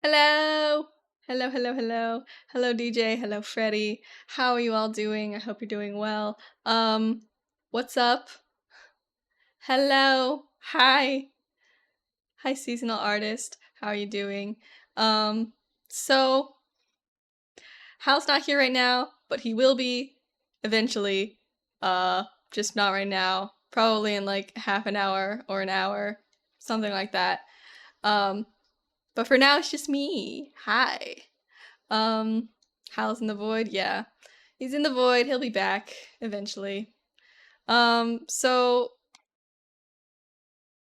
Hello! Hello, hello, hello. Hello, DJ. Hello, Freddie. How are you all doing? I hope you're doing well. What's up? Hello. Hi. Hi, seasonal artist. How are you doing? So Hal's not here right now, but he will be eventually. Just not right now. Probably in like half an hour or an hour, something like that. Um, but for now, it's just me. Hi. Um, Hal's in the void. Yeah, he's in the void. He'll be back eventually. So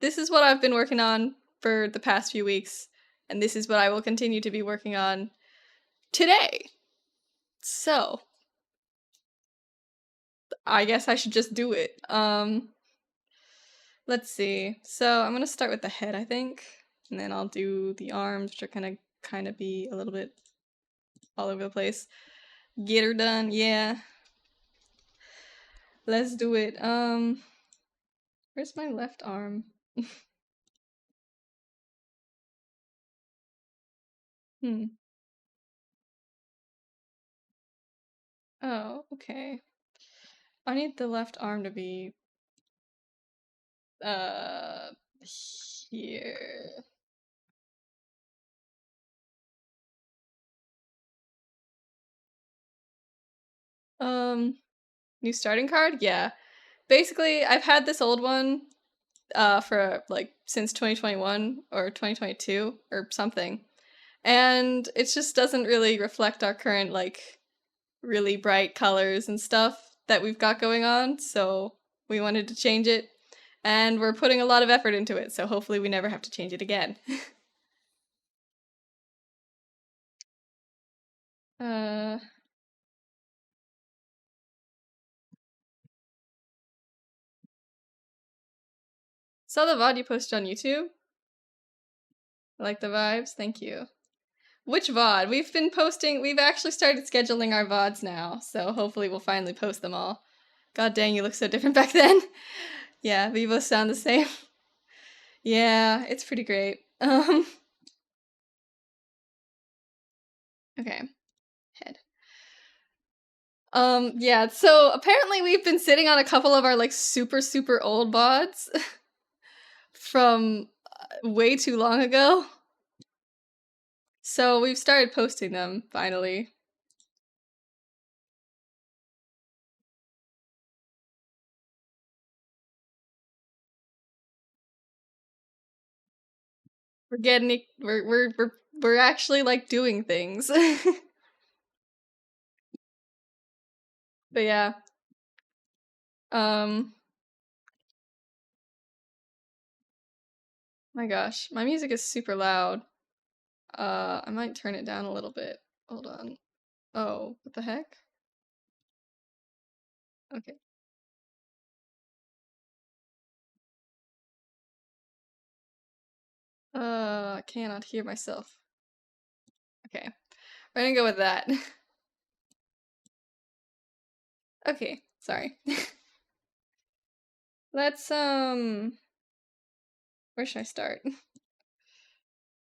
this is what I've been working on for the past few weeks, and this is what I will continue to be working on today. So I guess I should just do it. Let's see. So I'm gonna start with the head, I think, and then I'll do the arms, which are gonna kind of be a little bit all over the place. Get her done, yeah. Let's do it. Where's my left arm? Hmm. Oh, okay. I need the left arm to be uh here. New starting card? Yeah. Basically, I've had this old one for like since 2021 or 2022 or something. And it just doesn't really reflect our current like really bright colors and stuff that we've got going on, so we wanted to change it. And we're putting a lot of effort into it, so hopefully we never have to change it again. uh Saw the VOD you posted on YouTube. I like the vibes. Thank you. Which VOD? We've actually started scheduling our VODs now, so hopefully we'll finally post them all. God dang, you look so different back then. Yeah, we both sound the same. Yeah, it's pretty great. Okay. Head. Yeah, so apparently we've been sitting on a couple of our like super, super old VODs from way too long ago. So we've started posting them, finally. We're getting it, we're actually like doing things. But yeah. Um my gosh, my music is super loud. I might turn it down a little bit. Hold on. Oh, what the heck? Okay. I cannot hear myself. Okay. We're gonna go with that. Okay, sorry. Let's where should I start?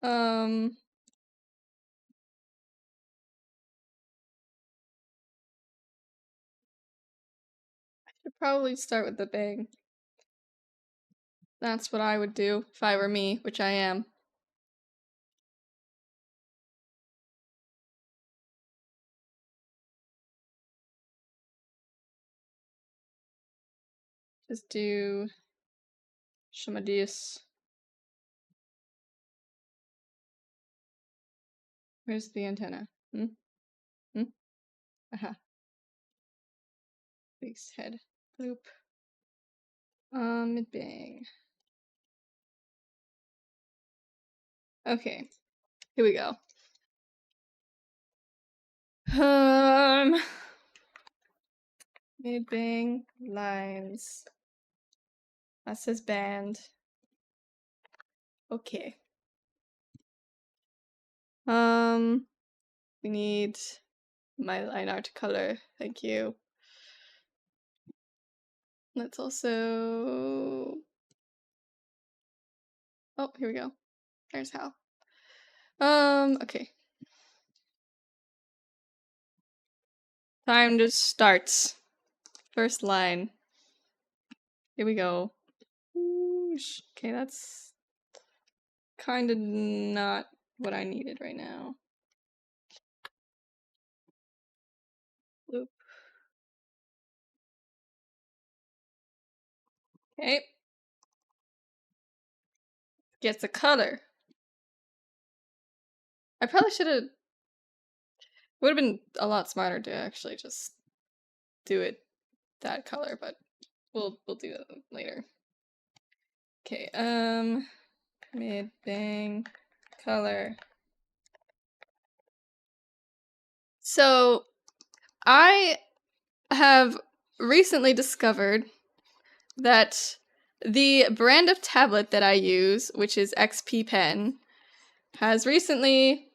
Um should probably start with the bang. That's what I would do if I were me, which I am. Just do Shamadeus. Where's the antenna? Hmm? Hmm? Aha. Base head. Bloop. Mid bang. Okay. Here we go. Mid bang lines. That says band. Okay. We need my line art color. Thank you. Let's also... Oh, here we go. There's how. Okay. Time to start. First line. Here we go. Whoosh. Okay, that's kind of not what I needed right now. Bloop. Okay. Gets a color. I probably should have. Would have been a lot smarter to actually just do it that color, but we'll do it later. Okay. Mid bang color. So I have recently discovered that the brand of tablet that I use, which is XP Pen, has recently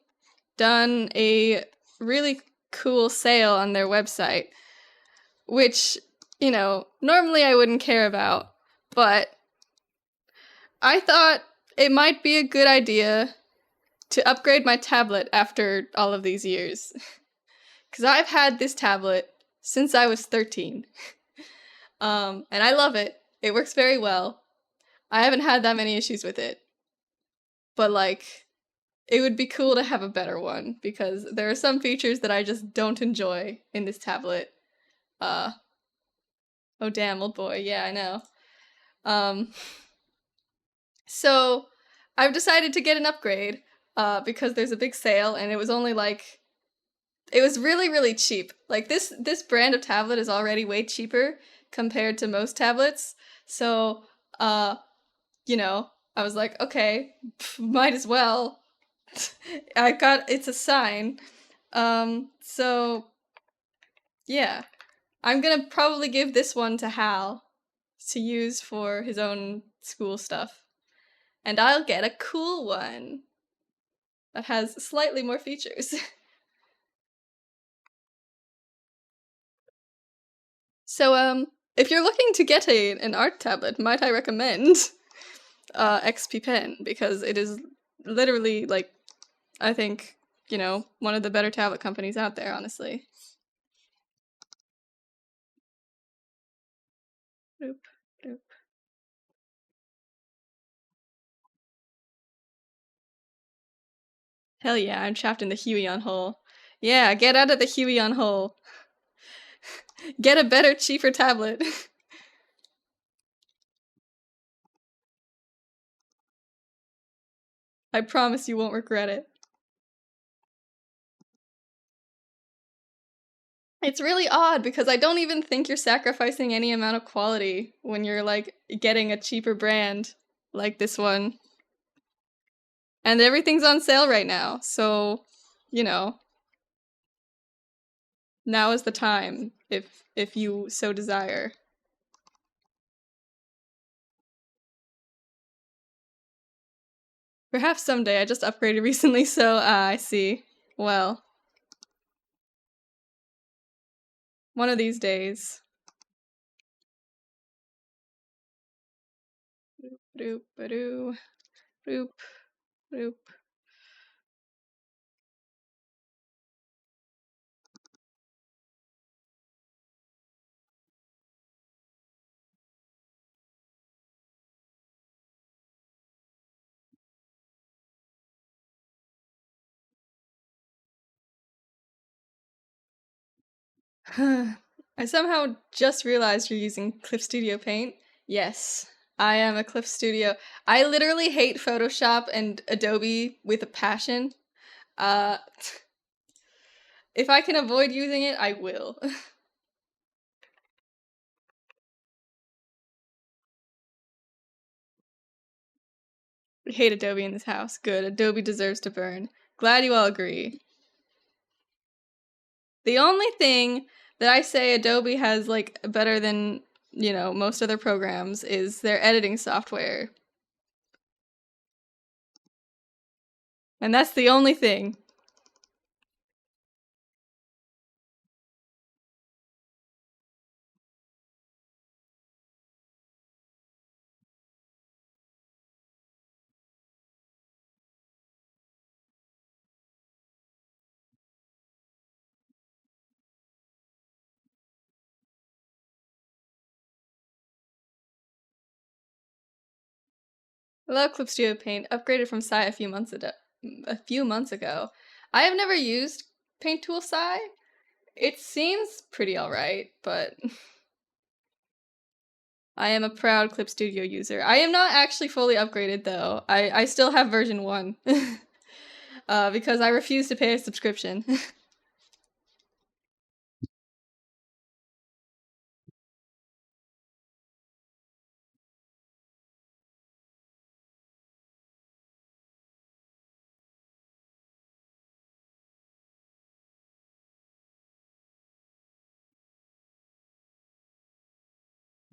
done a really cool sale on their website, which, you know, normally I wouldn't care about, but I thought it might be a good idea to upgrade my tablet after all of these years. Because I've had this tablet since I was 13. And I love it. It works very well. I haven't had that many issues with it. But, like, it would be cool to have a better one because there are some features that I just don't enjoy in this tablet. Oh damn, old boy. Yeah, I know. So I've decided to get an upgrade because there's a big sale and it was only like it was really really cheap. Like this brand of tablet is already way cheaper compared to most tablets. So you know, I was like, okay, might as well. It's a sign. So yeah, I'm gonna probably give this one to Hal to use for his own school stuff. And I'll get a cool one that has slightly more features. So, if you're looking to get an art tablet, might I recommend XP Pen because it is literally like I think, you know, one of the better tablet companies out there, honestly. Boop, boop. Hell yeah, I'm trapped in the Huion hole. Yeah, get out of the Huion hole. Get a better, cheaper tablet. I promise you won't regret it. It's really odd because I don't even think you're sacrificing any amount of quality when you're like getting a cheaper brand like this one. And everything's on sale right now. So, you know, now is the time if you so desire. Perhaps someday. I just upgraded recently, so I see. Well, one of these days. Boop, boop, boop, boop. I somehow just realized you're using Clip Studio Paint. Yes, I am a Clip Studio. I literally hate Photoshop and Adobe with a passion. Uh, if I can avoid using it, I will. We hate Adobe in this house. Good, Adobe deserves to burn. Glad you all agree. The only thing that I say Adobe has like better than, you know, most other programs is their editing software. And that's the only thing. Hello, Clip Studio Paint. Upgraded from Sai a few months ago. I have never used Paint Tool Sai. It seems pretty alright, but I am a proud Clip Studio user. I am not actually fully upgraded though. I still have version 1. Because I refuse to pay a subscription.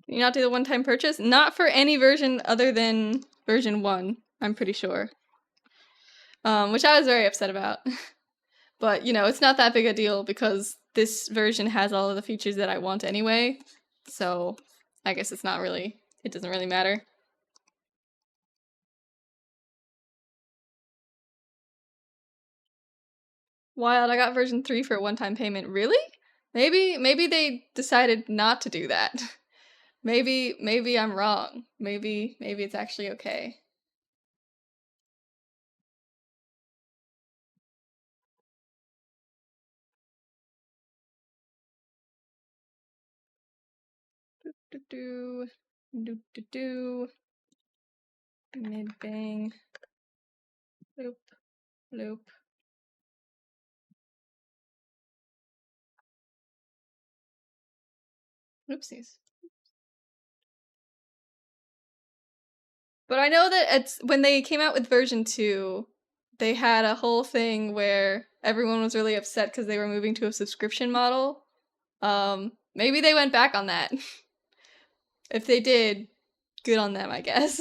Can you not do the one-time purchase? Not for any version other than version 1, I'm pretty sure. Which I was very upset about. But, you know, it's not that big a deal because this version has all of the features that I want anyway. So, I guess it doesn't really matter. Wild, I got version 3 for a one-time payment. Really? Maybe they decided not to do that. Maybe I'm wrong. Maybe it's actually okay. Do do do do. Mid bang. Loop loop. Oopsies. But I know that it's when they came out with version 2, they had a whole thing where everyone was really upset because they were moving to a subscription model. Maybe they went back on that. If they did, good on them, I guess.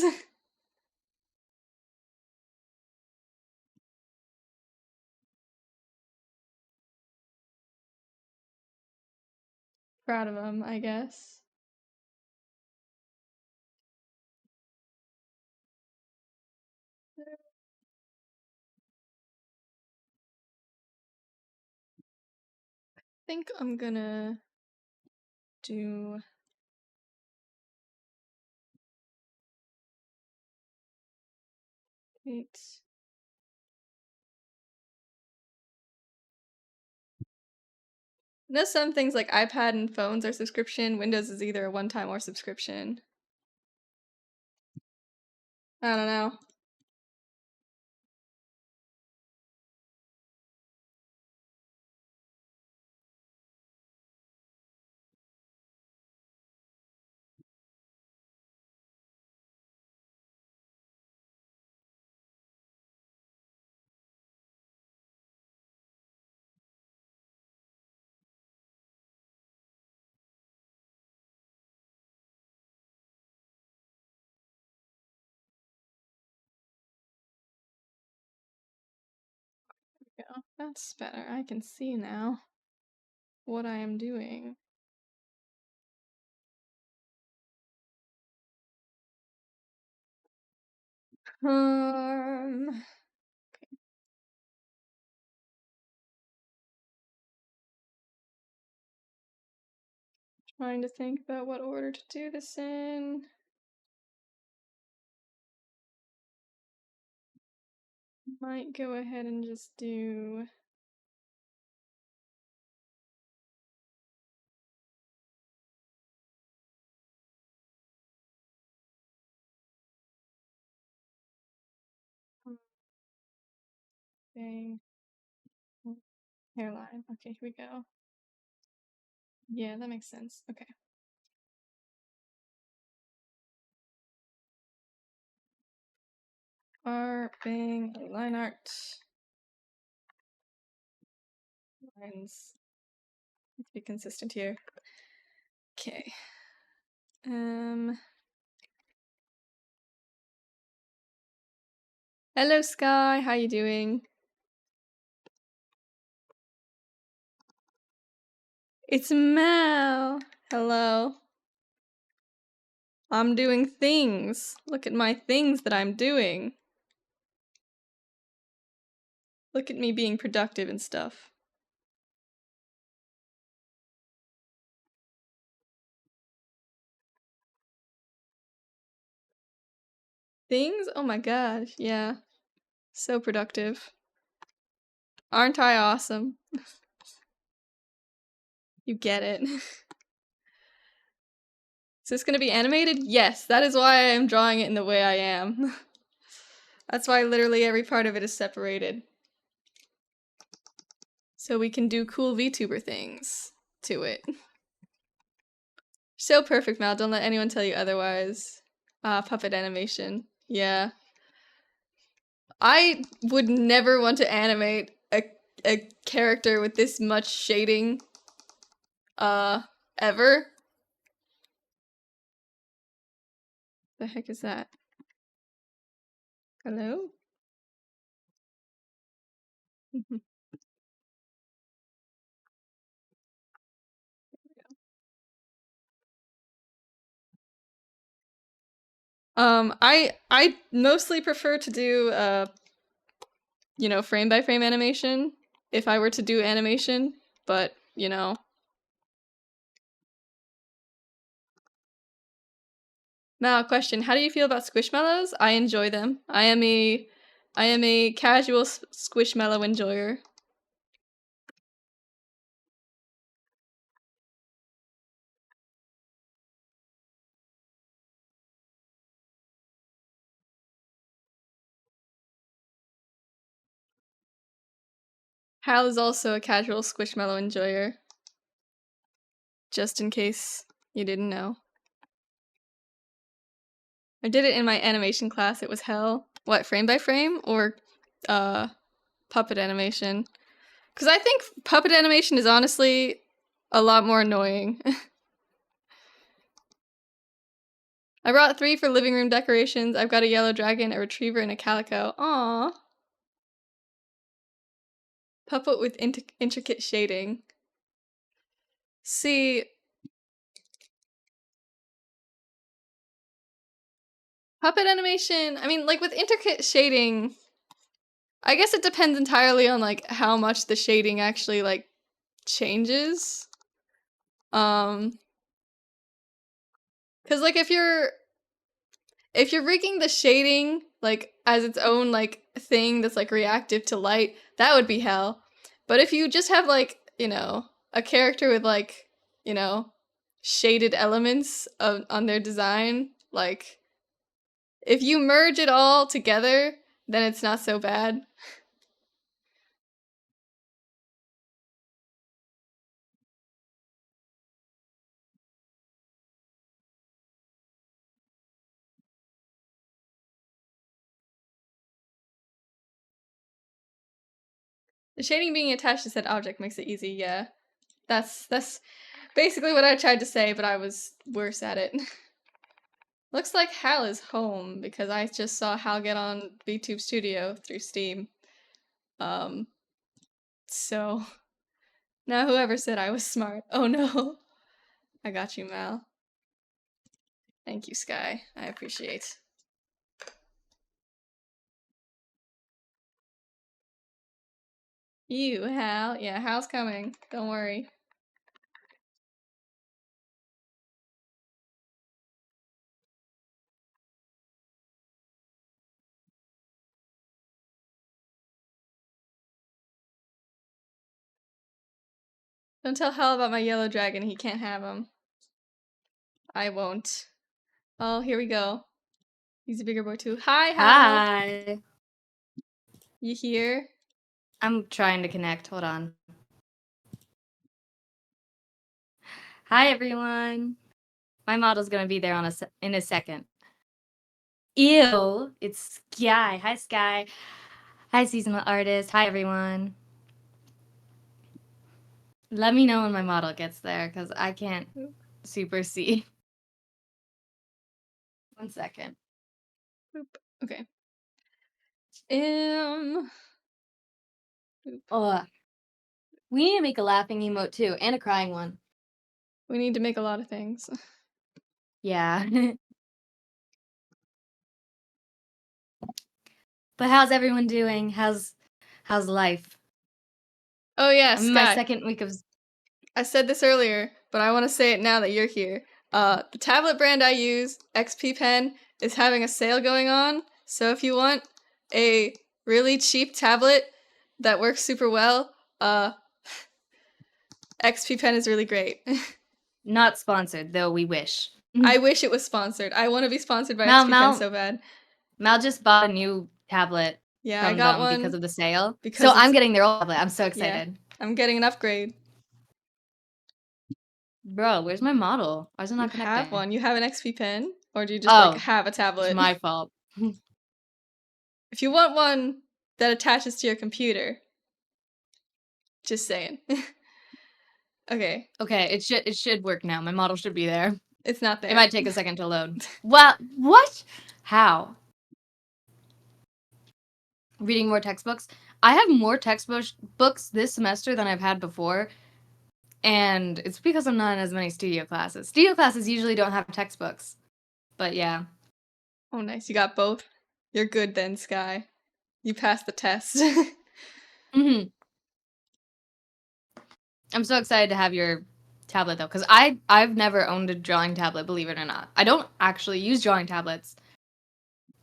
Proud of them, I guess. I think I'm gonna do it. I know some things like iPad and phones are subscription. Windows is either a one-time or subscription. I don't know. Go. That's better. I can see now what I am doing. Um, Trying to think about what order to do this in. Might go ahead and just do bang hairline. Okay, here we go. Yeah, that makes sense. Okay. Bang line art. Lines. Let's be consistent here. Okay. Hello Sky, how you doing? It's Mel. Hello. I'm doing things. Look at my things that I'm doing. Look at me being productive and stuff. things? Oh my gosh, yeah. So productive. Aren't I awesome? You get it. Is this gonna be animated? Yes, that is why I am drawing it in the way I am. That's why literally every part of it is separated. So we can do cool VTuber things to it. So perfect, Mal. Don't let anyone tell you otherwise. Puppet animation. Yeah. I would never want to animate a character with this much shading. Ever. The heck is that? Hello? I mostly prefer to do you know, frame by frame animation if I were to do animation, but you know. Now, question: how do you feel about squishmallows? I enjoy them. I am a casual squishmallow enjoyer. Hal is also a casual squishmallow enjoyer. Just in case you didn't know. I did it in my animation class. It was hell. What, frame by frame or puppet animation? Because I think puppet animation is honestly a lot more annoying. I brought 3 for living room decorations. I've got a yellow dragon, a retriever, and a calico. Aww. Puppet with intricate shading. See, puppet animation, I mean, like with intricate shading, I guess it depends entirely on like how much the shading actually like changes. Cause like if you're rigging the shading like as its own like thing that's like reactive to light, that would be hell. But if you just have like, you know, a character with like, you know, shaded elements on their design, like if you merge it all together, then it's not so bad. The shading being attached to said object makes it easy, yeah. That's basically what I tried to say, but I was worse at it. Looks like Hal is home because I just saw Hal get on VTube Studio through Steam. So now whoever said I was smart. Oh no. I got you, Mal. Thank you, Sky. I appreciate. You, Hal. Yeah, Hal's coming. Don't worry. Don't tell Hal about my yellow dragon. He can't have him. I won't. Oh, here we go. He's a bigger boy too. Hi, Hal. Hi. You here? I'm trying to connect. Hold on. Hi, everyone. My model's gonna be there in a second. Ew, it's Sky. Hi, Sky. Hi, seasonal artist. Hi, everyone. Let me know when my model gets there, because I can't super see. 1 second. Boop. Okay. Boop. Oh, we need to make a laughing emote too, and a crying one. We need to make a lot of things. Yeah. But how's everyone doing? How's life? Oh yeah, I'm in my Sky. second week of. I said this earlier, but I want to say it now that you're here. The tablet brand I use, XP Pen, is having a sale going on. So if you want a really cheap tablet that works super well, XP Pen is really great. Not sponsored, though we wish. I wish it was sponsored. I want to be sponsored by Mal, XP Pen Mal, so bad. Mal just bought a new tablet Yeah, I from got them one because of the sale. because So it's I'm getting their old tablet. I'm so yeah, excited. I'm getting an upgrade. Bro, where's my model? Why is it You not connecting? have one. You have an XP Pen, or do you just like Oh, have a it's tablet? my fault. If you want one that attaches to your computer, just saying. Okay, Okay, it should work now. My model should be there. it's not It there. might take a second to load. What? How? Reading more textbooks. I have more textbooks this semester than I've had before, and it's because I'm not in as many studio classes. Studio classes usually don't have textbooks, but yeah. Oh, nice. You got both. You're good then, Sky. You passed the test. hmm I'm so excited to have your tablet though, because I've never owned a drawing tablet, believe it or not. I don't actually use drawing tablets.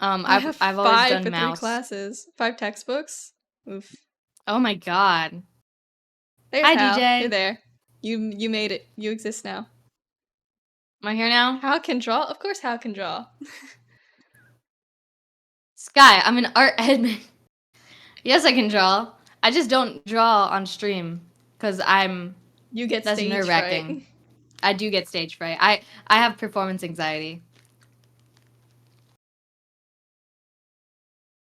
I have I've always 5 done for 3 mouse. classes. 5 textbooks. Oof. Oh my god. There's Hi Hal. You're DJ. there. You made it. You exist now. Am I here now? Hal can draw? Of course Hal can draw. Sky, I'm an art admin. Yes, I can draw. I just don't draw on stream because You get that's stage fright. nerve-wracking. I do get stage fright. I have performance anxiety.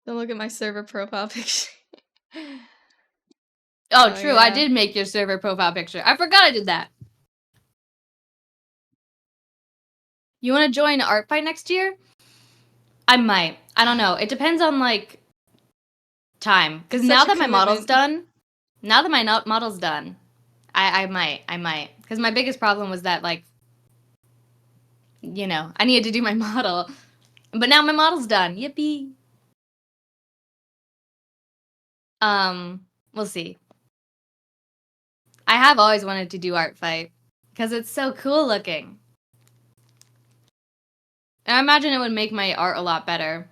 Don't look at my server profile picture. Oh, Oh, true. I yeah. did make your server profile picture. I forgot I did that. You want to join Art Fight next year? I might. I don't know. It depends on like time. Because Such now a that my model's commitment. done, model's done. I might. Because my biggest problem was that like, I needed to do my model. But now my model's done. Yippee. We'll see. I have always wanted to do Art Fight because it's so cool looking. And I imagine it would make my art a lot better.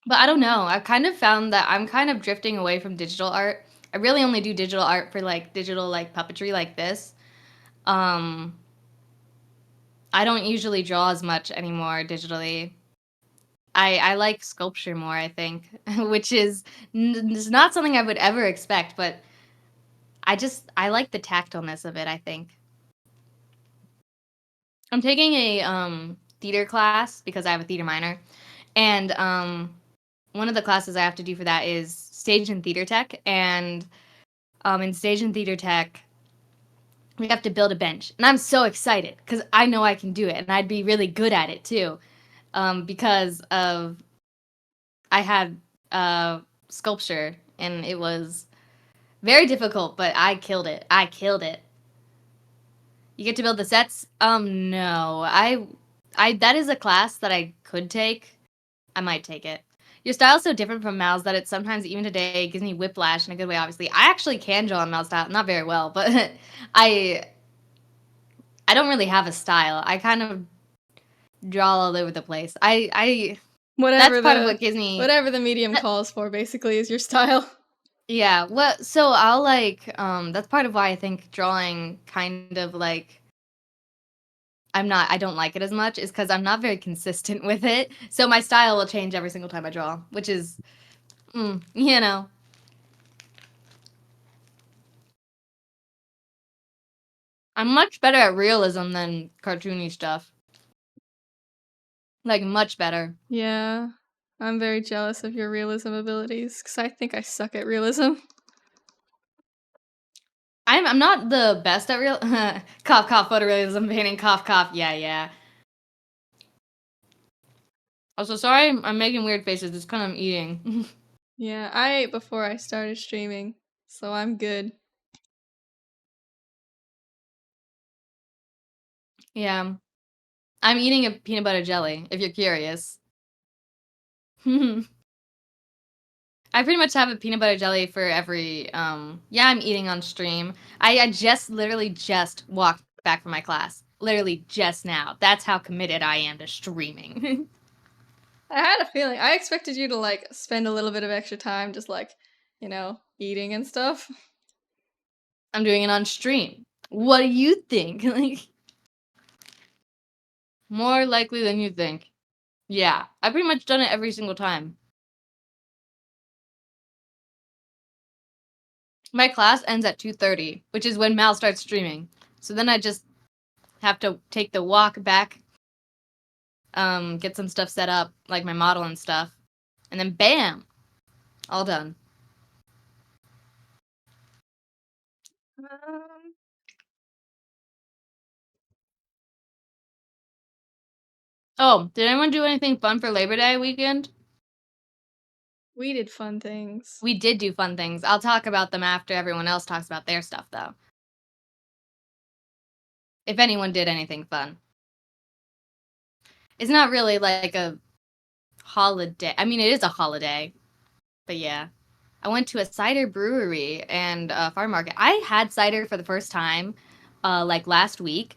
But I don't know. I've kind of found that I'm kind of drifting away from digital art. I really only do digital art for like digital like puppetry like this. I don't usually draw as much anymore digitally. I like sculpture more, I think, which is it's not something I would ever expect, but I like the tactileness of it, I think. I'm taking a theater class because I have a theater minor, and one of the classes I have to do for that is stage and theater tech, and in stage and theater tech, we have to build a bench, and I'm so excited because I know I can do it, and I'd be really good at it too, because of I had sculpture, and it was very difficult, but I killed it. I killed it. You get to build the sets? No. I that is a class that I could take. I might take it. Your style's so different from Mal's that it sometimes, even today, gives me whiplash in a good way, obviously. I actually can draw in Mal's style. Not very well, but I don't really have a style. I kind of draw all over the place. That's part of what gives me Whatever the medium calls for, basically, is your style. yeah, well, so I'll like that's part of why I think drawing kind of like I don't like it as much is because I'm not very consistent with it. So my style will change every single time I draw, which is, you know. I'm much better at realism than cartoony stuff. Like, much better. Yeah. I'm very jealous of your realism abilities, because I think I suck at realism. I'm not the best at real cough cough photorealism painting cough cough yeah. Also, sorry I'm making weird faces. It's because I'm eating. Yeah, I ate before I started streaming, so I'm good. Yeah. I'm eating a peanut butter jelly, if you're curious. I pretty much have a peanut butter jelly for every, yeah, I'm eating on stream. I literally just walked back from my class. literally just now. That's how committed I am to streaming. I had a feeling. I expected you to like spend a little bit of extra time just like, eating and stuff. I'm doing it on stream. What do you think? Like, more likely than you think. Yeah, I've pretty much done it every single time. My class ends at 2:30, which is when Mal starts streaming. So then I just have to take the walk back, get some stuff set up, like my model and stuff, and then bam, all done. Um, Oh, did anyone do anything fun for Labor Day weekend? we did fun things. We did do fun things. I'll talk about them after everyone else talks about their stuff, though. If anyone did anything fun. It's not really like a holiday. I mean, it is a holiday, but yeah. I went to a cider brewery and a farm market. I had cider for the first time, like last week,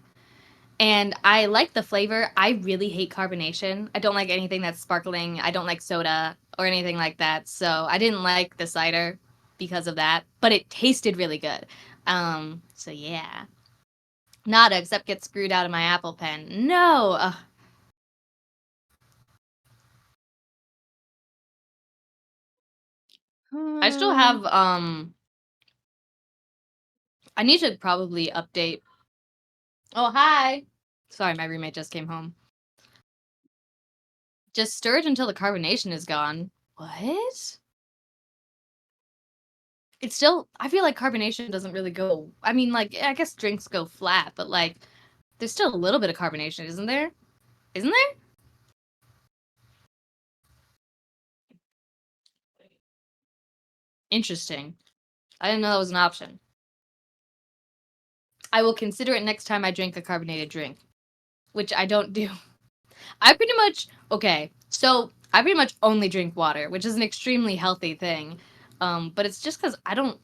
and I like the flavor. I really hate carbonation. I don't like anything that's sparkling. I don't like soda or anything like that. So I didn't like the cider because of that, but it tasted really good. So yeah. Nada except get screwed out of my Apple Pen. No. I still have I need to probably update. Oh, hi. Sorry, my roommate just came home. Just stir it until the carbonation is gone. What? It's still, I feel like carbonation doesn't really go. I mean, like, I guess drinks go flat, but like, there's still a little bit of carbonation, isn't there? Isn't there? Interesting. I didn't know that was an option. I will consider it next time I drink a carbonated drink, which I don't do. I pretty much, okay, so I pretty much only drink water, which is an extremely healthy thing. But it's just because I don't,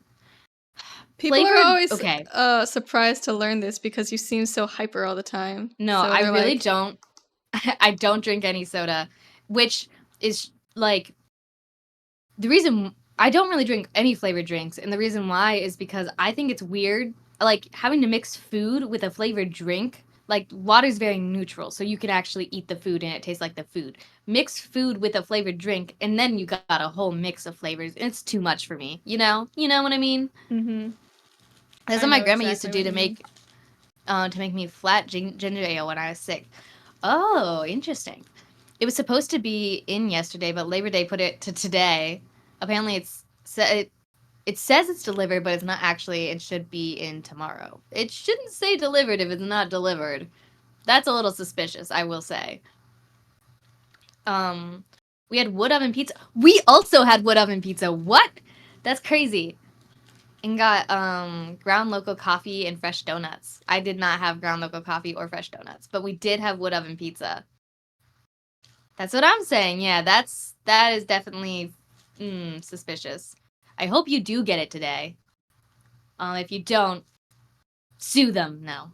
People are flavored, always okay, surprised to learn this because you seem so hyper all the time. no, So I they're really like, don't. I don't drink any soda, which is like the reason I don't really drink any flavored drinks, and the reason why is because I think it's weird, like having to mix food with a flavored drink. Like water's very neutral, so you can actually eat the food and it tastes like the food. Mix food with a flavored drink, and then you got a whole mix of flavors. It's too much for me, you know? You know what I mean? mm-hmm. That's I what my know grandma used to exactly do what you mean. to make me flat ginger ale when I was sick. Oh, interesting. It was supposed to be in yesterday, but Labor Day put it to today. Apparently, it says it's delivered, but it's not actually. It should be in tomorrow. It shouldn't say delivered if it's not delivered. That's a little suspicious, I will say. Um, we had wood oven pizza. We also had wood oven pizza. What? That's crazy. And got ground local coffee and fresh donuts. I did not have ground local coffee or fresh donuts, but we did have wood oven pizza. That's what I'm saying. Yeah, that is definitely suspicious. I hope you do get it today. If you don't, sue them. No,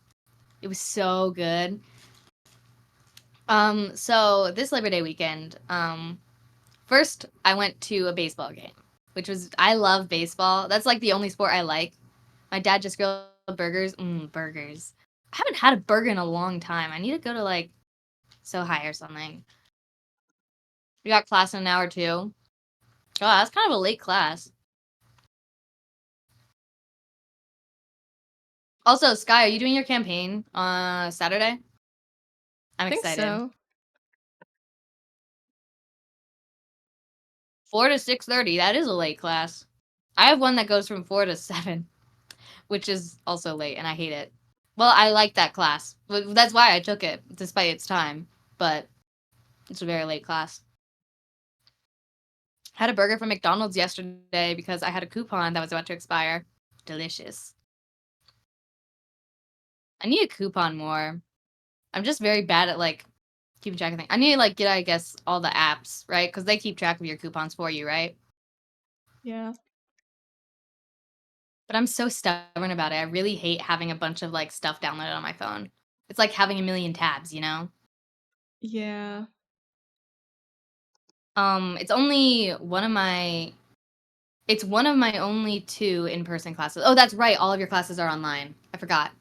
it was so good. So this Labor Day weekend, first I went to a baseball game, which was I love baseball. That's like the only sport I like. My dad just grilled burgers. Burgers. I haven't had a burger in a long time. I need to go to like So High or something. We got class in an hour too. Oh, that's kind of a late class. Also, Sky, are you doing your campaign on Saturday? I'm I think excited. so. 4 to 6:30. That is a late class. I have one that goes from 4 to 7, which is also late, and I hate it. Well, I like that class. That's why I took it, despite its time. But it's a very late class. Had a burger from McDonald's yesterday because I had a coupon that was about to expire. Delicious. I need a coupon more. I'm just very bad at like keeping track of things. I need to like get, I guess, all the apps, right? Because they keep track of your coupons for you, right? Yeah. But I'm so stubborn about it. I really hate having a bunch of like stuff downloaded on my phone. It's like having a million tabs, you know? Yeah. It's only one of my it's one of my only 2 in-person classes. Oh, that's right, all of your classes are online. I forgot.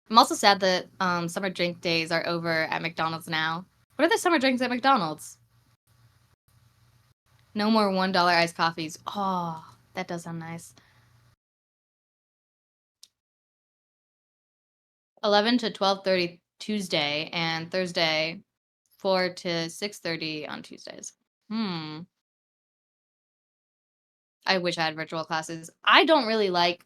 I'm also sad that summer drink days are over at McDonald's now. What are the summer drinks at McDonald's? No more $1 iced coffees. Oh, that does sound nice. 11 to 12:30 Tuesday and Thursday 4 to 6:30 on Tuesdays. I wish I had virtual classes. I don't really like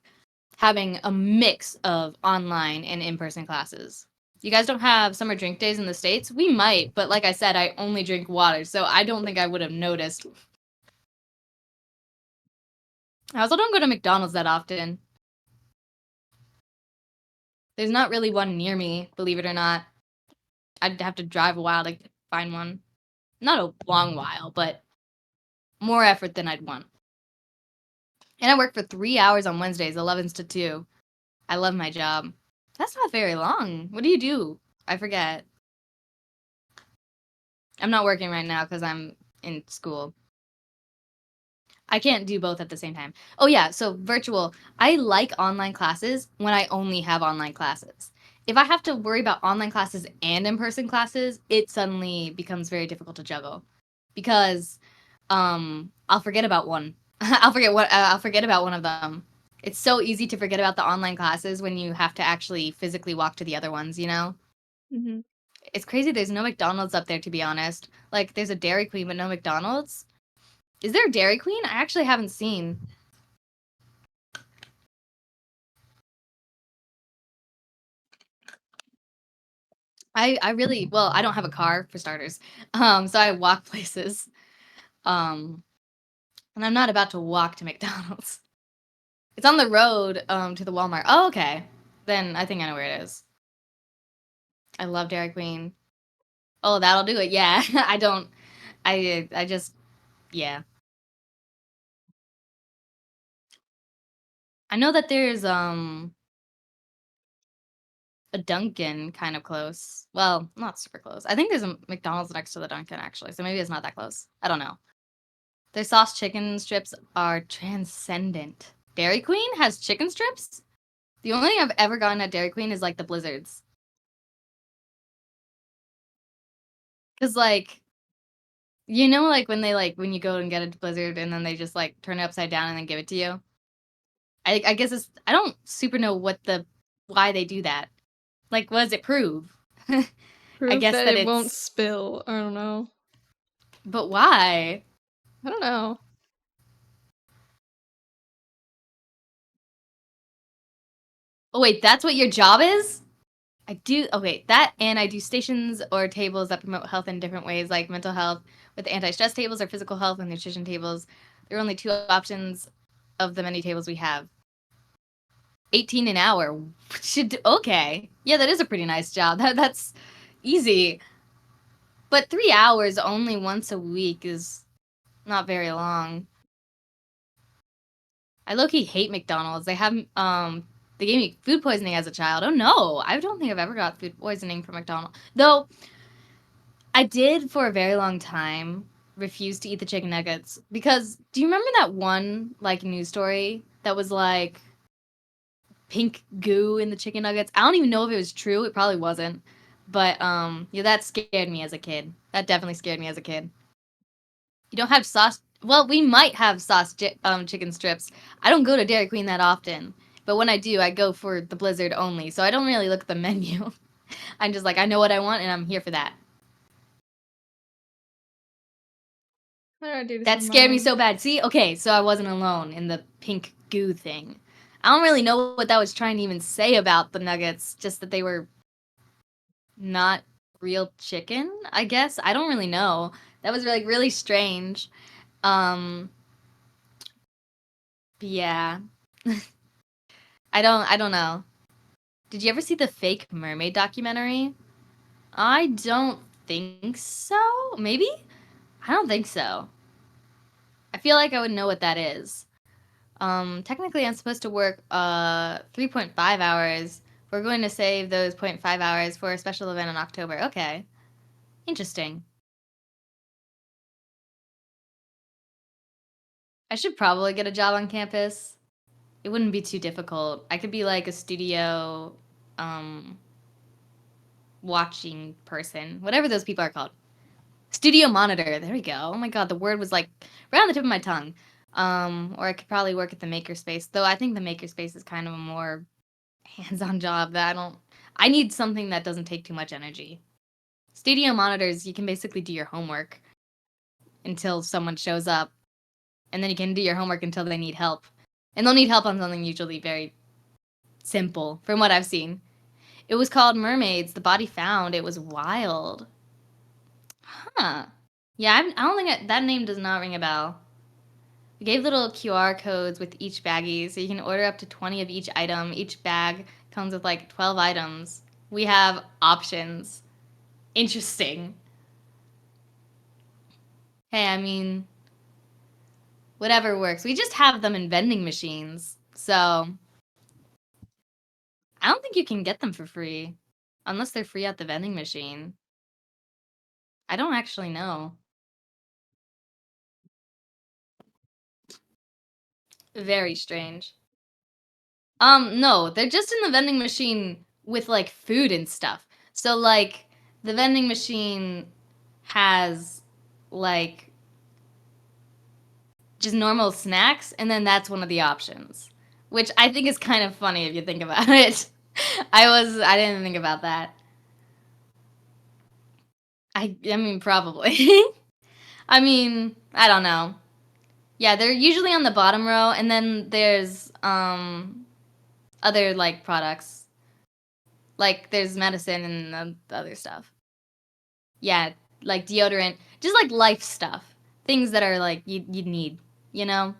having a mix of online and in-person classes. You guys don't have summer drink days in the States? We might, but like I said, I only drink water, so I don't think I would have noticed. I also don't go to McDonald's that often. There's not really one near me, believe it or not. I'd have to drive a while to find one. Not a long while, but more effort than I'd want. And I work for 3 hours on Wednesdays, 11s to 2. I love my job. That's not very long. What do you do? I forget. I'm not working right now because I'm in school. I can't do both at the same time. Oh, yeah. So, virtual. I like online classes when I only have online classes. If I have to worry about online classes and in person classes, it suddenly becomes very difficult to juggle because I'll forget about one. I'll forget about one of them. It's so easy to forget about the online classes when you have to actually physically walk to the other ones, you know? Hmm. It's crazy there's no McDonald's up there, to be honest. Like, there's a Dairy Queen, but no McDonald's. Is there a Dairy Queen? I actually haven't seen. I really, well, I don't have a car for starters. So I walk places. Um, and I'm not about to walk to McDonald's. It's on the road to the Walmart. Oh, okay. Then I think I know where it is. I love Dairy Queen. Oh, that'll do it. Yeah. I just yeah. I know that there's a Dunkin' kind of close. Well, not super close. I think there's a McDonald's next to the Dunkin' actually, so maybe it's not that close. I don't know. Their sauce chicken strips are transcendent. Dairy Queen has chicken strips? The only thing I've ever gotten at Dairy Queen is like the blizzards. Cause like you know like when you go and get a blizzard and then they just like turn it upside down and then give it to you? I guess it's I don't super know why they do that. Like what does it prove? I Prove guess that that it won't it's spill. I don't know. but why? I don't know. Oh wait, that's what your job is? I do okay, that and I do stations or tables that promote health in different ways, like mental health with anti-stress tables or physical health and nutrition tables. There are only 2 options of the many tables we have. 18 an hour. Should okay. Yeah, that is a pretty nice job. That's easy. But 3 hours only once a week is not very long. I low-key hate McDonald's. They gave me food poisoning as a child. Oh no, I don't think I've ever got food poisoning from McDonald's. Though I did for a very long time refuse to eat the chicken nuggets because do you remember that one like news story that was like pink goo in the chicken nuggets? I don't even know if it was true. It probably wasn't. But yeah, that scared me as a kid. That definitely scared me as a kid. You don't have sauce. Well, we might have chicken strips. I don't go to Dairy Queen that often, but when I do, I go for the Blizzard only. So I don't really look at the menu. I'm just like I know what I want and I'm here for that. How do I do this That on scared me mine? so bad. See, okay, so I wasn't alone in the pink goo thing. I don't really know what that was trying to even say about the nuggets. Just that they were not real chicken. I guess I don't really know. That was like really strange. Um, yeah. I don't know. Did you ever see the fake mermaid documentary? I don't think so. Maybe? I don't think so. I feel like I would know what that is. Technically I'm supposed to work 3.5 hours, We're going to save those 0.5 hours for a special event in October. Okay. Interesting. I should probably get a job on campus. It wouldn't be too difficult. I could be like a studio watching person, whatever those people are called. Studio monitor. There we go. Oh my god, the word was like right on the tip of my tongue. Or I could probably work at the makerspace, though I think the makerspace is kind of a more hands-on job that I don't. I need something that doesn't take too much energy. Studio monitors, you can basically do your homework until someone shows up, and then you can do your homework until they need help, and they'll need help on something usually very simple, from what I've seen. It was called Mermaids. The Body Found. It was wild. Huh. Yeah, I don't think that name does not ring a bell. We gave little QR codes with each baggie, so you can order up to 20 of each item. Each bag comes with like 12 items. We have options. Interesting. Hey, I mean, whatever works. We just have them in vending machines, so I don't think you can get them for free. Unless they're free at the vending machine. I don't actually know. Very strange. No, they're just in the vending machine with like food and stuff. So like the vending machine has like just normal snacks and then that's one of the options, which I think is kind of funny if you think about it. I didn't think about that. I mean probably. I mean, I don't know. Yeah, they're usually on the bottom row and then there's other like products. Like there's medicine and the other stuff. Yeah, like deodorant, just like life stuff, things that are like you need, you know.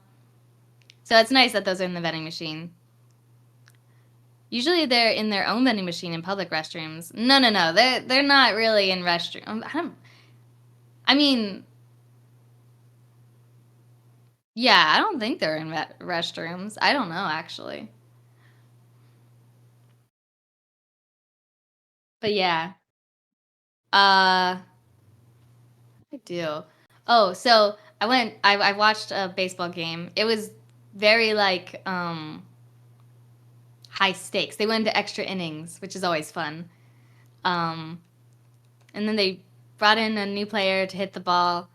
So it's nice that those are in the vending machine. Usually they're in their own vending machine in public restrooms. No, no, no, they're not really in restroom. I mean, yeah, I don't think they're in restrooms. I don't know actually, but yeah, I do. Oh, so I went. I watched a baseball game. It was very like high stakes. They went into extra innings, which is always fun. Um, and then they brought in a new player to hit the ball,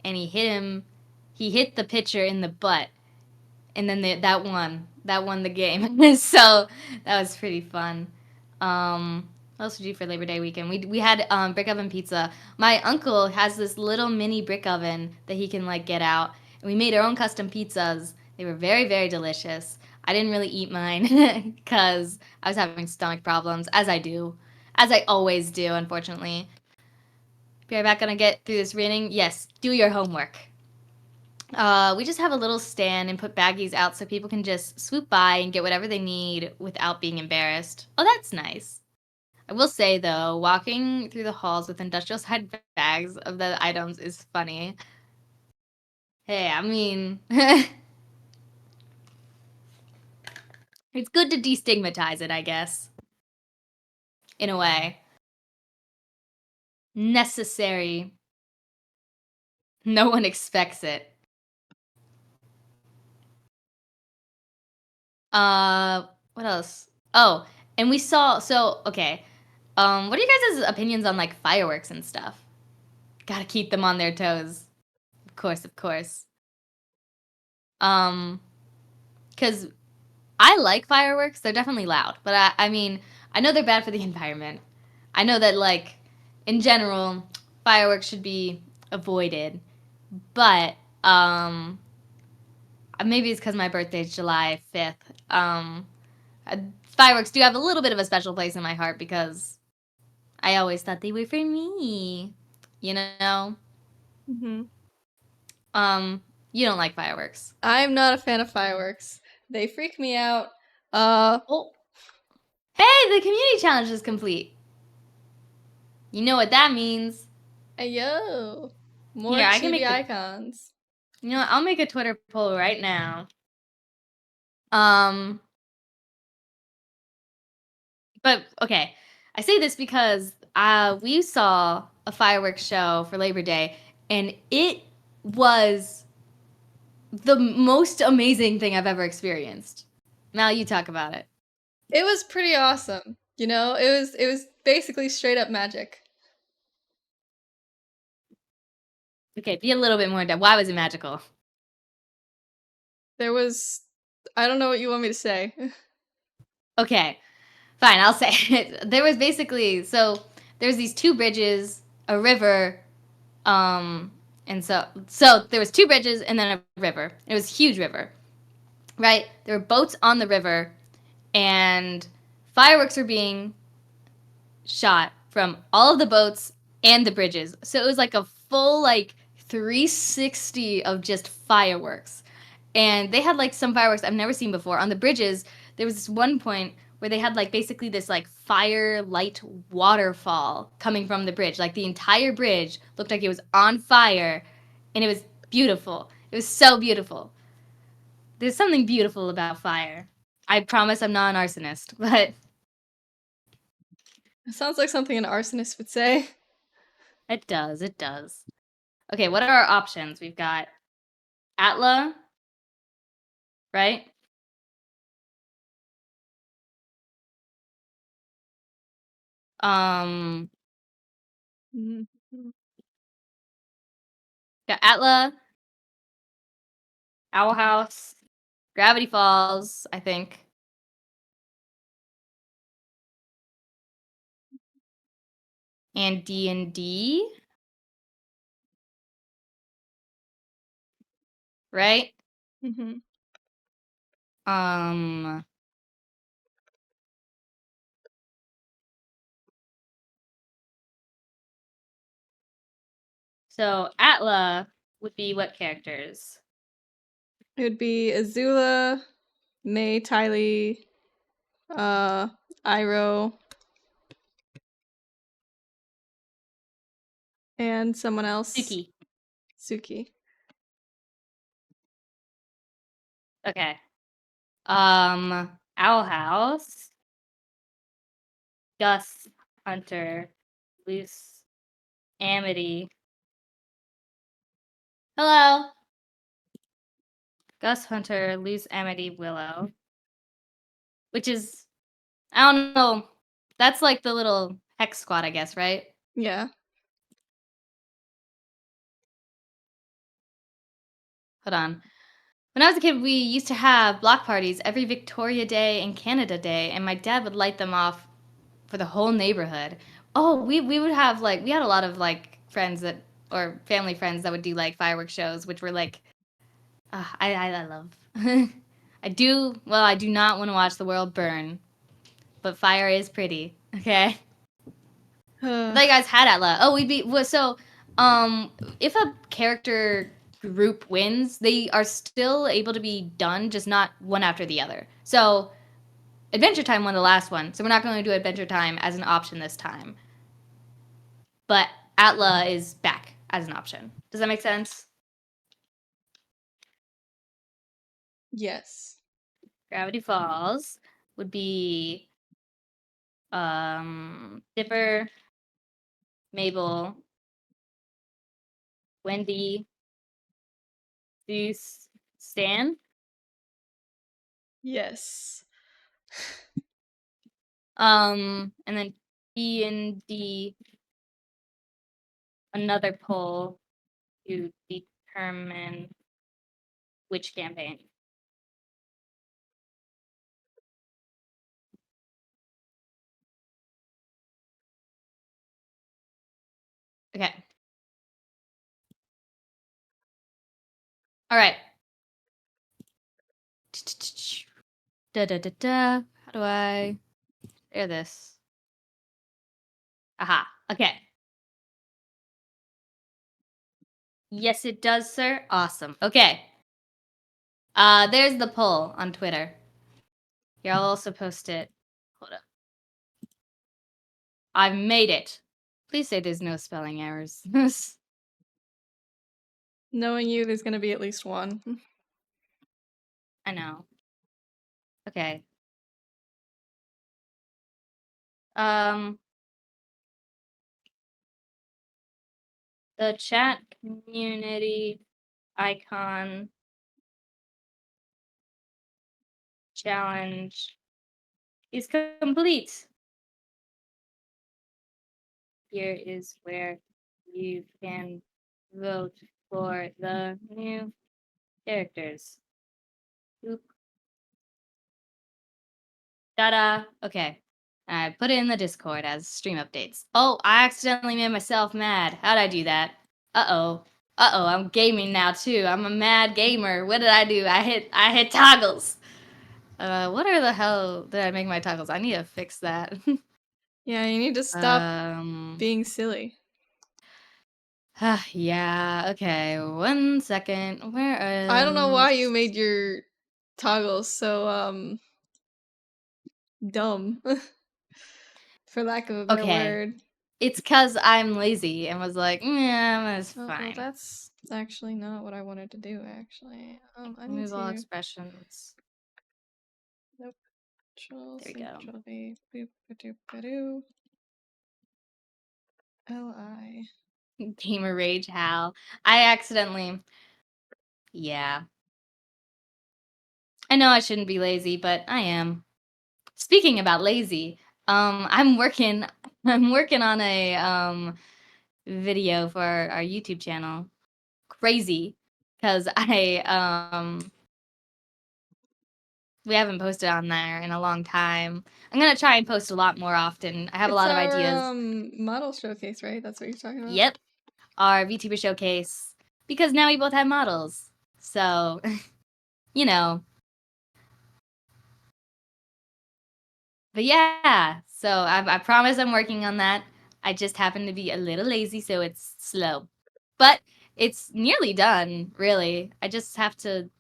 and he hit him. He hit the pitcher in the butt, and then that won the game. So that was pretty fun. What else did we do for Labor Day weekend? We had brick oven pizza. My uncle has this little mini brick oven that he can like get out, and we made our own custom pizzas. They were very very delicious. I didn't really eat mine because I was having stomach problems, as I always do, unfortunately. Be right back. Gonna get through this reading. Yes, do your homework. We just have a little stand and put baggies out so people can just swoop by and get whatever they need without being embarrassed. Oh, that's nice. I will say though, walking through the halls with industrial side bags of the items is funny. Hey, I mean, it's good to destigmatize it, I guess, in a way. Necessary. No one expects it. What else? Oh, and we saw. So okay. What are you guys' opinions on like fireworks and stuff? Gotta keep them on their toes. Of course, of course. Um, because I like fireworks. They're definitely loud, but I mean, I know they're bad for the environment. I know that like in general, fireworks should be avoided. But maybe it's because my birthday's July 5th. Uh, Fireworks do have a little bit of a special place in my heart because I always thought they were for me. You know. Mm-hmm. You don't like fireworks. I'm not a fan of fireworks. They freak me out. Uh, Oh, hey, the community challenge is complete. You know what that means. Ayo. More Here, I can chibi make the. icons. You know what? I'll make a Twitter poll right now. Um, But okay, I say this because we saw a fireworks show for Labor Day, and it was the most amazing thing I've ever experienced. Now you talk about it. It was pretty awesome. You know, it was basically straight up magic. Okay, be a little bit more in depth. Why was it magical? There was I don't know what you want me to say. Okay, fine, I'll say it. There was basically there's these two bridges, a river, and so there was two bridges and then a river. It was a huge river, right? There were boats on the river, and fireworks were being shot from all of the boats and the bridges. So it was like a full 360 of just fireworks. And they had like some fireworks I've never seen before. On the bridges, there was this one point where they had like basically this like fire light waterfall coming from the bridge. Like the entire bridge looked like it was on fire, and it was beautiful. It was so beautiful. There's something beautiful about fire. I promise I'm not an arsonist, but It sounds like something an arsonist would say. it does. It does. Okay, what are our options? We've got Atla, right? Um, Mhm. got Atla, Owl House, Gravity Falls, I think, and D&D, right? Mhm. Um, so Atla would be what characters? It would be Azula, May, Tylee, Iroh, and someone else. Suki. Suki. Okay. Owl House, Gus, Hunter, Luce, Amity. Hello. Gus, Hunter, Luce, Amity, Willow. Which is, I don't know. That's like the little hex squad, I guess, right? Yeah. Hold on. When I was a kid, we used to have block parties every Victoria Day and Canada Day, and my dad would light them off for the whole neighborhood. Oh, we would have like we had a lot of like friends that or family friends that would do like fireworks shows, which were like I love. I do not want to watch the world burn, but fire is pretty. Okay. I thought you guys had Atla. Oh, we'd be so. Um, if a character group wins, they are still able to be done, just not one after the other. So, Adventure Time won the last one, so we're not going to do Adventure Time as an option this time. But Atla is back as an option. Does that make sense? Yes. Gravity Falls would be Dipper, Mabel, Wendy, Zeus, Stan. Yes. And then D&D, another poll to determine which campaign. Okay. All right. Da da da da. How do I share this? Aha. Okay. Yes, it does, sir. Awesome. Okay. There's the poll on Twitter. Here, I'll also post it. Hold up. I've made it. Please say there's no spelling errors. Knowing you, there's gonna be at least one. I know. Okay. Um, the chat community icon challenge is complete. Here is where you can vote for the new characters. Oop. Ta-da. Okay. I put it in the Discord as stream updates. Oh, I accidentally made myself mad. How'd I do that? Uh-oh. Uh-oh, I'm gaming now too. I'm a mad gamer. What did I do? I hit toggles. What are the hell did I make my toggles? I need to fix that. Yeah, you need to stop um being silly. yeah, okay. 1 second. Where I don't know why you is made your toggles so dumb, for lack of a better Okay. word. It's cuz I'm lazy and was like, yeah, it's Oh, well, fine. that's actually not what I wanted to do. Actually, I need Remove all to. expressions. Nope. Control There we C, go. Control V, boop, ba-doop, ba-doo. Li. Gamer Rage Hal. I accidentally. Yeah. I know I shouldn't be lazy, but I am. Speaking about lazy, I'm working I'm working on a video for our YouTube channel. Crazy. Because we haven't posted on there in a long time. I'm gonna try and post a lot more often. I have a It's lot of our ideas. model showcase, right? That's what you're talking about. Yep. Our VTuber showcase. Because now we both have models. So, you know, but yeah, so I promise I'm working on that. I just happen to be a little lazy, so it's slow. But it's nearly done, really. I just have to,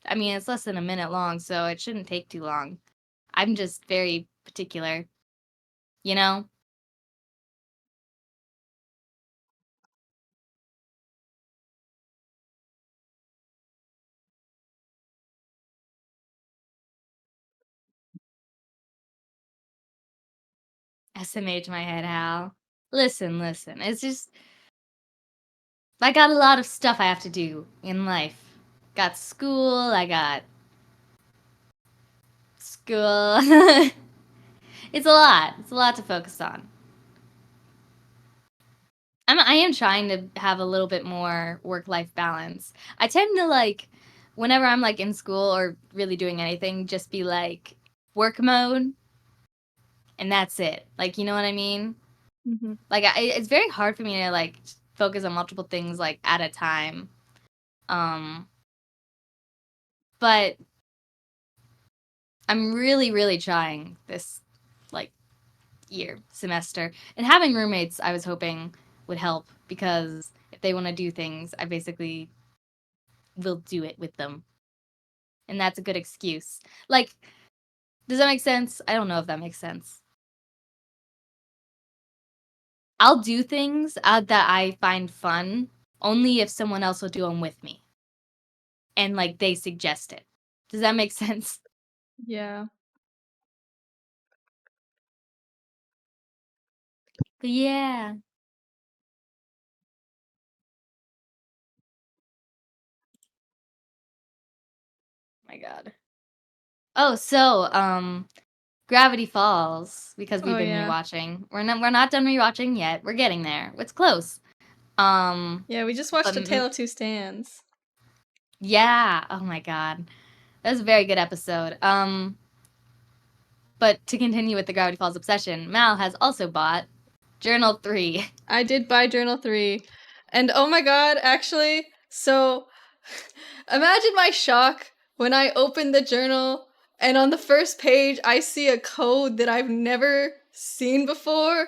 I mean, it's less than a minute long, so it shouldn't take too long. I'm just very particular, you know? SMH my head, Hal. Listen, listen. It's just, I got a lot of stuff I have to do in life. Got school, I got school. It's a lot. It's a lot to focus on. I am trying to have a little bit more work-life balance. I tend to like whenever I'm like in school or really doing anything, just be like work mode and that's it. Like, you know what I mean? Mm-hmm. Like it's very hard for me to like focus on multiple things like at a time. Um but I'm really really trying this like semester. And having roommates I was hoping would help because if they want to do things, I basically will do it with them. And that's a good excuse. Like, does that make sense? I don't know if that makes sense. I'll do things that I find fun only if someone else will do them with me and like they suggest it. Does that make sense? Yeah. But yeah. My God. Oh, so Gravity Falls because we've Oh been yeah. rewatching. We're not done rewatching yet. We're getting there. It's close. Yeah, we just But watched A Tale of Two Stands. yeah. Oh my God. That was a very good episode. But to continue with the Gravity Falls obsession, Mal has also bought Journal 3. I did buy Journal 3. And oh my god, actually, so imagine my shock when I opened the journal and on the first page I see a code that I've never seen before.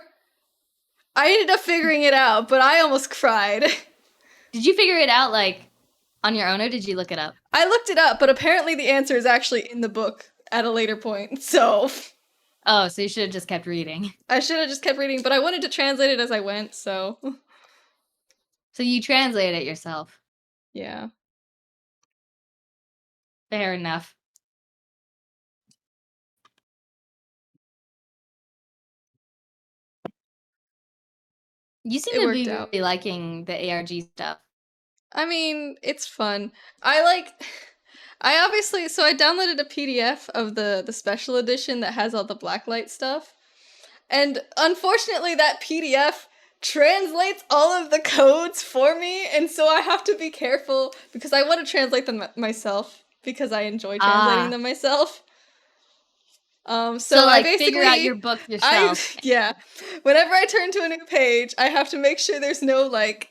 I ended up figuring it out, but I almost cried. Did you figure it out like on your own or did you look it up? I looked it up, but apparently the answer is actually in the book at a later point. So Oh, so you should have just kept reading. I should have just kept reading, but I wanted to translate it as I went, so So you translated it yourself. yeah. Fair enough. You seem it to worked be out. really liking the ARG stuff. I mean, it's fun. I obviously so I downloaded a PDF of the special edition that has all the blacklight stuff. And unfortunately that PDF translates all of the codes for me, and so I have to be careful because I want to translate them myself because I enjoy translating Ah. them myself. So, So I like, figure out your basically, book I yourself. yeah, whenever I turn to a new page, I have to make sure there's no like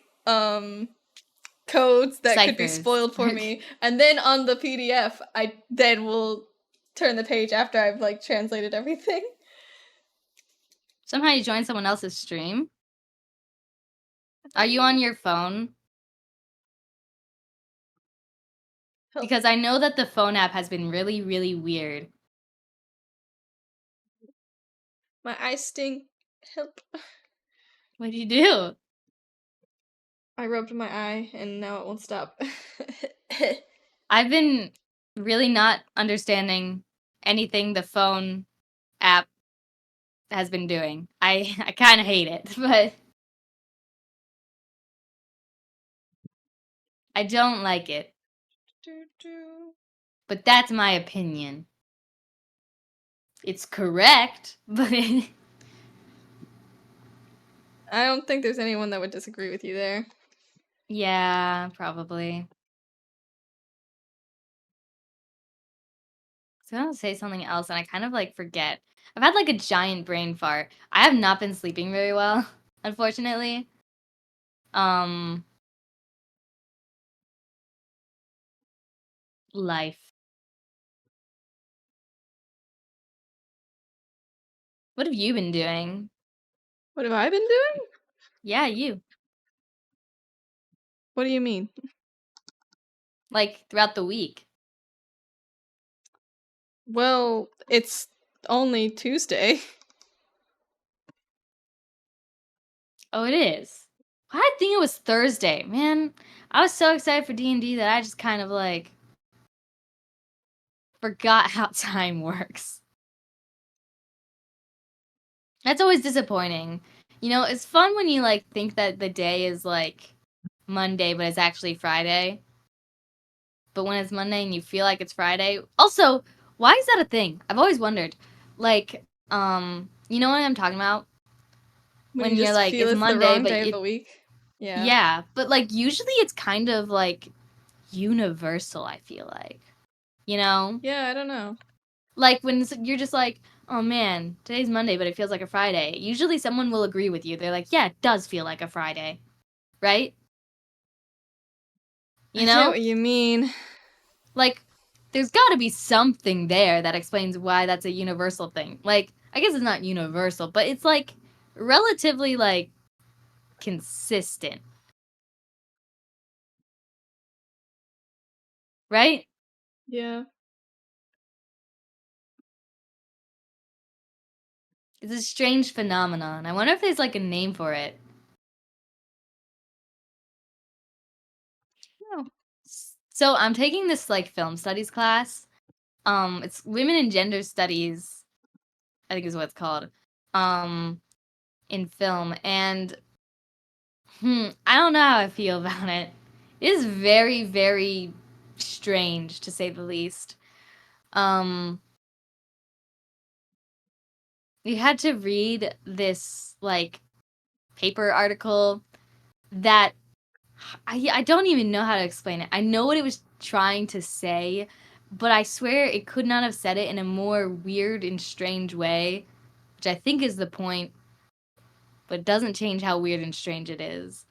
codes that could be Ciphers. spoiled for me, and then on the PDF, I then will turn the page after I've like translated everything. Somehow you joined someone else's stream? Are you on your phone? Help. Because I know that the phone app has been really, really weird. My eyes sting. Help. What did you do? I rubbed my eye and now it won't stop. I've been really not understanding anything the phone app has been doing. I kind of hate it, but I don't like it. But that's my opinion. It's correct, but I don't think there's anyone that would disagree with you there. yeah, probably. So I want to say something else, and I kind of like forget. I've had like a giant brain fart. I have not been sleeping very well, unfortunately. Um, life. What have you been doing? What have I been doing? Yeah, you. What do you mean? Like throughout the week. Well, it's only Tuesday. Oh, it is. I think it was Thursday, man. I was so excited for D&D that I just kind of like forgot how time works. That's always disappointing. You know, it's fun when you like think that the day is like Monday, but it's actually Friday. But when it's Monday and you feel like it's Friday. Also, why is that a thing? I've always wondered. Like, you know what I'm talking about? When you When you're just like, feel it's it's the Monday, wrong but day of it, the week. Yeah. yeah, but like usually it's kind of like universal, I feel like. You know? Yeah, I don't know. Like when you're just like, oh man, today's Monday, but it feels like a Friday. Usually someone will agree with you. They're like, yeah, it does feel like a Friday. Right? You I get know? what you mean. Like, there's got to be something there that explains why that's a universal thing. Like, I guess it's not universal, but it's like relatively like consistent, right? Yeah. It's a strange phenomenon. I wonder if there's like a name for it. No. So I'm taking this like film studies class. It's women and gender studies, I think is what it's called. Um, in film, and I don't know how I feel about it. It is very, very strange to say the least. Um, we had to read this like paper article that I don't even know how to explain it. I know what it was trying to say, but I swear it could not have said it in a more weird and strange way, which I think is the point, but it doesn't change how weird and strange it is.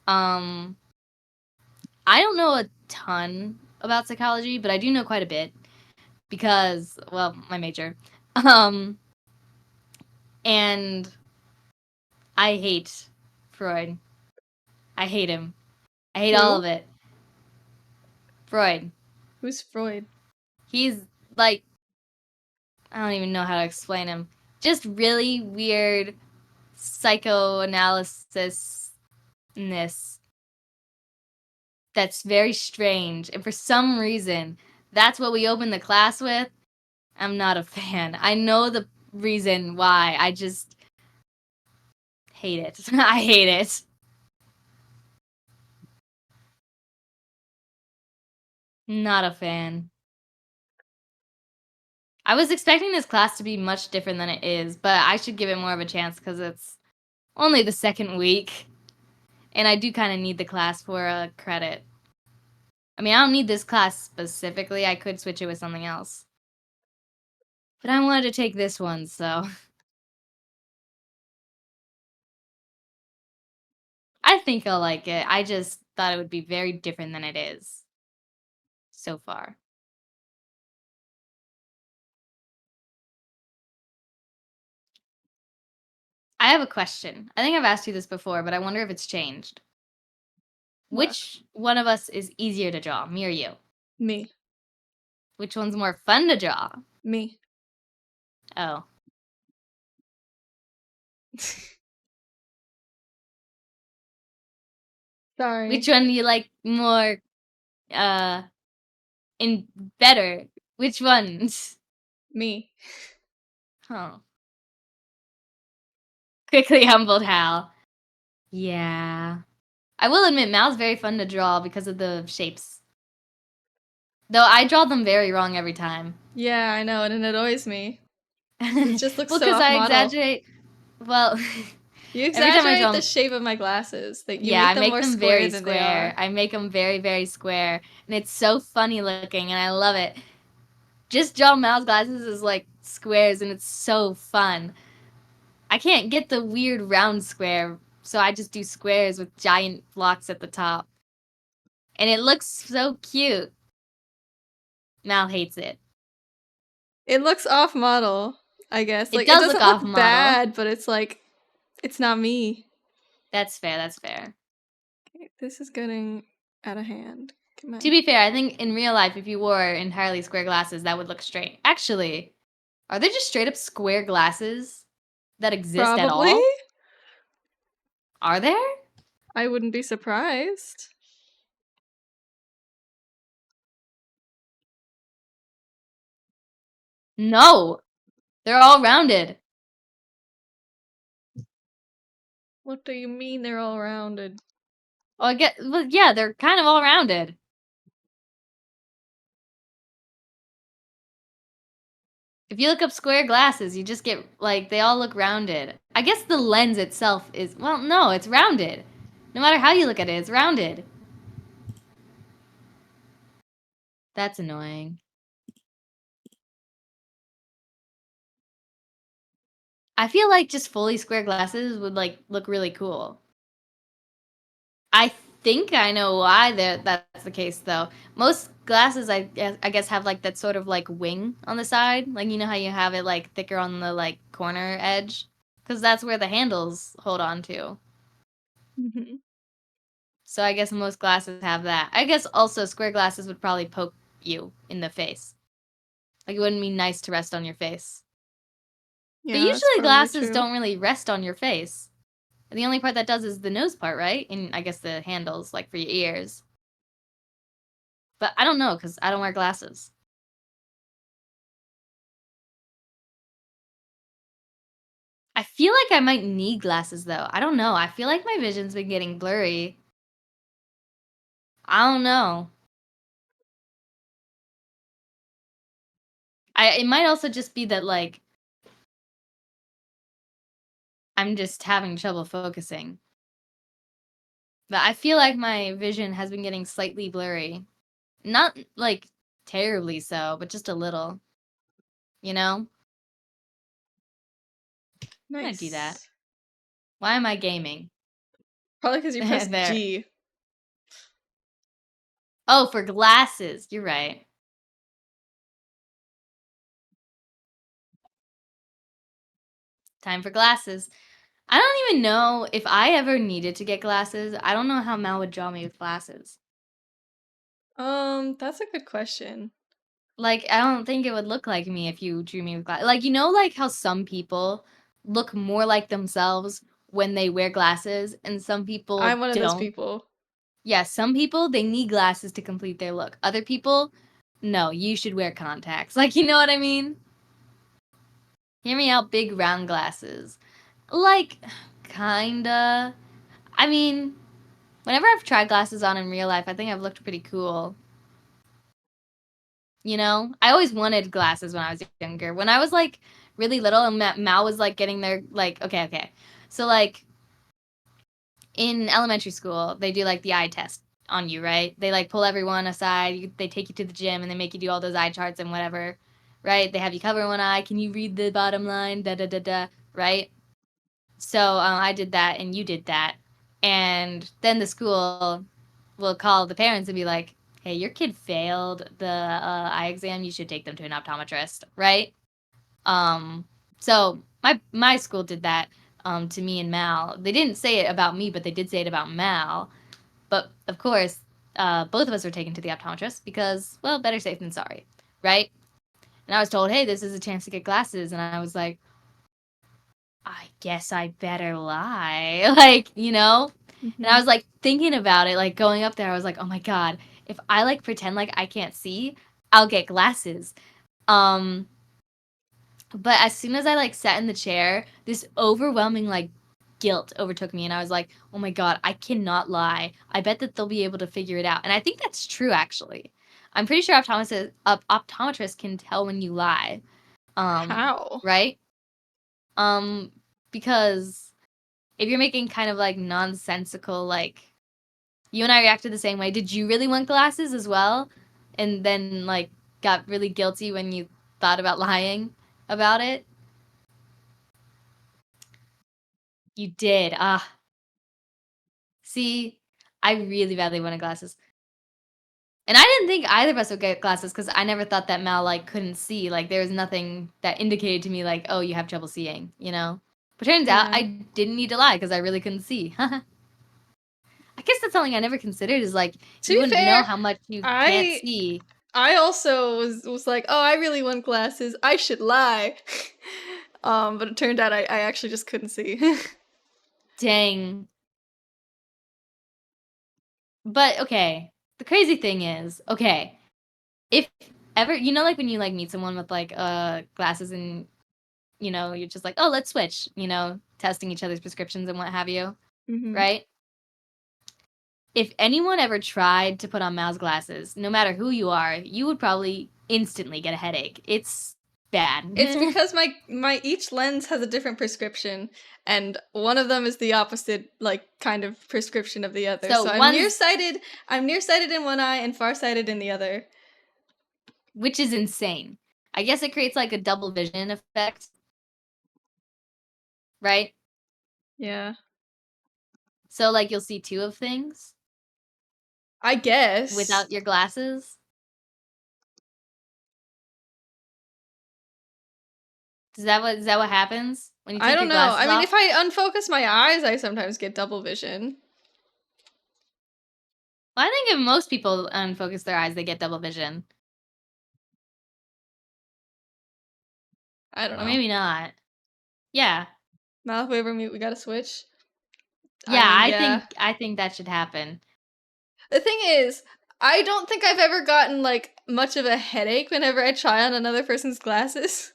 Um, I don't know a ton about psychology, but I do know quite a bit because, well, my major. Um, and I hate Freud. I hate him. I hate all of Who? it. Freud. Who's Freud? He's like, I don't even know how to explain him. Just really weird psychoanalysis that's very strange. And for some reason, that's what we open the class with. I'm not a fan. I know the reason why. I just Hate it. I hate it. Not a fan. I was expecting this class to be much different than it is, but I should give it more of a chance because it's only the second week. And I do kind of need the class for a credit. I mean, I don't need this class specifically. I could switch it with something else. But I wanted to take this one, so. I think I'll like it. I just thought it would be very different than it is so far. I have a question. I think I've asked you this before, but I wonder if it's changed. What? Which one of us is easier to draw, me or you? Me. Which one's more fun to draw? Me. Oh. Sorry. Which one do you like more uh in better? Which ones? Me. Huh. Quickly humbled Hal. Yeah. I will admit Mal's very fun to draw because of the shapes. Though I draw them very wrong every time. Yeah, I know, and it annoys me. It just looks Well, so because off I model. exaggerate. Well, You every time I exaggerate draw the 'em, shape of my glasses. That you yeah, make I them make more them square very than they square. are. I make them very, very square, and it's so funny looking, and I love it. Just draw Mal's glasses as like squares, and it's so fun. I can't get the weird round square, so I just do squares with giant blocks at the top, and it looks so cute. Mal hates it. It looks off model, I guess. It Like, it does look doesn't off look model. bad, but it's like, it's not me. That's fair. That's fair. Okay, this is getting out of hand. Come To on. be fair, I think in real life, if you wore entirely square glasses, that would look straight. Actually, are there just straight up square glasses that exist at Probably. all? Are there? I wouldn't be surprised. No. They're all rounded. What do you mean they're all rounded? Well, well, yeah, they're kind of all rounded. If you look up square glasses, you just get, like, they all look rounded. I guess the lens itself is, well, no, it's rounded. No matter how you look at it, it's rounded. That's annoying. I feel like just fully square glasses would, like, look really cool. I think I know why that's the case, though. Most glasses, I guess, have, like, that sort of, like, wing on the side. Like, you know how you have it, like, thicker on the, like, corner edge? Because that's where the handles hold on to. Mm-hmm. So I guess most glasses have that. I guess also square glasses would probably poke you in the face. Like, it wouldn't be nice to rest on your face. But Yeah, that's usually probably glasses true. don't really rest on your face. The only part that does is the nose part, right? And I guess the handles, like, for your ears. But I don't know, because I don't wear glasses. I feel like I might need glasses, though. I don't know. I feel like my vision's been getting blurry. I don't know. It might also just be that, like, I'm just having trouble focusing. But I feel like my vision has been getting slightly blurry. Not, like, terribly so, but just a little. You know? I'm gonna do that. Nice. Why am I gaming? Probably because you pressed There. G. Oh, for glasses. You're right. Time for glasses. I don't even know if I ever needed to get glasses. I don't know how Mal would draw me with glasses. That's a good question. Like, I don't think it would look like me if you drew me with glasses. Like, you know, like how some people look more like themselves when they wear glasses, and some people I'm one of those don't. people. Yeah, some people, they need glasses to complete their look. Other people, no, you should wear contacts. Like, you know what I mean? Hear me out, big round glasses. Like, Kinda. I mean, whenever I've tried glasses on in real life, I think I've looked pretty cool. You know, I always wanted glasses when I was younger. When I was like really little, and Mal was like getting their like okay. So like in elementary school, they do like the eye test on you, right? They like pull everyone aside. They take you to the gym and they make you do all those eye charts and whatever, right? They have you cover one eye. Can you read the bottom line? Da da da da. Right? So I did that and you did that, and then the school will call the parents and be like, "Hey, your kid failed the eye exam. You should take them to an optometrist." Right? Um, so my school did that to me and Mal. They didn't say it about me, but they did say it about Mal. But of course, both of us were taken to the optometrist because, well, better safe than sorry, right? And I was told, hey, this is a chance to get glasses, and I was like, I guess I better lie, like, you know. And I Mhm. was like thinking about it, like going up there. I was like, oh my god, if I like pretend like I can't see, I'll get glasses. Um, But as soon as I like sat in the chair, this overwhelming like guilt overtook me, and I was like, "Oh my god, I cannot lie. I bet that they'll be able to figure it out." And I think that's true actually. I'm pretty sure optometrists can tell when you lie. How? Right? Um because if you're making kind of like nonsensical like you and I reacted the same way. Did you really want glasses as well? And then like got really guilty when you thought about lying about it? You did. Ah, see, I really badly wanted glasses. And I didn't think either of us would get glasses because I never thought that Mal, like, couldn't see. Like, there was nothing that indicated to me, like, oh, you have trouble seeing, you know? But turns out Yeah. I didn't need to lie because I really couldn't see. I guess that's something I never considered is, like, To you be wouldn't know fair, how much you can't I see. I also was like, oh, I really want glasses. I should lie. But it turned out I actually just couldn't see. Dang. But, okay. The crazy thing is, okay, if ever, you know, like, when you, like, meet someone with, like, glasses and you know, you're just like, oh, let's switch, you know, testing each other's prescriptions and what have you, Mhm. right? If anyone ever tried to put on Mal's glasses, no matter who you are, you would probably instantly get a headache. It's It's bad. because my each lens has a different prescription, and one of them is the opposite, like, kind of prescription of the other. So So I'm one's, nearsighted. I'm nearsighted in one eye and farsighted in the other. which is insane. I guess it creates like a double vision effect, right? Yeah. So like you'll see two of things I guess. without your glasses. Is that what happens when you I take don't your know. glasses I mean, off? if I unfocus my eyes, I sometimes get double vision. Well, I think if most people unfocus their eyes, they get double vision, I don't or know. maybe not. Yeah, Now if we ever meet, we gotta switch. I yeah. mean, I yeah. think I think that should happen. The thing is, I don't think I've ever gotten like much of a headache whenever I try on another person's glasses.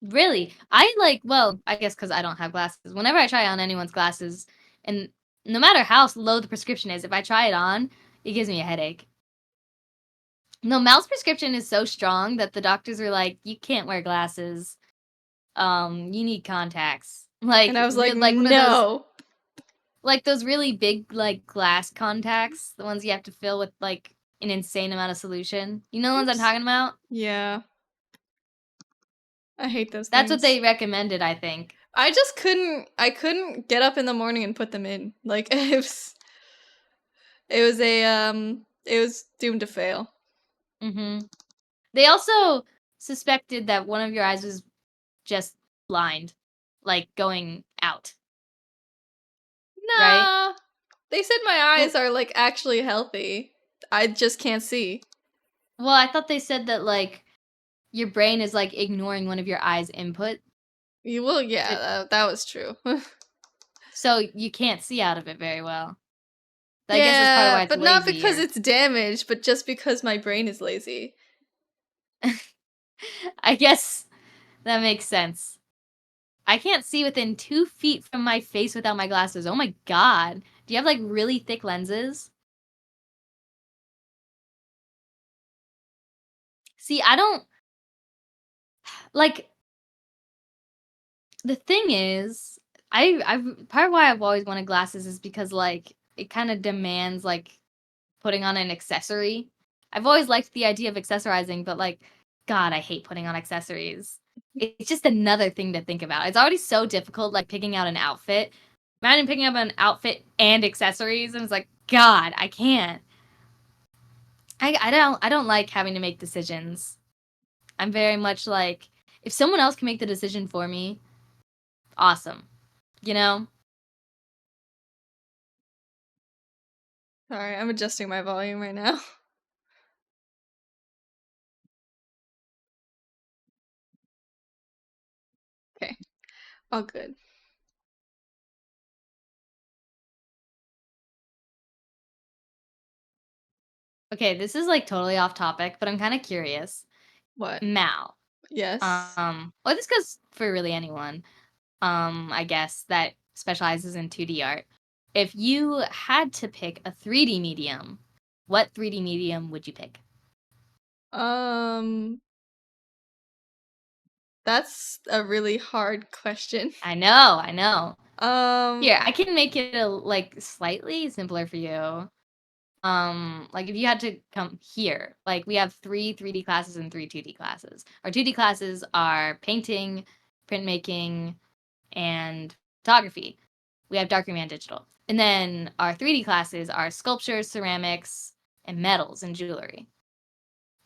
Really? I like, well, I guess because I don't have glasses. Whenever I try on anyone's glasses, and no matter how low the prescription is, if I try it on, it gives me a headache. No, Mal's prescription is so strong that the doctors are like, you can't wear glasses. You need contacts. And I Like was like, real, like one of those, no. like those really big like glass contacts, the ones you have to fill with like an insane amount of solution. You know the ones I'm Oops. talking about? Yeah. I hate those That's what things. they recommended, I think. I couldn't get up in the morning and put them in. Like it was doomed to fail. Mm-hmm. They also suspected that one of your eyes was just blind, like going out, right? Nah. They said my eyes Well, are like actually healthy. I just can't see. well, I thought they said that like your brain is like ignoring one of your eyes' input, You will, yeah, to, that was true. so you can't see out of it very well. I guess that's part of Yeah, why it's but not because lazier. it's damaged, but just because my brain is lazy. I guess that makes sense. I can't see within 2 feet from my face without my glasses. Oh my god. Do you have, like, really thick lenses? See, I don't like, the thing is, I part of why I've always wanted glasses is because, like, it kinda demands, like, putting on an accessory. I've always liked the idea of accessorizing, but, like, god, I hate putting on accessories. It's just another thing to think about. It's already so difficult, like, picking out an outfit. Imagine picking up an outfit and accessories, and it's like, god, I can't. I don't like having to make decisions. I'm very much like, if someone else can make the decision for me, awesome, you know? Sorry, I'm adjusting my volume right now. Okay, all good. Okay, this is, like, totally off topic, but I'm kinda curious. What? Mal, Yes. well, this goes for really anyone, I guess, that specializes in 2D art. If you had to pick a 3D medium, what 3D medium would you pick? Um, that's a really hard question. I know, I know. Um, Here, I can make it like slightly simpler for you. Like if you had to come here, like we have 3 3D classes and 3 2D classes. Our 2D classes are painting, printmaking, and photography. We have darkroom and digital. And then our 3D classes are sculpture, ceramics, and metals and jewelry.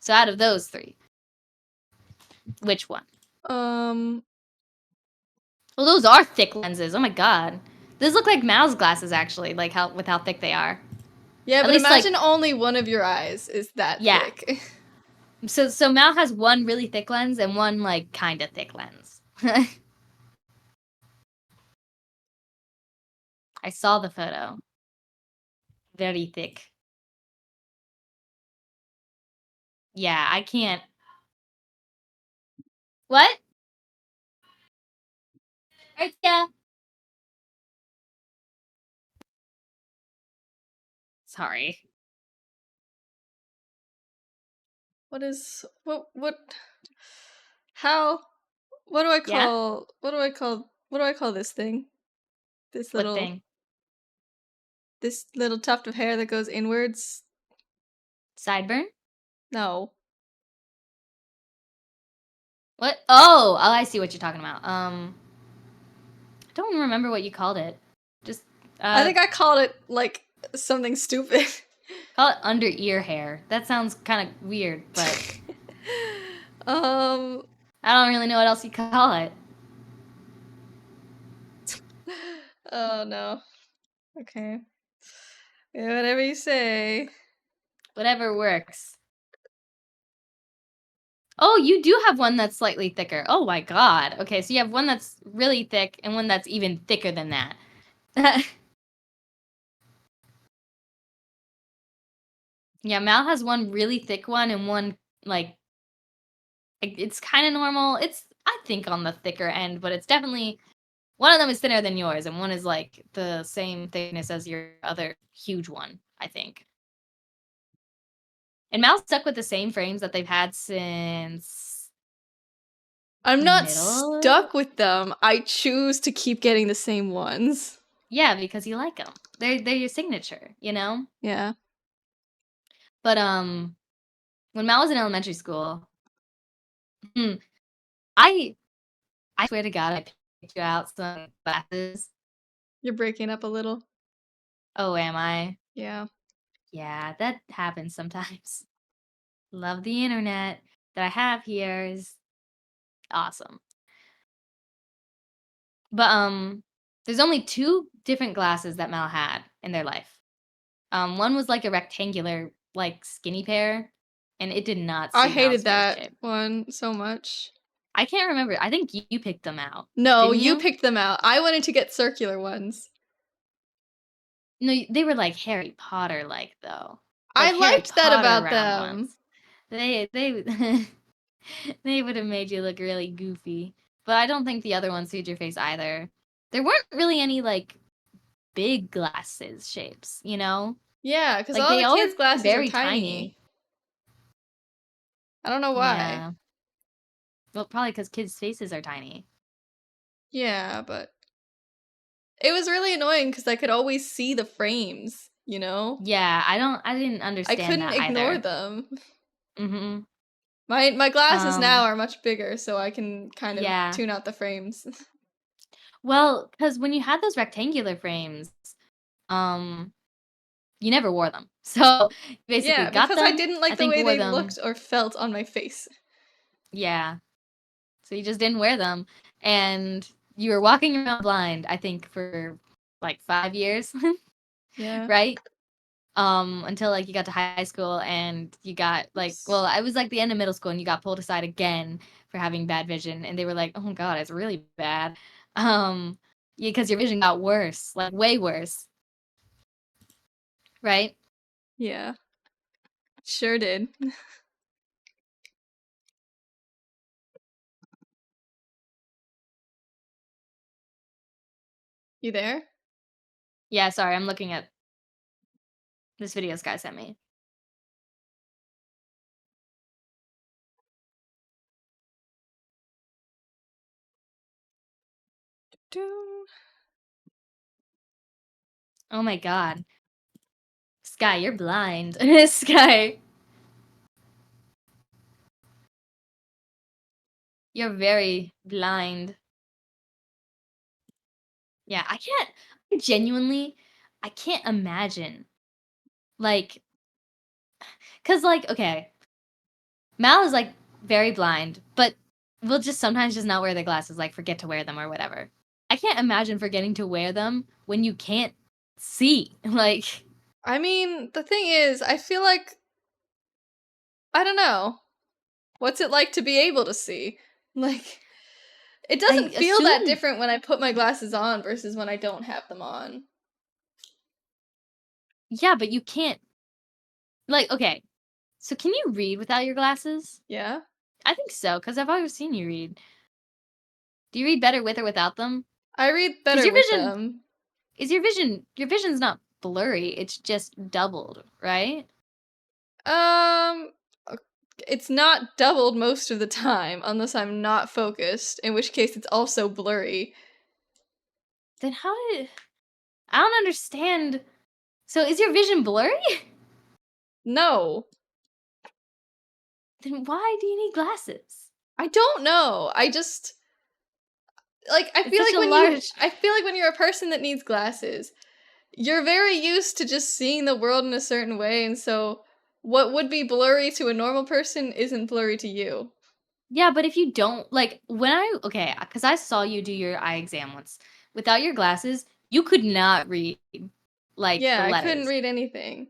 So out of those three, which one? um, Well, those are thick lenses. Oh my god. Those look like mouse glasses actually, like how thick they are. yeah, At but least like imagine only one of your eyes is that yeah. thick. So Mal has one really thick lens and one like kind of thick lens. I saw the photo. Very thick. Yeah, I can't. What? Yeah. Sorry. What how Yeah. what do I call this thing? This What little thing? this little tuft of hair that goes inwards? Sideburn? No. What? Oh, I see what you're talking about. I don't remember what you called it. Just I uh think I called it like something stupid. call it under ear hair. That sounds kind of weird, but um I don't really know what else you call it. oh no. Okay. Yeah, whatever you say. Whatever works. Oh, you do have one that's slightly thicker. Oh my god. Okay, so you have one that's really thick and one that's even thicker than that. Yeah, Mal has one really thick one and one like it's kind of normal. It's I think on the thicker end, but it's definitely one of them is thinner than yours and one is like the same thickness as your other huge one, I think. And Mal's stuck with the same frames that they've had since I'm not middle. stuck with them. I choose to keep getting the same ones. Yeah, because you like them. They're your signature, you know? Yeah. But when Mal was in elementary school, hmm, I I swear to God, I picked you out some classes. You're breaking up a little. Oh, am I? Yeah. Yeah, that happens sometimes. Love the internet that I have here is awesome. But there's only two different glasses that Mal had in their life. One was like a rectangular, like skinny pair, and it did not I suit Mal's hated face that shape. one so much. I can't remember. I think you picked them out, No, didn't you you? picked them out. I wanted to get circular ones. No, they were like Harry Potter like though. I Like Harry liked that Potter about round them. ones. They they would have made you look really goofy. but I don't think the other one suited your face either. There weren't really any like big glasses shapes, you know? Yeah, because Like all they the always kids' glasses are very tiny. tiny. I don't know why. Yeah. Well, probably because kids' faces are tiny. Yeah, but it was really annoying because I could always see the frames, you know? Yeah, I didn't I understand couldn't that ignore either. them. Mm-hmm. My glasses now Um, are much bigger, so I can kind of yeah. tune out the frames. Well, because when you had those rectangular frames, um, you never wore them. So you basically Yeah, got because I them, didn't I like the think way wore they them. looked or felt on my face. Yeah. So you just didn't wear them. And you were walking around blind, I think, for like 5 years, Yeah. right? Until like you got to high school and you got like, well, I was like the end of middle school and you got pulled aside again for having bad vision. And they were like, oh God, it's really bad. Yeah, because your vision got worse, like way worse, right? Yeah. Sure did. You there? Yeah, sorry, I'm looking at this video this guy sent me. Doo. Oh my God. Sky, you're blind. Sky, you're very blind. Yeah, genuinely, I can't imagine. Like, cause like, okay, Mal is like very blind, but will just sometimes just not wear the glasses, like forget to wear them or whatever. I can't imagine forgetting to wear them when you can't see. Like, I mean, the thing is, I feel like I don't know. What's it like to be able to see? Like, it I doesn't feel that assume, different when I put my glasses on versus when I don't have them on. yeah, but you can't, like, okay, so can you read without your glasses? Yeah? I think so, because I've always seen you read. Do you read better with or without them? I read Because better with them. your vision's not blurry, it's just doubled, right? Um, uh, it's not doubled most of the time unless I'm not focused, in which case it's also blurry. Then how did I don't understand. So is your vision blurry? No, Then why do you need glasses? I don't know. I just like It's such a large. I feel like when you're a person that needs glasses, you're very used to just seeing the world in a certain way, and so what would be blurry to a normal person isn't blurry to you. Yeah, but if you don't like when I okay, because I saw you do your eye exam once without your glasses, you could not read like the Yeah, I couldn't letters. read anything.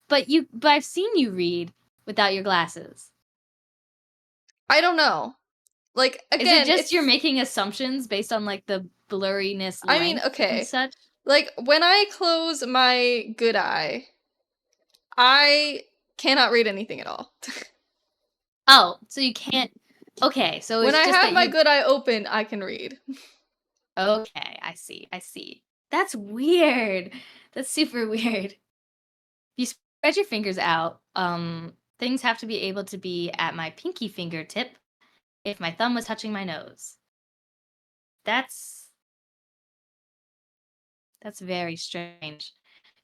But I've seen you read without your glasses. I don't know. Like Is it again, just you're it's making assumptions based on like the blurriness I mean, length and okay. such? Like when I close my good eye, I cannot read anything at all. Oh, so you can't. Okay, so When it's I just have that my you. good eye open, I can read. Okay, I see. I see. That's weird. That's super weird. You spread your fingers out. Things have to be able to be at my pinky fingertip if my thumb was touching my nose. That's that's very strange.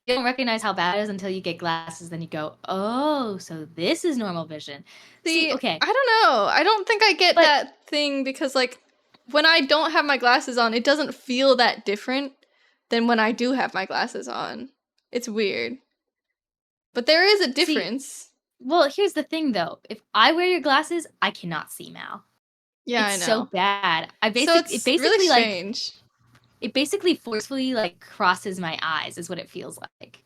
You don't recognize how bad it is until you get glasses, then you go, "Oh, so this is normal vision." See, See, okay, I don't know. I don't think I get but that thing because, like, when I don't have my glasses on, it doesn't feel that different than when I do have my glasses on. It's weird. But there is a see, difference. well, here's the thing though. If I wear your glasses, I cannot see Mal. Yeah, It's I so know. bad. So it's really strange. It basically forcefully like crosses my eyes is what it feels like.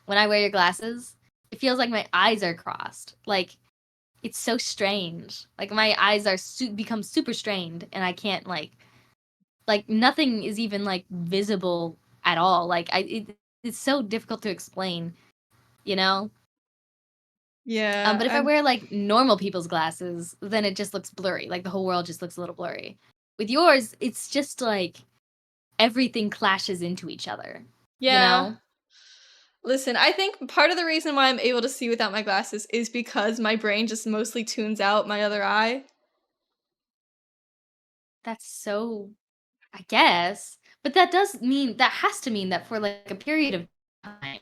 When I wear your glasses, it feels like my eyes are crossed. Like it's so strange. Like my eyes are become super strained and I can't like nothing is even like visible at all. Like it's so difficult to explain, you know? Yeah, But if I wear like normal people's glasses, then it just looks blurry. Like the whole world just looks a little blurry. With yours, it's just like everything clashes into each other. You yeah. know? Listen, I think part of the reason why I'm able to see without my glasses is because my brain just mostly tunes out my other eye. That's so, I guess. But that has to mean that for like a period of time,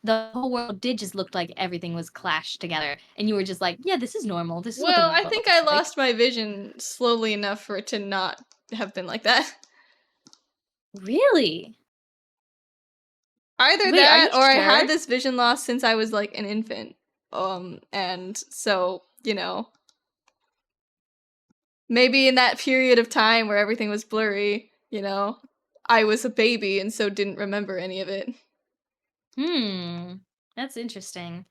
the whole world did just look like everything was clashed together. And you were just like, yeah, this is normal. This is what the Well, I world think I looks like. lost my vision slowly enough for it to not have been like that. Really? Either Wait, are you that or I sure? had this vision loss since I was like an infant. And so, maybe in that period of time where everything was blurry, I was a baby and so didn't remember any of it. That's interesting.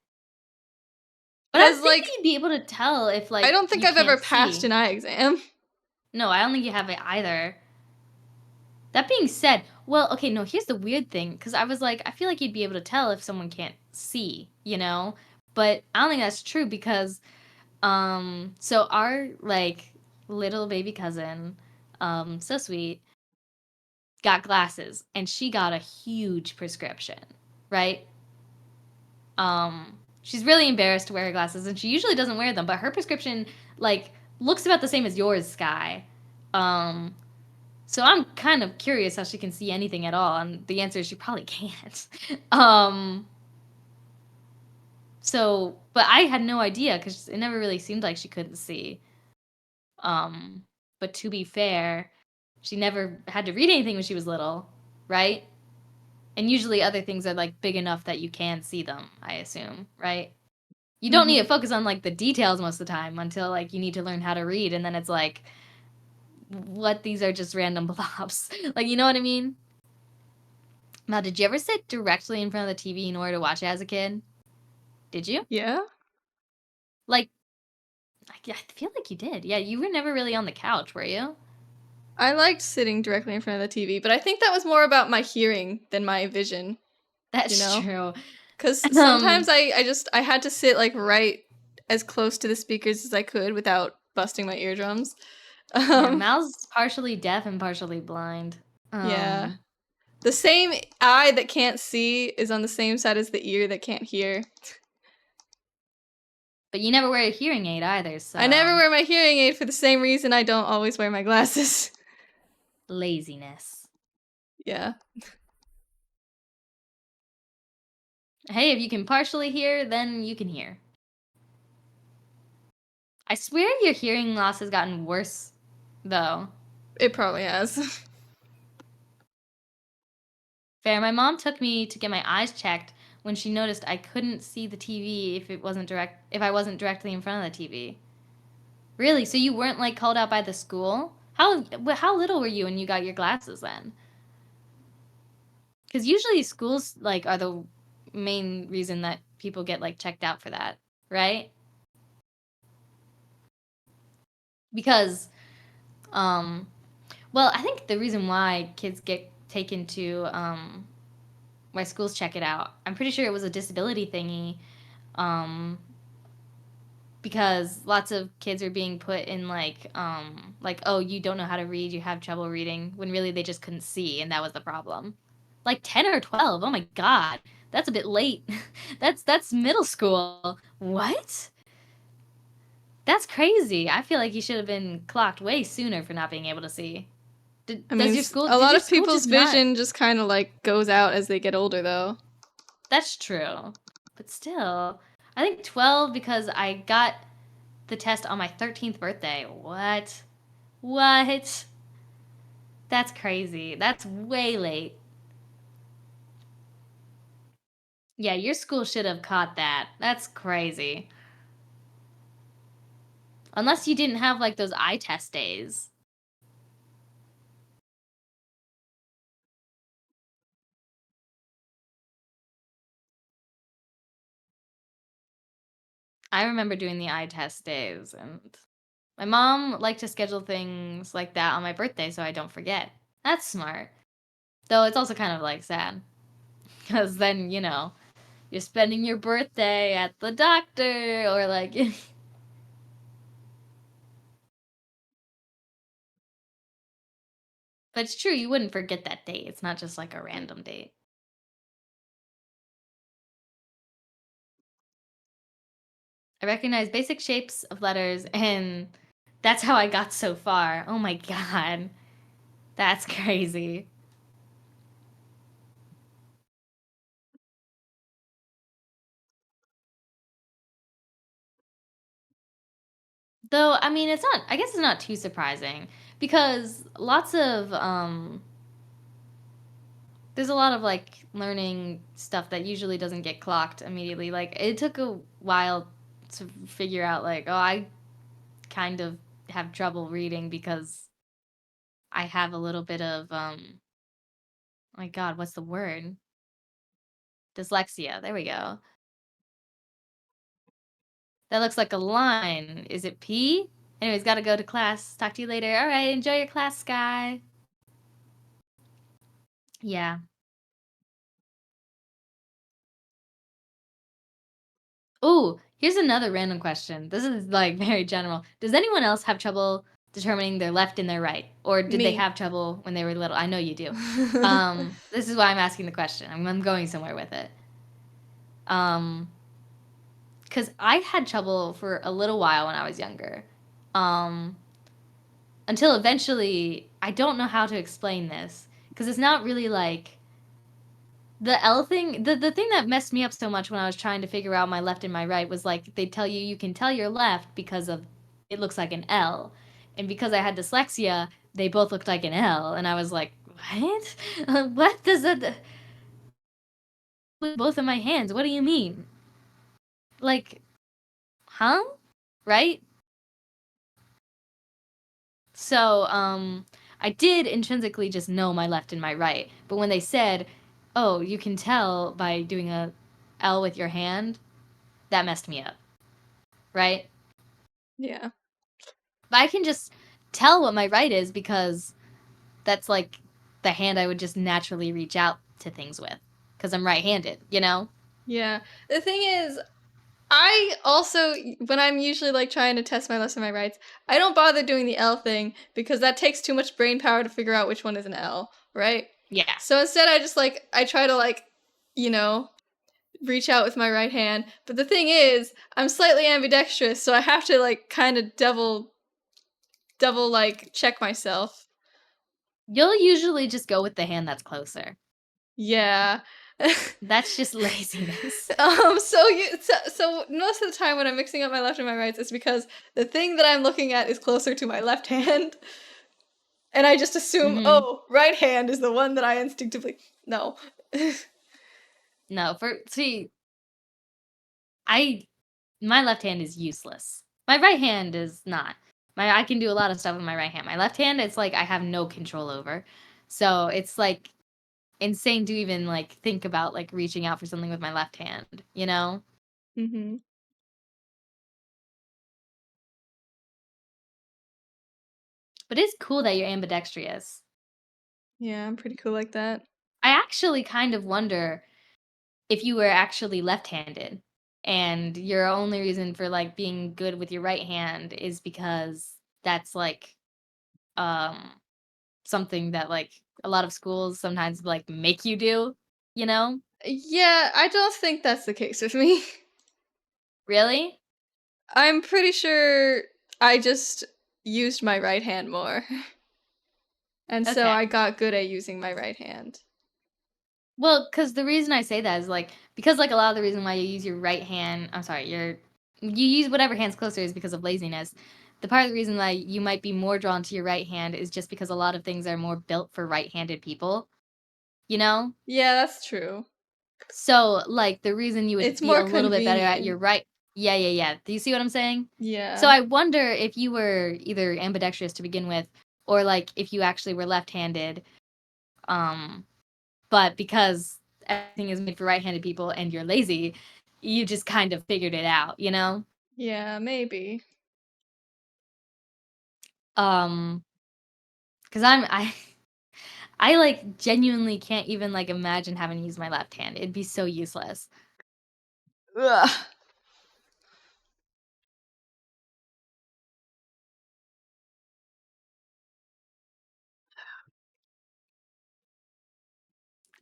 But I Cuz would think that like you'd be able to tell if I like don't think you I've ever can't passed see. an eye exam. No, I don't think you have it either. That being said, well, okay, no, here's the weird thing, because I was like, I feel like you'd be able to tell if someone can't see, you know? But I don't think that's true because, so our, like, little baby cousin, so sweet, got glasses, and she got a huge prescription, right? She's really embarrassed to wear her glasses, and she usually doesn't wear them, but her prescription, like, looks about the same as yours, Sky. Um, So I'm kind of curious how she can see anything at all, and the answer is she probably can't. um, but I had no idea because it never really seemed like she couldn't see. Um, but to be fair, she never had to read anything when she was little, right? And usually other things are like big enough that you can see them, I assume, right? You don't need to Mhm. focus on like the details most of the time until like you need to learn how to read, and then it's like, what? These are just random blobs. Like, you know what I mean? Now, did you ever sit directly in front of the TV in order to watch it as a kid? Did you? Yeah. Like, I feel like you did. Yeah, you were never really on the couch, were you? I liked sitting directly in front of the TV, but I think that was more about my hearing than my vision, you That's know? true. Cuz Um, sometimes I had to sit like right as close to the speakers as I could without busting my eardrums. yeah, Um Mal's partially deaf and partially blind. yeah. Um, The same eye that can't see is on the same side as the ear that can't hear. but you never wear a hearing aid either, I never so wear my hearing aid for the same reason I don't always wear my glasses. laziness. Yeah. Hey, if you can partially hear, then you can hear. I swear your hearing loss has gotten worse, though. It probably has. Fair. My mom took me to get my eyes checked when she noticed I couldn't see the TV if I wasn't directly in front of the TV. Really? So you weren't like called out by the school? How little were you when you got your glasses then? Cuz usually schools like are the main reason that people get like checked out for that, right? Because um well, I think the reason why kids get taken to why schools check it out. I'm pretty sure it was a disability thingy. Um because lots of kids are being put in like, oh, you don't know how to read, you have trouble reading, when really they just couldn't see and that was the problem. Like 10 or 12. Oh my god. That's a bit late. That's middle school. What? That's crazy. I feel like you should have been clocked way sooner for not being able to see. I mean, a Did lot your of school people's just not? vision just kind of like goes out as they get older, though. That's true. But still, I think 12 because I got the test on my 13th birthday. What? What? That's crazy. That's way late. Yeah, your school should have caught that. That's crazy. Unless you didn't have like those eye test days. I remember doing the eye test days, and my mom liked to schedule things like that on my birthday so I don't forget. That's smart. Though it's also kind of like sad. Because then, you're spending your birthday at the doctor or like but it's true, you wouldn't forget that date. It's not just like a random date. I recognize basic shapes of letters and that's how I got so far. Oh my god. That's crazy. Though, I mean, it's not I guess it's not too surprising because lots of there's a lot of like learning stuff that usually doesn't get clocked immediately. Like it took a while to figure out like, oh, I kind of have trouble reading because I have a little bit of oh my god, what's the word? Dyslexia. There we go. That looks like a line. Is it P? Anyways, gotta go to class. Talk to you later. All right, enjoy your class, Sky. Yeah. Ooh, here's another random question. This is like very general. Does anyone else have trouble determining their left and their right? Or did they Me. have trouble when they were little? I know you do. This is why I'm asking the question. I'm going somewhere with it. Um, because I had trouble for a little while when I was younger. Um, until eventually, I don't know how to explain this because it's not really like the L thing. The thing that messed me up so much when I was trying to figure out my left and my right was like they tell you you can tell your left because of it looks like an L, and because I had dyslexia, they both looked like an L, and I was like, what? What does that? With both of my hands? What do you mean? Like, huh? Right? So, I did intrinsically just know my left and my right. But when they said, "Oh, you can tell by doing a L with your hand," that messed me up, right? Yeah. But I can just tell what my right is because that's like the hand I would just naturally reach out to things with because I'm right-handed, you know? Yeah. The thing is, I also, when I'm usually like trying to test my lefts and my rights, I don't bother doing the L thing because that takes too much brain power to figure out which one is an L, right? Yeah. So instead, I just like, I try to like, you know, reach out with my right hand. But the thing is, I'm slightly ambidextrous, so I have to like kind of double like check myself. You'll usually just go with the hand that's closer. Yeah. That's just laziness. So most of the time when I'm mixing up my left and my rights, it's because the thing that I'm looking at is closer to my left hand, and I just assume, Mhm. oh, right hand is the one that I instinctively no. No, for see, I my left hand is useless. My right hand is not. My I can do a lot of stuff with my right hand. My left hand, it's like I have no control over. So it's like insane to even like think about like reaching out for something with my left hand, you know? Mhm. But it's cool that you're ambidextrous. Yeah, I'm pretty cool like that. I actually kind of wonder if you were actually left-handed and your only reason for like being good with your right hand is because that's like um something that like a lot of schools sometimes like make you do, you know? Yeah, I don't think that's the case with me. Really? I'm pretty sure I just used my right hand more. And so Okay. I got good at using my right hand. Well, because the reason I say that is like because like a lot of the reason why you use your right hand, I'm sorry, you use whatever hand's closer is because of laziness. The part of the reason why you might be more drawn to your right hand is just because a lot of things are more built for right-handed people, you know? Yeah, that's true. So, like, the reason you would It's be more a little bit better at your convenient. right. Yeah, yeah, yeah. Do you see what I'm saying? So Yeah. I wonder if you were either ambidextrous to begin with or like if you actually were left-handed, um, but because everything is made for right-handed people and you're lazy, you just kind of figured it out, you know? Yeah, maybe. Um, because I like genuinely can't even like imagine having to use my left hand. It'd be so useless. Ugh.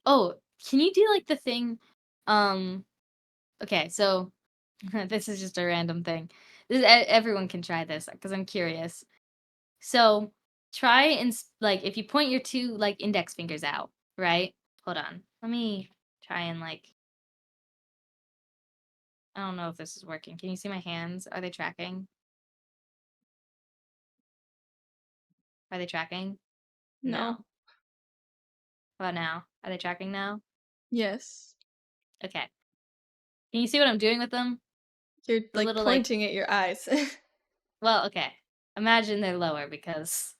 Oh, can you do like the thing? Okay, so this is just a random thing. Everyone can try this because I'm curious. So try and like if you point your two like index fingers out, right? Hold on. Let me try and like I don't know if this is working. Can you see my hands? Are they tracking? Are they tracking? No. No. How about now? Are they tracking now? Yes. Okay. Can you see what I'm doing with them? You're The like little like pointing at your eyes. well, okay. Imagine they're lower because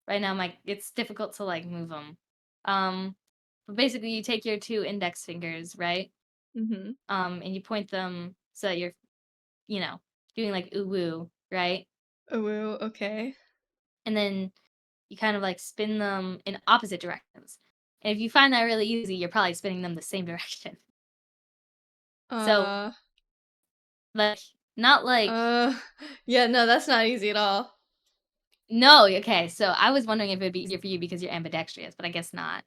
right now it's difficult to like move them. But basically you take your two index fingers, right? Mm-hmm. And you point them so that you're, you know, doing like ooh woo, right? Ooh, okay. And then you kind of like spin them in opposite directions. And if you find that really easy, you're probably spinning them the same direction. So Uh, like not like uh, yeah, no, that's not easy at all. no, okay. So I was wondering if it'd be easier for you because you're ambidextrous, but I guess not.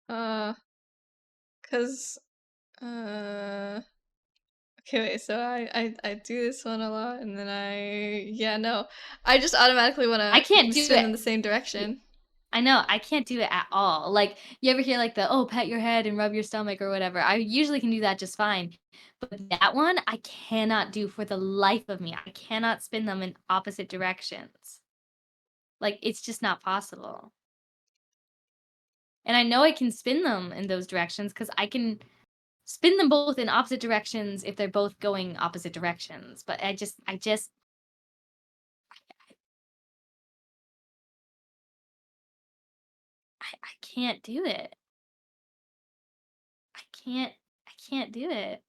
Uh, cause, uh, okay, wait, so I do this one a lot, and then yeah, no. I just automatically I wanna can't do spin in it. the same y- direction. I know I can't do it at all. Like you ever hear like the oh pat your head and rub your stomach or whatever. I usually can do that just fine. But that one I cannot do for the life of me. I cannot spin them in opposite directions. Like it's just not possible. And I know I can spin them in those directions because I can spin them both in opposite directions if they're both going opposite directions. But I can't do it. I can't, I can't do it.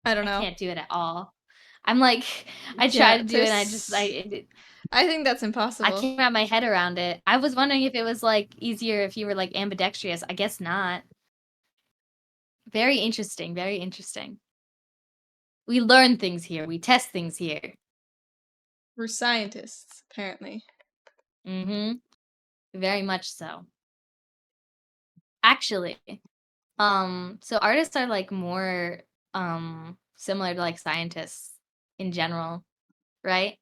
I don't I know. can't do it at all. I'm like, I try Yeah, to do it and there's I think that's I impossible. can't wrap my head around it. I was wondering if it was like easier if you were like ambidextrous. I guess not. Very interesting. Very interesting. We learn things here. We test things here. We're scientists, apparently. Mm-hmm. Very much so. Actually, so artists are like more similar to like scientists in general, right?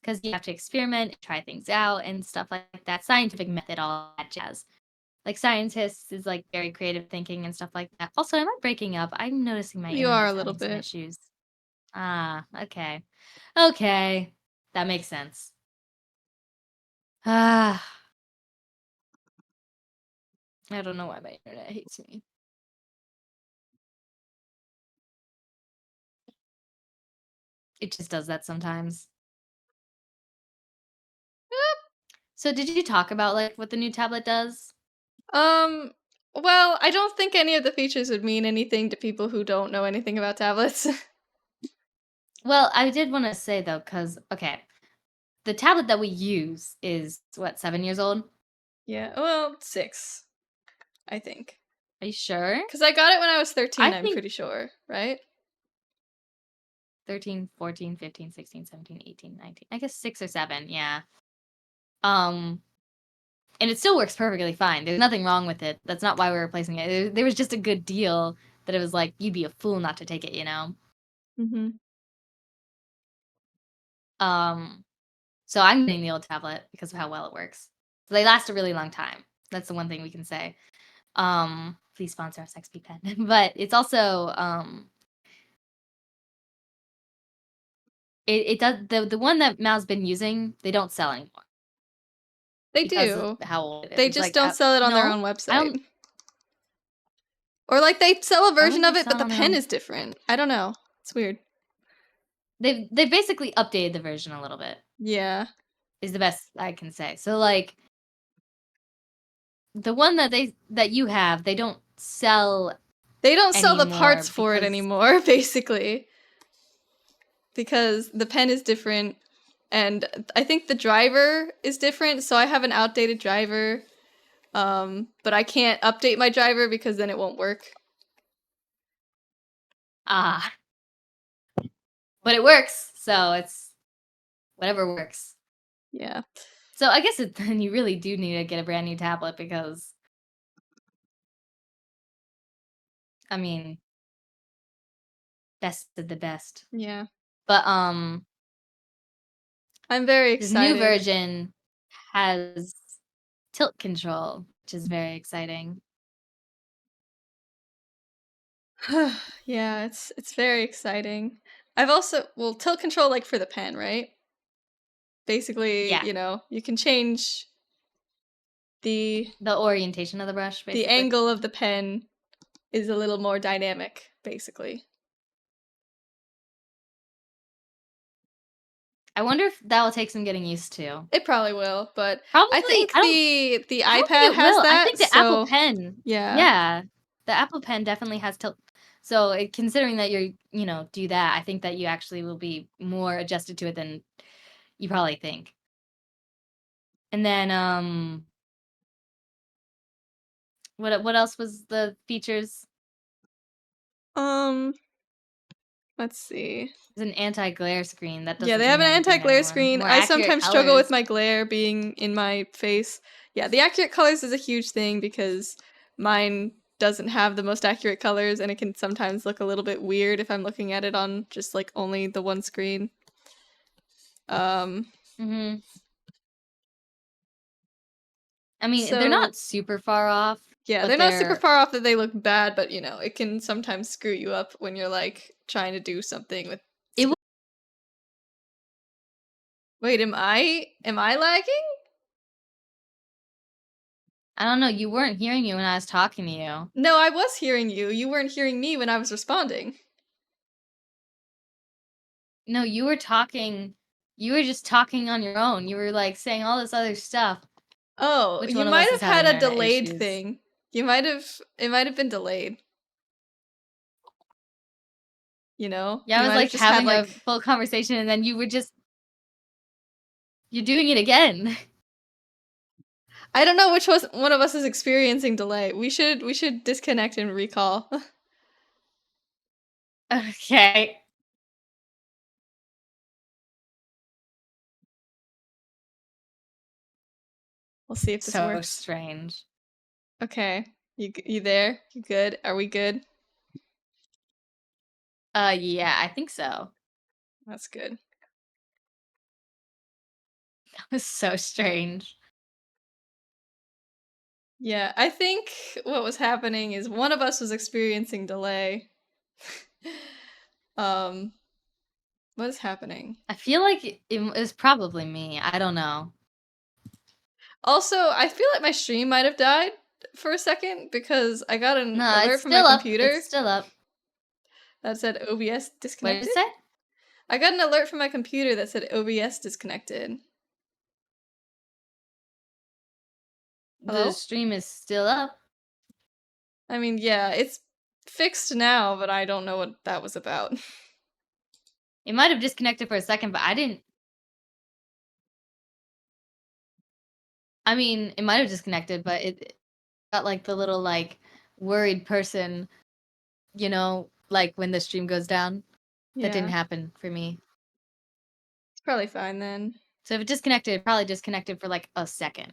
Because you have to experiment, try things out, and stuff like that. Scientific method, all that jazz. Like scientists is like very creative thinking and stuff like that. Also, am I breaking up? I'm noticing my You are a internet's little having some bit. issues. Ah, okay. Okay. That makes sense. Ah, I don't know why my internet hates me. It just does that sometimes. So did you talk about like what the new tablet does? Um, well, I don't think any of the features would mean anything to people who don't know anything about tablets. Well, I did want to say though, because okay, the tablet that we use is what 7 years old. Yeah, well, 6, I think. Are you sure? Because I got it when I was 13, I I'm think pretty sure, right? 13, 14, 15, 16, 17, 18, 19. I guess 6 or 7. Yeah. Um, and it still works perfectly fine. There's nothing wrong with it. That's not why we're replacing it. There was just a good deal that it was like you'd be a fool not to take it. Mm-hmm. Um, so I'm getting the old tablet because of how well it works. So they last a really long time. That's the one thing we can say. Please sponsor us XP Pen. But it's also it does the one that Mal's been using, they don't sell anymore They because of do. how old it They is. just Like don't sell it on their no, own I don't website. Or like they sell a I don't version think of they it, but sell the on their pen own. is different. I don't know. It's weird. They've basically updated the version a little bit. Yeah. Is the best I can say. So like the one that you have, they don't sell They don't sell the parts anymore for it because anymore, basically. Because the pen is different. And I think the driver is different, so I have an outdated driver. But I can't update my driver because then it won't work. Ah. But it works, so it's whatever works. Yeah. So I guess then you really do need to get a brand new tablet because, I mean, best of the best. Yeah. But I'm very this new excited. version has tilt control, which is very exciting. Yeah, it's very exciting. I've also tilt control like for the pen, right? Basically, Yeah, you can change the the orientation of the brush, the basically. angle of the pen is a little more dynamic, basically. I wonder if that will take some getting used to. It probably will, but I Probably, think the I don't think iPad it has will. I that, think the Apple so Pen, yeah. yeah, the Apple Pen definitely has tilt. So considering that do that, I think that you actually will be more adjusted to it than you probably think. And then, what else was the features? Um, let's see. There's an anti-glare screen. That Yeah, they doesn't have mean an anything anti-glare anymore. screen. More I accurate sometimes struggle with colors. my glare being in my face. Yeah, the accurate colors is a huge thing because mine doesn't have the most accurate colors and it can sometimes look a little bit weird if I'm looking at it on just like only the one screen. Um, Mhm. I mean, they're so not super far off, yeah, but they're not super they're far off that they look bad, but it can sometimes screw you up when you're like trying to do something with it will Wait, am I lagging? I don't know, you weren't hearing me when I was talking to you. No, I was hearing you. You weren't hearing me when I was responding. No, you were just talking on your own. You were, like, saying all this other stuff. Oh, Which you one of might us have is having had a internet delayed issues? thing. It might have been delayed, you know? Yeah, You I was, might have like, just had having a like full conversation, and then you're doing it again. I don't know which one of us is experiencing delay. We should disconnect and recall. Okay. We'll see if this So works. strange. Okay. You there? You good? Are we good? Yeah, I think so. That's good. That was so strange. Yeah, I think what was happening is one of us was experiencing delay. um, what is happening? I feel like it was probably me. I don't know. Also, I feel like my stream might have died for a second because I got an No, it's alert from my still up. It's computer still up. that said OBS What did it disconnected. say? I got an alert from my computer that said OBS disconnected. The Hello? stream is still up. I mean, yeah, it's fixed now, but I don't know what that was about. It might have disconnected for a second, but I didn't. I mean, it might have disconnected, but it got like the little like worried person, like when the stream goes down. That didn't Yeah, happen for me. it's probably fine then. So if it disconnected, it probably disconnected for like a second.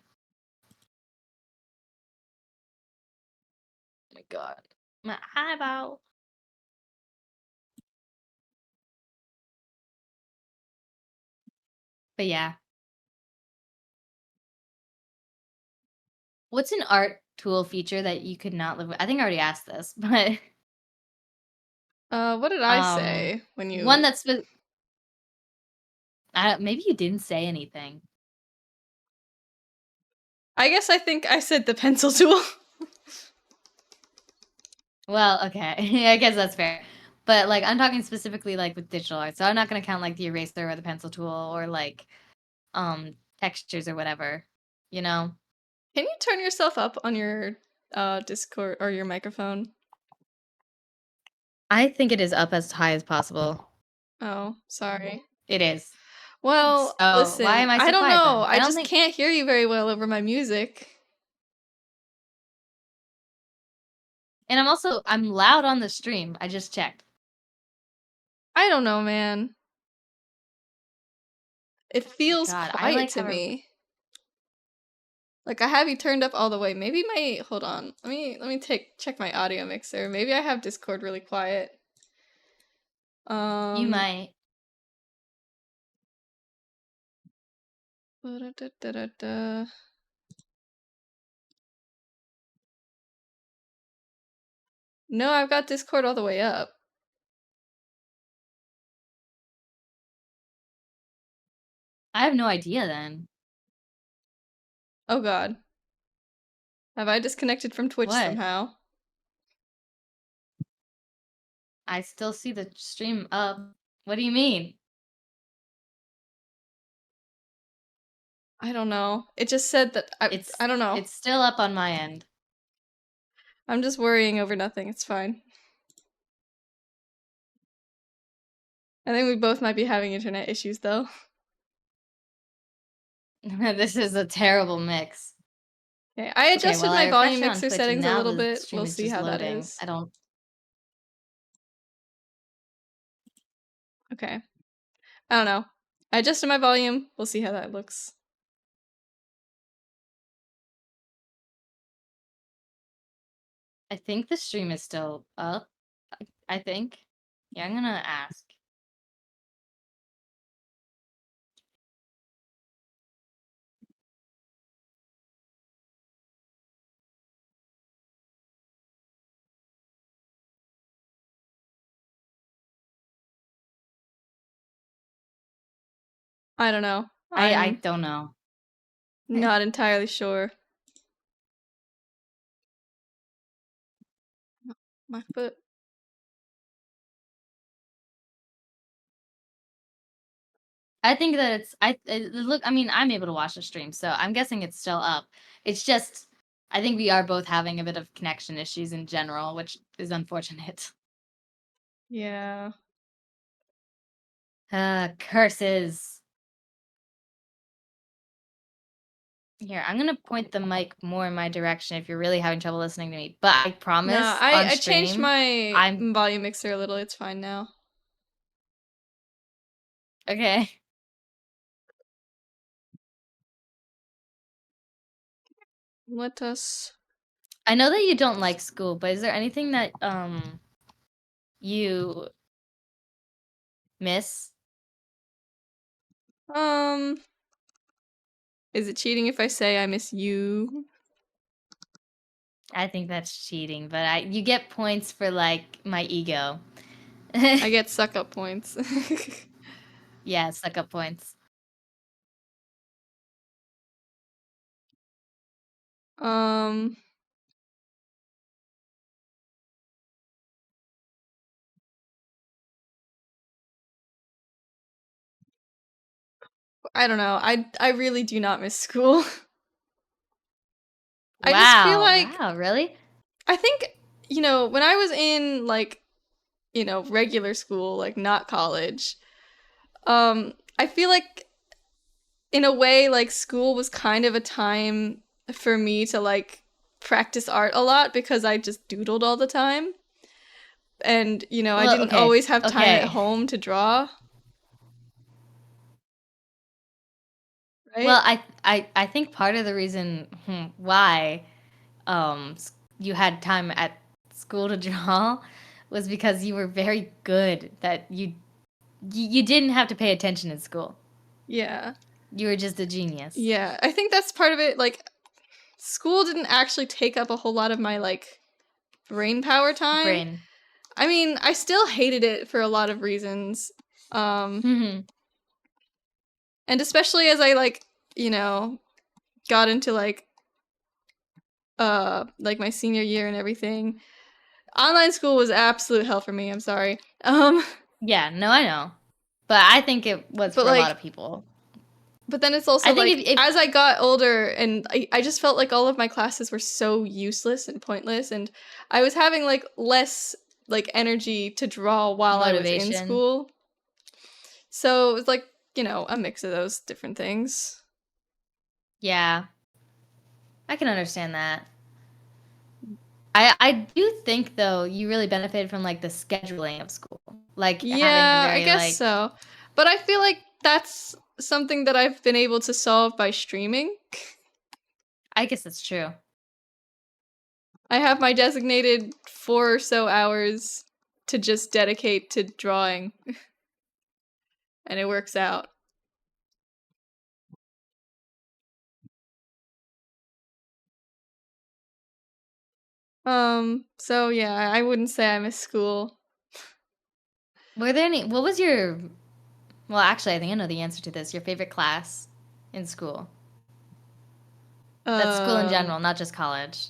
Oh my god. My eyeball. But yeah. What's an art tool feature that you could not live with? I think I already asked this, but What did I say when one you that's maybe you didn't say anything. I guess I think I said the pencil tool. Well, okay. I guess that's fair. But like I'm talking specifically like with digital art. So I'm not going to count like the eraser or the pencil tool or like textures or whatever, you know. Can you turn yourself up on your Discord or your microphone? I think it is up as high as possible. Oh, sorry. It is. Well, So, why listen, am I I so don't quiet know. then? I just can't hear you very well over my music. And I'm loud on the stream. I just checked. I don't know, man. It feels God, I quiet like to have a me. Like I have you turned up all the way. Maybe my hold on. Let me check my audio mixer. Maybe I have Discord really quiet. you might. Ba-da-da-da-da-da. No, I've got Discord all the way up. I have no idea then. Oh god. Have I disconnected from Twitch What? somehow? I still see the stream up. What do you mean? I don't know. It just said that I don't know. It's still up on my end. I'm just worrying over nothing. It's fine. I think we both might be having internet issues though. This is a terrible mix. Okay, I Okay, adjusted well, I my volume refreshed it on mixer Twitch and settings a now little the bit. stream We'll is see just how that loading. is. I don't. Okay. I don't know. I adjusted my volume. We'll see how that looks. I think the stream is still up. I think. Yeah, I'm gonna ask. I don't know. I I'm don't know. not entirely sure. My foot. I think that look. I mean, I'm able to watch the stream, so I'm guessing it's still up. It's just, I think we are both having a bit of connection issues in general, which is unfortunate. Yeah. Curses. Here, I'm gonna point the mic more in my direction if you're really having trouble listening to me. But I Nah, promise on I changed stream, my I'm volume mixer a little. It's fine now. okay. Let us. I know that you don't like school, but is there anything that you miss? Is it cheating if I say I miss you? I think that's cheating, but you get points for like my ego. I get suck up points. Yeah, suck up points. um. I don't know. I really do not miss school. I just feel like Wow, really? I think, you know, when I was in like, you know, regular school, like not college, I feel like in a way like school was kind of a time for me to like practice art a lot because I just doodled all the time. And, you know, I Well, didn't okay, always have time at okay. home to draw, Well, right? I think part of the reason why you had time at school to draw was because you were very good that you didn't have to pay attention in school. Yeah. You were just a genius. Yeah. I think that's part of it. Like, school didn't actually take up a whole lot of my like brain power time. Brain. I mean, I still hated it for a lot of reasons. Mhm. And especially as I like, you know, got into like my senior year and everything. Online school was absolute hell for me, I'm sorry. Yeah, no, I know. But I think it was But for a lot like of people. but then it's I also think like if as I got older and I just felt like all of my classes were so useless and pointless and I was having like less like energy to draw while I was in motivation. school. So it was like, you know, a mix of those different things. Yeah. I can understand that. I do think though you really benefited from like the scheduling of school, like having a Yeah, I very guess like. so. But I feel like that's something that I've been able to solve by streaming. I guess that's true. I have my designated 4 or so hours to just dedicate to drawing, and it works out. So yeah, I wouldn't say I miss school. Were there any? What was your? Well, actually, I think I know the answer to this. Your favorite class in school? That's school in Um, general, not just college.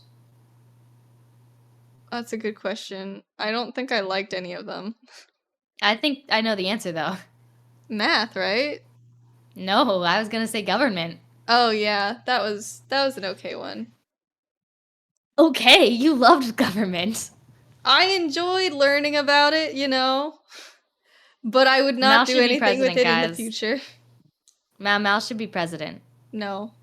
that's a good question. I don't think I liked any of them. I think I know the answer though. Math, right? No, I was gonna say government. Oh yeah, that was an okay one. Okay, you loved government. I enjoyed learning about it, but I would not Mal do should be anything with president, it in the guys. future. Mal should be president. No.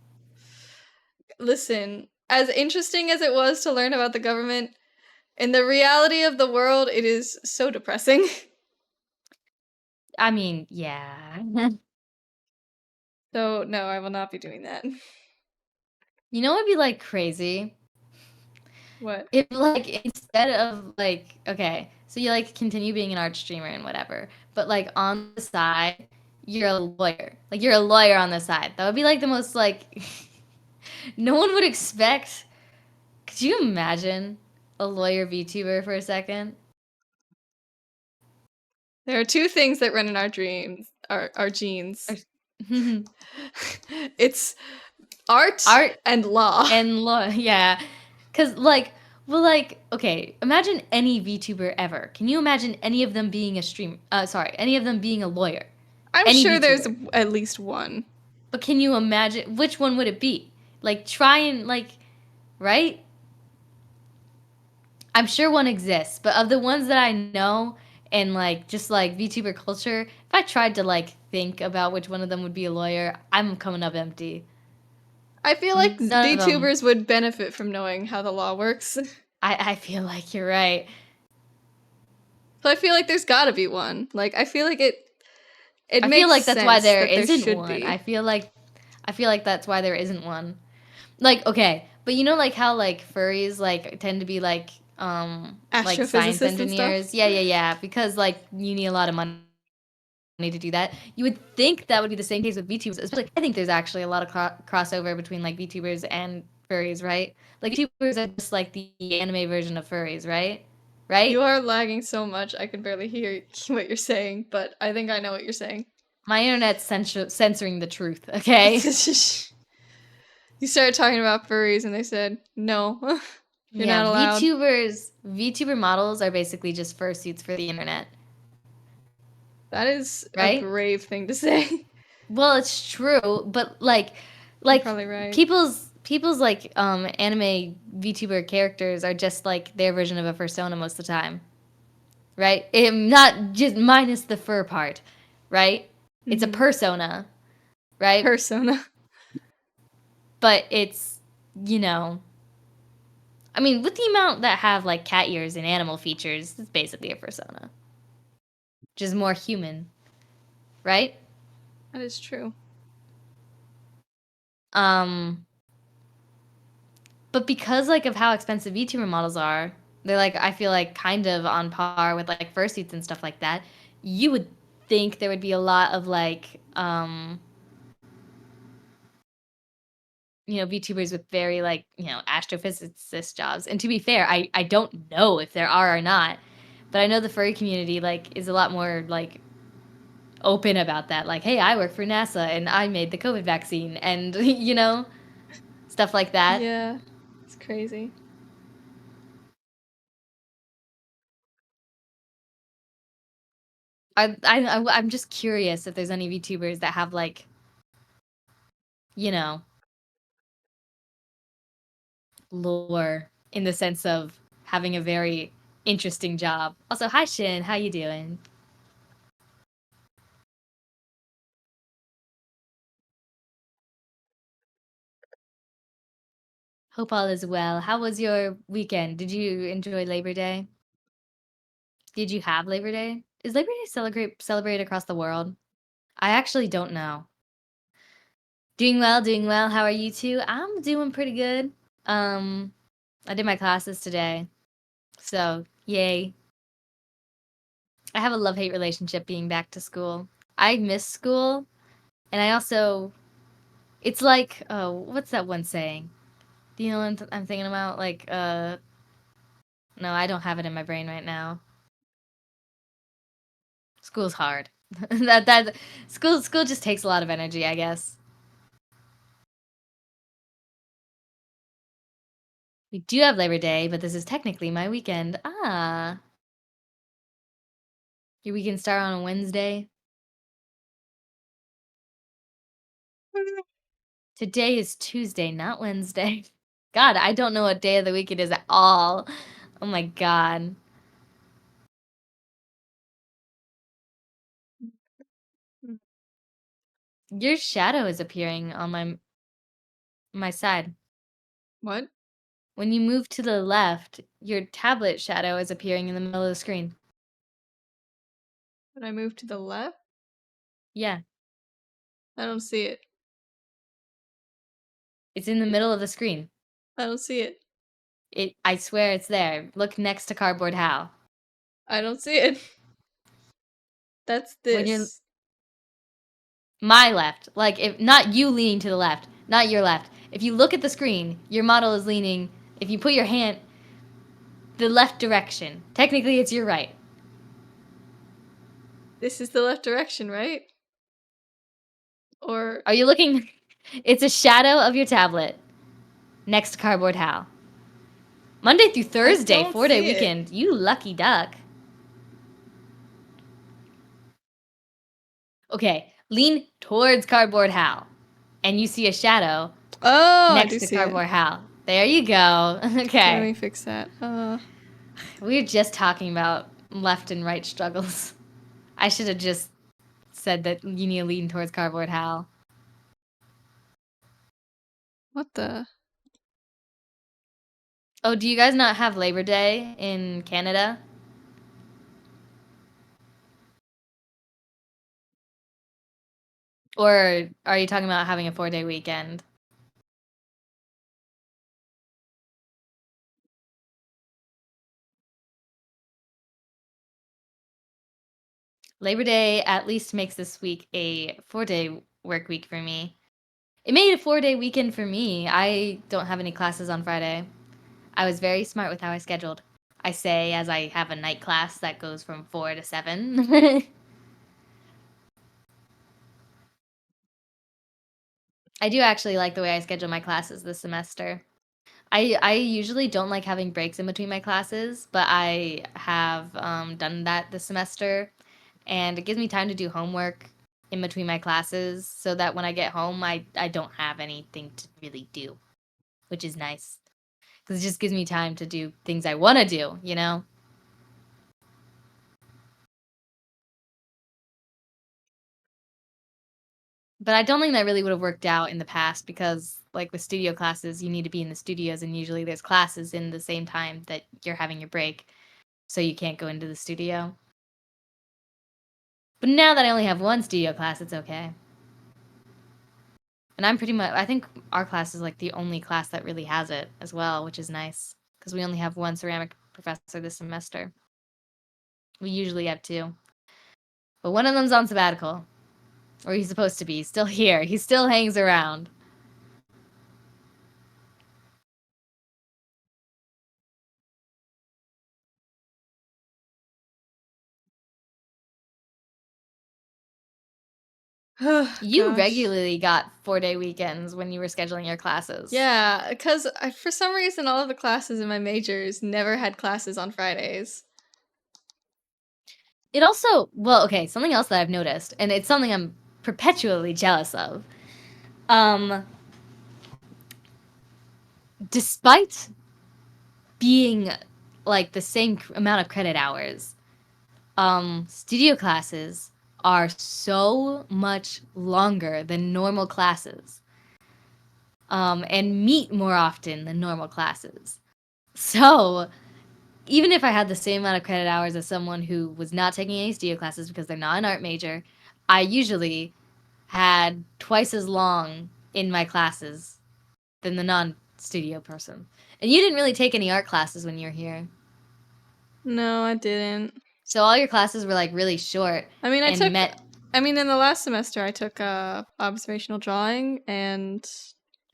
Listen, as interesting as it was to learn about the government, in the reality of the world, it is so depressing. I mean, yeah. So, no, I will not be doing that. You know what would be like crazy? What? If like instead of like okay, so you like continue being an art streamer and whatever, but like on the side, you're a lawyer. Like you're a lawyer on the side. That would be like the most like no one would expect. Could you imagine a lawyer VTuber for a second? There are two things that run in our dreams, our genes. Or- It's art Art and law. and law, yeah. Cause like, well, like, okay, imagine any VTuber ever. Can you imagine any of them being a stream? Sorry, any of them being a lawyer? I'm Any sure there's VTuber. at least one. But can you imagine which one would it be? Like, try and like, right? I'm sure one exists, but of the ones that I know and like just like VTuber culture, if I tried to like think about which one of them would be a lawyer, I'm coming up empty. I feel like None of them. VTubers would benefit from knowing how the law works. I feel like you're right. So I feel like there's gotta be one. Like, I feel like it I feel makes like that's why sense there that there isn't should one. be. I feel like that's why there isn't one. Like, okay, but you know like how like furries like tend to be like science Astrophysicists and stuff. engineers? Yeah, yeah, yeah, because like you need a lot of money to do that. You would think that would be the same case with VTubers, especially I think there's actually a lot of crossover between like VTubers and furries, right? Like VTubers are just like the anime version of furries, right? You Right? are lagging so much I can barely hear what you're saying, but I think I know what you're saying. My internet's censoring the truth, okay? You started talking about furries and they said, no, you're Yeah, not allowed. VTuber models are basically just fursuits for the internet, That is a right? brave thing to say. Well, it's true, but You're like probably right. people's like anime VTuber characters are just like their version of a persona most of the time, right? Not just minus the fur part, right? It's a Mm-hmm. persona, right? Persona. But it's you know, I mean, with the amount that have like cat ears and animal features, it's basically a persona, just more human, right? That is true. Um, but because like of how expensive VTuber models are, they're like I feel like kind of on par with like fursuits and stuff like that. You would think there would be a lot of like VTubers with very like astrophysicist jobs. And to be fair, I don't know if there are or not, but I know the furry community like is a lot more like open about that. Like, hey, I work for NASA and I made the COVID vaccine, and stuff like that. Yeah, it's crazy. I'm just curious if there's any VTubers that have like, you know, lore in the sense of having a very interesting job. Also, hi Shin, how you doing? Hope all is well. How was your weekend? Did you enjoy Labor Day? Did you have Labor Day? Is Labor Day celebrated across the world? I actually don't know. Doing well, doing well. How are you two? I'm doing pretty good. Um, I did my classes today, so yay. I have a love-hate relationship being back to school. I miss school, and I also it's like, oh, what's that one saying? Do you know what I'm thinking about? Like, no, I don't have it in my brain right now. School's hard. that school just takes a lot of energy, I guess. We do have Labor Day, but this is technically my weekend. Ah, your weekend start on a Wednesday. Today is Tuesday, not Wednesday. God, I don't know what day of the week it is at all. Oh my god. Your shadow is appearing on my side. What? When you move to the left, your tablet shadow is appearing in the middle of the screen. When I move to the left, Yeah, I don't see it. it's in the middle of the screen. I don't see it. I swear it's there. Look next to Cardboard Hal. I don't see it. That's When you're this. my left, like if not you leaning to the left, not your left. If you look at the screen, your model is leaning. If you put your hand the left direction, technically it's your right. This is the left direction, right? Or Are you looking? It's a shadow of your tablet next to Cardboard Hal. Monday through I Thursday, don't 4-day see it. weekend. You lucky duck. Okay, lean towards Cardboard Hal, and you see a shadow Oh, I next do to see it. Cardboard Hal. There you go. Okay, let Okay. me fix that. We were just talking about left and right struggles. I should have just said that you need to lean towards Cardboard Hal. What the? Oh, do you guys not have Labor Day in Canada? Or are you talking about having a 4-day weekend? Labor Day at least makes this week a 4-day work week for me. It made a 4-day weekend for me. I don't have any classes on Friday. I was very smart with how I scheduled. I say as I have a night class that goes from 4 to 7. I do actually like the way I schedule my classes this semester. I usually don't like having breaks in between my classes, but I have done that this semester, and it gives me time to do homework in between my classes so that when I get home, I don't have anything to really do, which is nice because it just gives me time to do things I want to do, you know? But I don't think that really would have worked out in the past because, like with studio classes, you need to be in the studios, and usually there's classes in the same time that you're having your break, so you can't go into the studio. But now that I only have one studio class, it's okay. And I'm pretty much, I think our class is like the only class that really has it as well, which is nice because we only have one ceramic professor this semester. We usually have two. But one of them's on sabbatical, or he's supposed to be. He's still here. He still hangs around. You Gosh. regularly got 4-day weekends when you were scheduling your classes. Yeah, because for some reason, all of the classes in my majors never had classes on Fridays. It also, well, okay, something else that I've noticed, and it's something I'm perpetually jealous of. Um, Despite being like the same amount of credit hours, studio classes are so much longer than normal classes. and meet more often than normal classes. So even if I had the same amount of credit hours as someone who was not taking any studio classes because they're not an art major, I usually had twice as long in my classes than the non-studio person. And you didn't really take any art classes when you were here. No, I didn't. So all your classes were like really short I mean, and met. in the last semester, I took observational drawing, and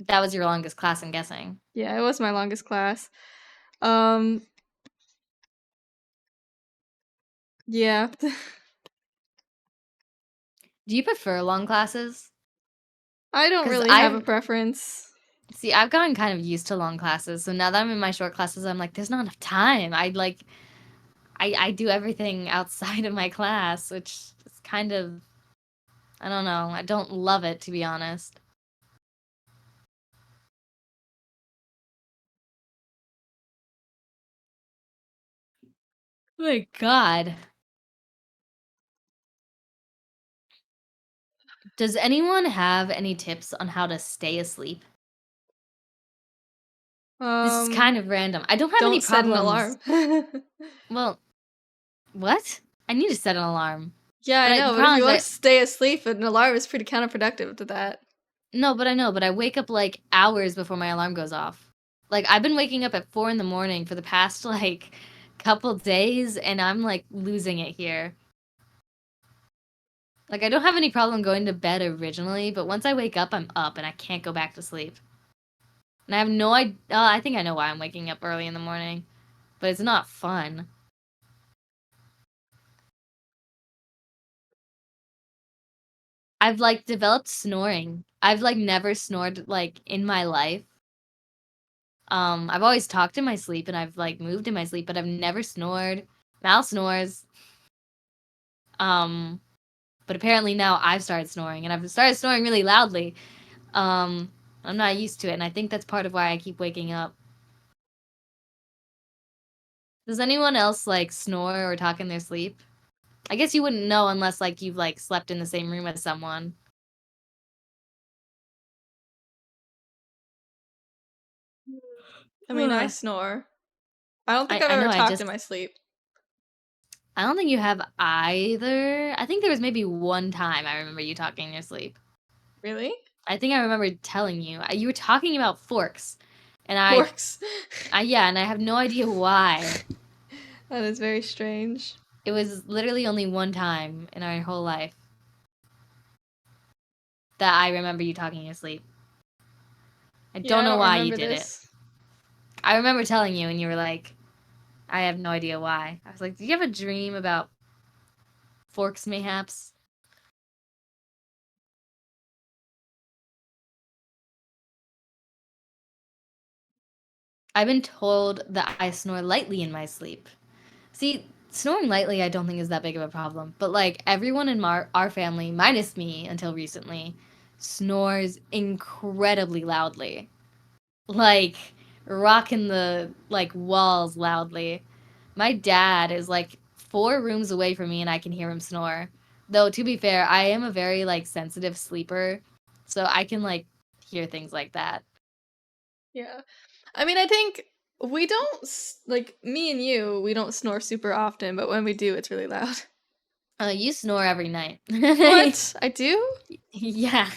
That was your longest class, I'm guessing. yeah, it was my longest class. Um, yeah. Do you prefer long classes? I don't Because really have a I've preference. see, I've gotten kind of used to long classes. So now that I'm in my short classes, I'm like, there's not enough time. I do everything outside of my class, which is kind of, I don't know. I don't love it, to be honest. Oh my God. Does anyone have any tips on how to stay asleep? This is kind of random. I don't have any Don't set an problems. alarm. Well, what? I need to set an alarm. Yeah, I The know, but if problem you is want to stay asleep, an alarm is pretty counterproductive to that. no, but I know, but I wake up like hours before my alarm goes off. Like I've been waking up at 4 in the morning for the past like couple days and I'm like losing it here. Like I don't have any problem going to bed originally, but once I wake up, I'm up and I can't go back to sleep. And I have no idea. I think I know why I'm waking up early in the morning, but it's not fun. I've like developed snoring. I've like never snored like in my life. I've always talked in my sleep and I've like moved in my sleep, but I've never snored. Mal snores. Um, but apparently now I've started snoring and I've started snoring really loudly. Um, I'm not used to it, and I think that's part of why I keep waking up. Does anyone else like snore or talk in their sleep? I guess you wouldn't know unless like you've like slept in the same room as someone. I mean, I snore. I don't think I've I ever know talked in my sleep. I don't think you have either. I think there was maybe one time I remember you talking in your sleep. Really? I think I remember telling you. You were talking about forks. And Forks. yeah, and I have no idea why. That is very strange. It was literally only one time in our whole life that I remember you talking in your sleep. I Yeah, don't I know don't why you remember did it. this. I remember telling you, and you were like, I have no idea why. I was like, do you have a dream about forks, mayhaps? I've been told that I snore lightly in my sleep. See, snoring lightly I don't think is that big of a problem. But like everyone in our family, minus me until recently, snores incredibly loudly. Like rocking the like walls loudly. My dad is like 4 rooms away from me and I can hear him snore. Though to be fair, I am a very like sensitive sleeper, so I can like hear things like that. Yeah. I mean, I think we don't, like, me and you, we don't snore super often, but when we do, it's really loud. You snore every night. What? I do? Yeah,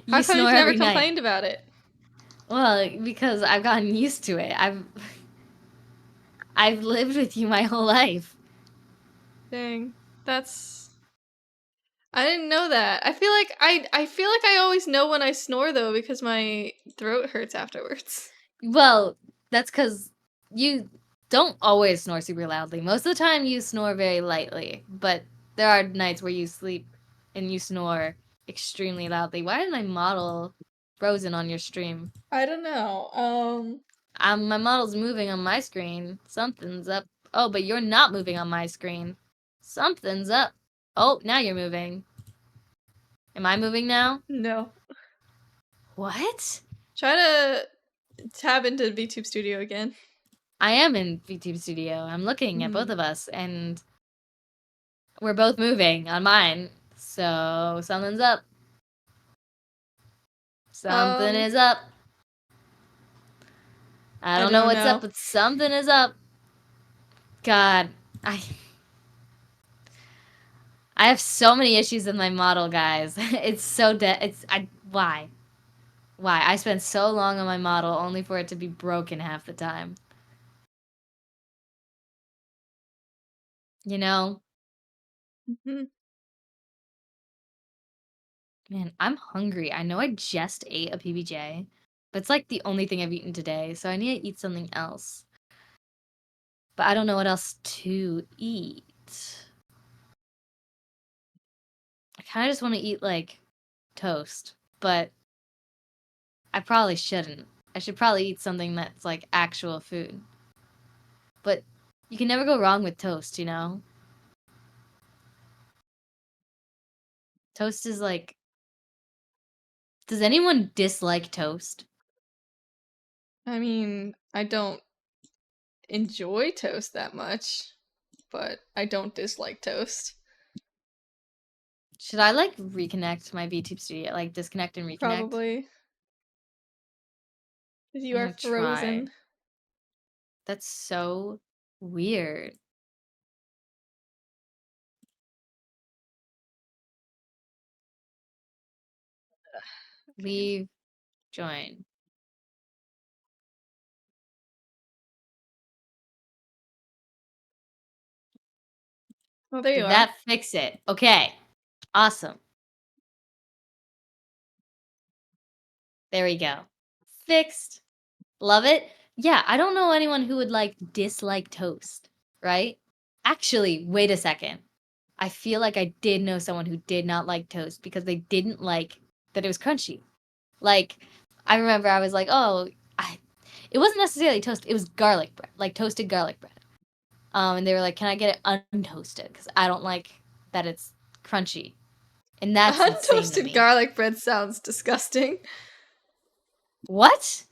How you come snore you've never every night. complained about it? Well, because I've gotten used to it. I've lived with you my whole life. Dang. That's. I didn't know that. I feel like I always know when I snore though because my throat hurts afterwards. Well, that's because you don't always snore super loudly. Most of the time, you snore very lightly, but there are nights where you sleep and you snore extremely loudly. Why is my model frozen on your stream? I don't know. My model's moving on my screen. Something's up. Oh, but you're not moving on my screen. Something's up. Oh, now you're moving. Am I moving now? No. What? Try to tab into VTube Studio again. I am in VTube Studio. I'm looking at both of us, and we're both moving on mine. So something's up. Something Um, is up. I I don't know don't what's up, know. but something is up. God, I I have so many issues with my model, guys. It's so why? Why? I spent so long on my model only for it to be broken half the time. You know? Mhm. Man, I'm hungry. I know I just ate a PBJ, but it's like the only thing I've eaten today, so I need to eat something else. But I don't know what else to eat. I kind of just want to eat like toast, but I probably shouldn't. I should probably eat something that's like actual food. But you can never go wrong with toast, you know? Toast is like, does anyone dislike toast? I mean, I don't enjoy toast that much, but I don't dislike toast. Should I like reconnect my VTube studio, like disconnect and reconnect? Probably. 'Cause you I'm are gonna try. frozen. That's so weird. Okay. Leave, join. Well, there you Did are. that fix it? Okay. Awesome. There we go. Fixed. Love it. Yeah, I don't know anyone who would like dislike toast, right? Actually, wait a second. I feel like I did know someone who did not like toast because they didn't like that it was crunchy. Like, I remember I was like, oh, it wasn't necessarily toast, it was garlic bread, like toasted garlic bread. And they were like, can I get it untoasted? Because I don't like that it's crunchy. And that's insane to Untoasted me. garlic bread sounds disgusting. What?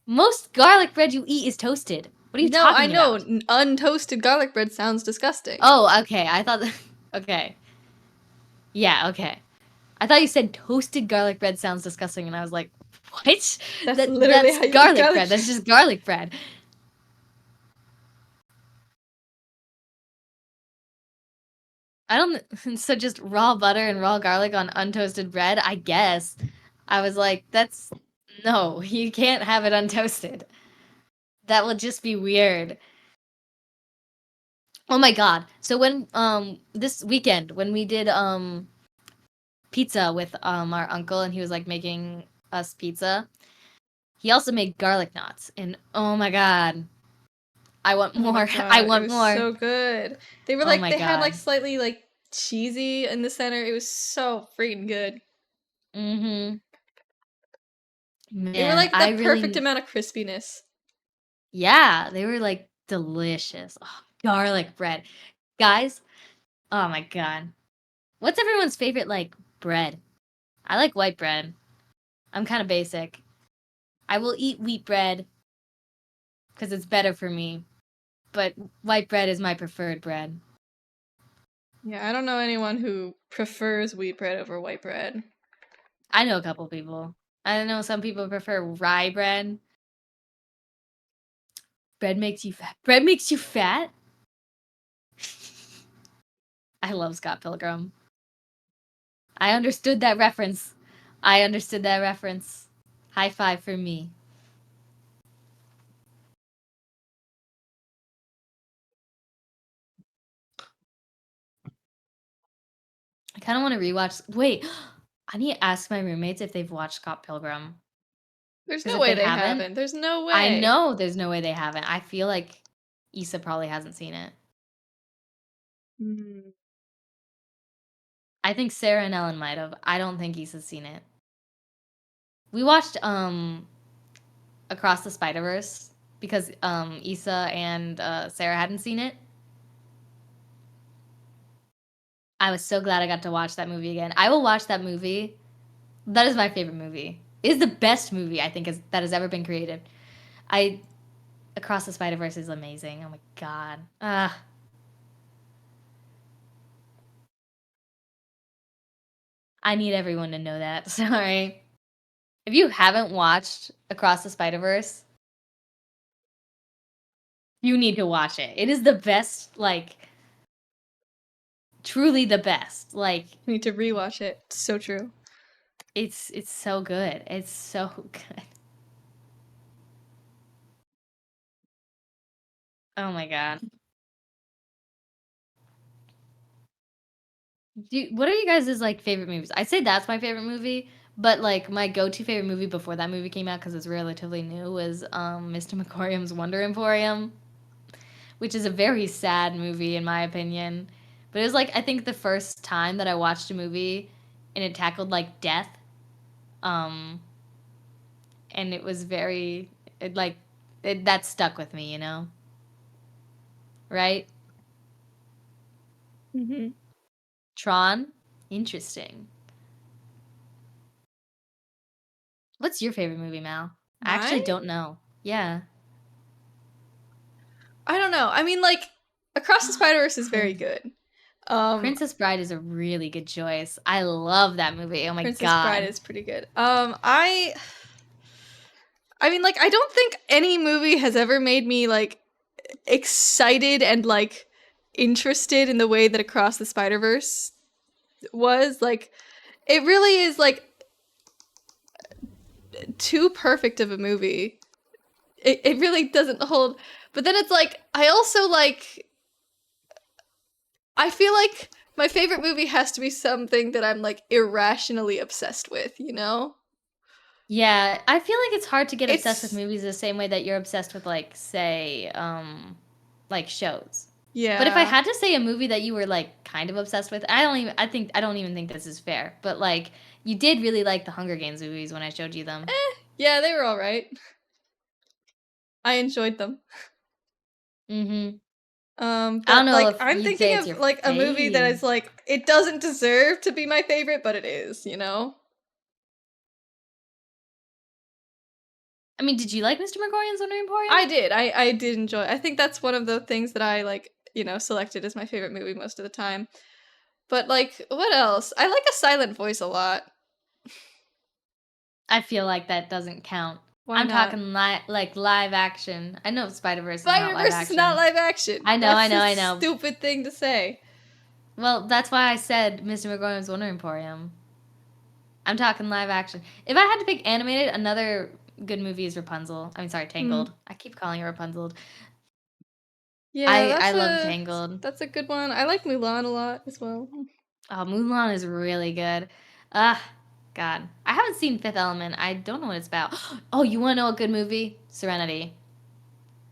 Most garlic bread you eat is toasted. What are you No, I talking know. about? Untoasted garlic bread sounds disgusting. Oh, okay. I thought that. Okay. Yeah, okay. I thought you said toasted garlic bread sounds disgusting, and I was like, what? That's literally That's how you eat garlic garlic bread. That's bread. just garlic bread. I don't. So just raw butter and raw garlic on untoasted bread? I guess. I was like, that's. No, you can't have it untoasted. That will just be weird. Oh my god. So when this weekend when we did pizza with our uncle and he was like making us pizza, he also made garlic knots and oh my god. I want Oh my more. I god, it want was more. so good. They were Oh like my they had like god. slightly like cheesy in the center. It was so freaking good. Mhm. They were Man, like the I perfect really amount of crispiness. yeah, they were like delicious. Oh, garlic bread. Guys, oh my god. What's everyone's favorite like bread? I like white bread. I'm kind of basic. I will eat wheat bread because it's better for me, but white bread is my preferred bread. Yeah, I don't know anyone who prefers wheat bread over white bread. I know a couple people. I know some people prefer rye bread. Bread makes you fat. Bread makes you fat? I love Scott Pilgrim. I understood that reference. I understood that reference. High five for me. I kind of want to rewatch. Wait, I need to ask my roommates if they've watched Scott Pilgrim. There's Because no if way they they haven't, haven't. There's no I way. know there's no way they haven't. I feel like Issa probably hasn't seen it. Hmm. I think Sarah and Ellen might have. I don't think Issa's seen it. We watched Across the Spider Verse because Issa and Sarah hadn't seen it. I was so glad I got to watch that movie again. I will watch that movie. That is my favorite movie. It is the best movie I think that has ever been created. I Across the Spider Verse is amazing. Oh my god. I need everyone to know that. Sorry. If you haven't watched Across the Spider Verse, You need to watch it. It is the best, like truly the best. Like I need to rewatch it. It's so true. it's so good. It's so good. Oh my god. What are you guys' like favorite movies? I'd say that's my favorite movie, but like my go-to favorite movie before that movie came out because it's relatively new was Mr. McCorium's Wonder Emporium, which is a very sad movie in my opinion. But it was like I think the first time that I watched a movie and it tackled like death. Um and it was very it like that stuck with me, you know? Right? Mm-hmm. Tron? Interesting. What's your favorite movie, Mal? I Mine? actually don't know. Yeah. I don't know. I mean, like, Across the Spider Verse is very good. Um, Princess Bride is a really good choice. I love that movie. Oh my Princess Bride god. is pretty good. I mean, like, I don't think any movie has ever made me like excited and like interested in the way that Across the Spider Verse was. Like, it really is like too perfect of a movie. It really doesn't hold. But then it's like I also like. I feel like my favorite movie has to be something that I'm like irrationally obsessed with. You know? Yeah, I feel like it's hard to get obsessed with It's movies the same way that you're obsessed with like say like shows. But if I yeah. had to say a movie that you were like kind of obsessed with, I don't even think this is fair. But like you did really like the Hunger Games movies when I showed you them. Yeah, they were all right. I enjoyed them. Mhm. I don't But know like if I'm you'd say thinking it's of your like a movie that fave. is like it doesn't deserve to be my favorite, but it is, you know? I mean, did you like Mr. Megorian's Wonder Emporium? I did enjoy. I think that's one of the things that I like, selected as my favorite movie most of the time. But like what else? I like A Silent Voice a lot. I feel like that doesn't count. Why I'm not? talking like live action. I know Spider Verse is not live Spider-Verse is not action. live action. I know, I That's know, a I know. stupid thing to say. Well, that's why I said Mr. Megorium's Wonder Emporium. I'm talking live action. If I had to pick animated, another good movie is Rapunzel. I mean, sorry, Hmm. Tangled. I keep calling it Rapunzel. Yeah, I love Tangled. that's a good one. I like Mulan a lot as well. Oh, Mulan is really good. Ah, God. I haven't seen Fifth Element. I don't know what it's about. Oh, you want to know a good movie? Serenity.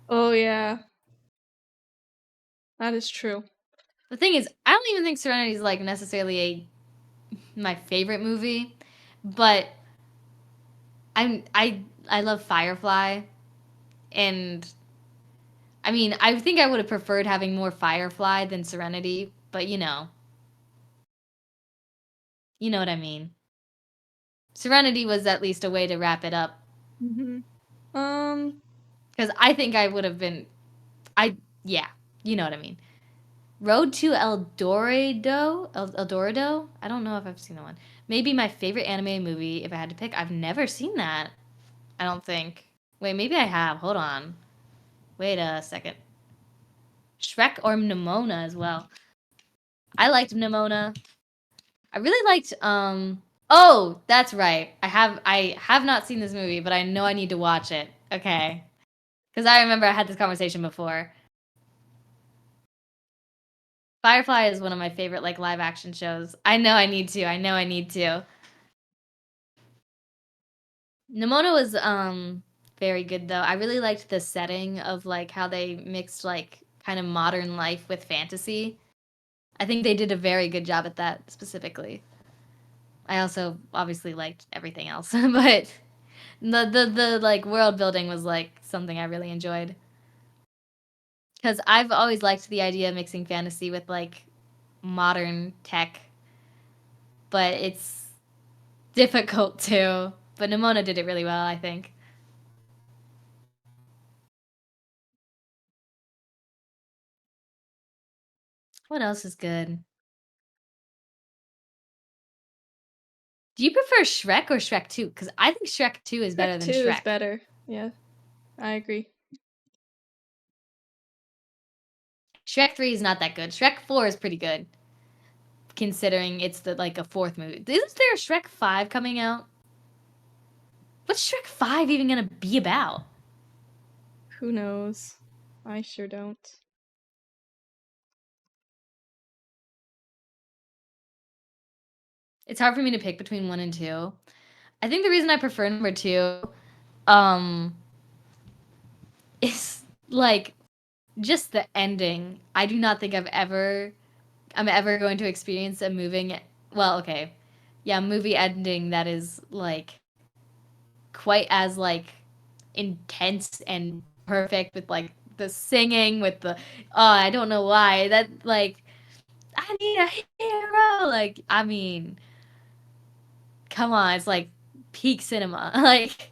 Oh yeah, that is true. The thing is, I don't even think Serenity is like necessarily my favorite movie, but I love Firefly, and I mean I think I would have preferred having more Firefly than Serenity, but you know what I mean. Serenity was at least a way to wrap it up Hmm. Um, because I think I would have been I yeah you know what I mean. Road to El Dorado. I don't know if I've seen that one. Maybe my favorite anime movie if I had to pick. I've never seen that. I don't think. Wait, maybe I have. Hold on. Wait a second. Shrek or Nimona as well. I liked Nimona. I really liked oh, that's right. I have not seen this movie, but I know I need to watch it. Okay. Cuz I remember I had this conversation before. Firefly is one of my favorite like live action shows. I know I need to. I know I need to. Nimona was very good though. I really liked the setting of like how they mixed like kind of modern life with fantasy. I think they did a very good job at that specifically. I also obviously liked everything else, but the like world building was like something I really enjoyed because I've always liked the idea of mixing fantasy with like modern tech, but it's difficult too. But Nimona did it really well, I think. What else is good? Do you prefer Shrek or Shrek 2? Because I think Shrek 2 is better Shrek than 2 is Shrek. better. Yeah, I agree. Shrek 3 is not that good. Shrek 4 is pretty good, considering it's a fourth movie. Isn't there a Shrek 5 coming out? What's Shrek 5 even gonna be about? Who knows? I sure don't. It's hard for me to pick between 1 and 2. I think the reason I prefer number 2, um, is like just the ending. I do not think I'm ever going to experience a movie ending that is like quite as like intense and perfect with like the singing with the I don't know why that like I need a hero. Like I mean, come on, it's like peak cinema. Like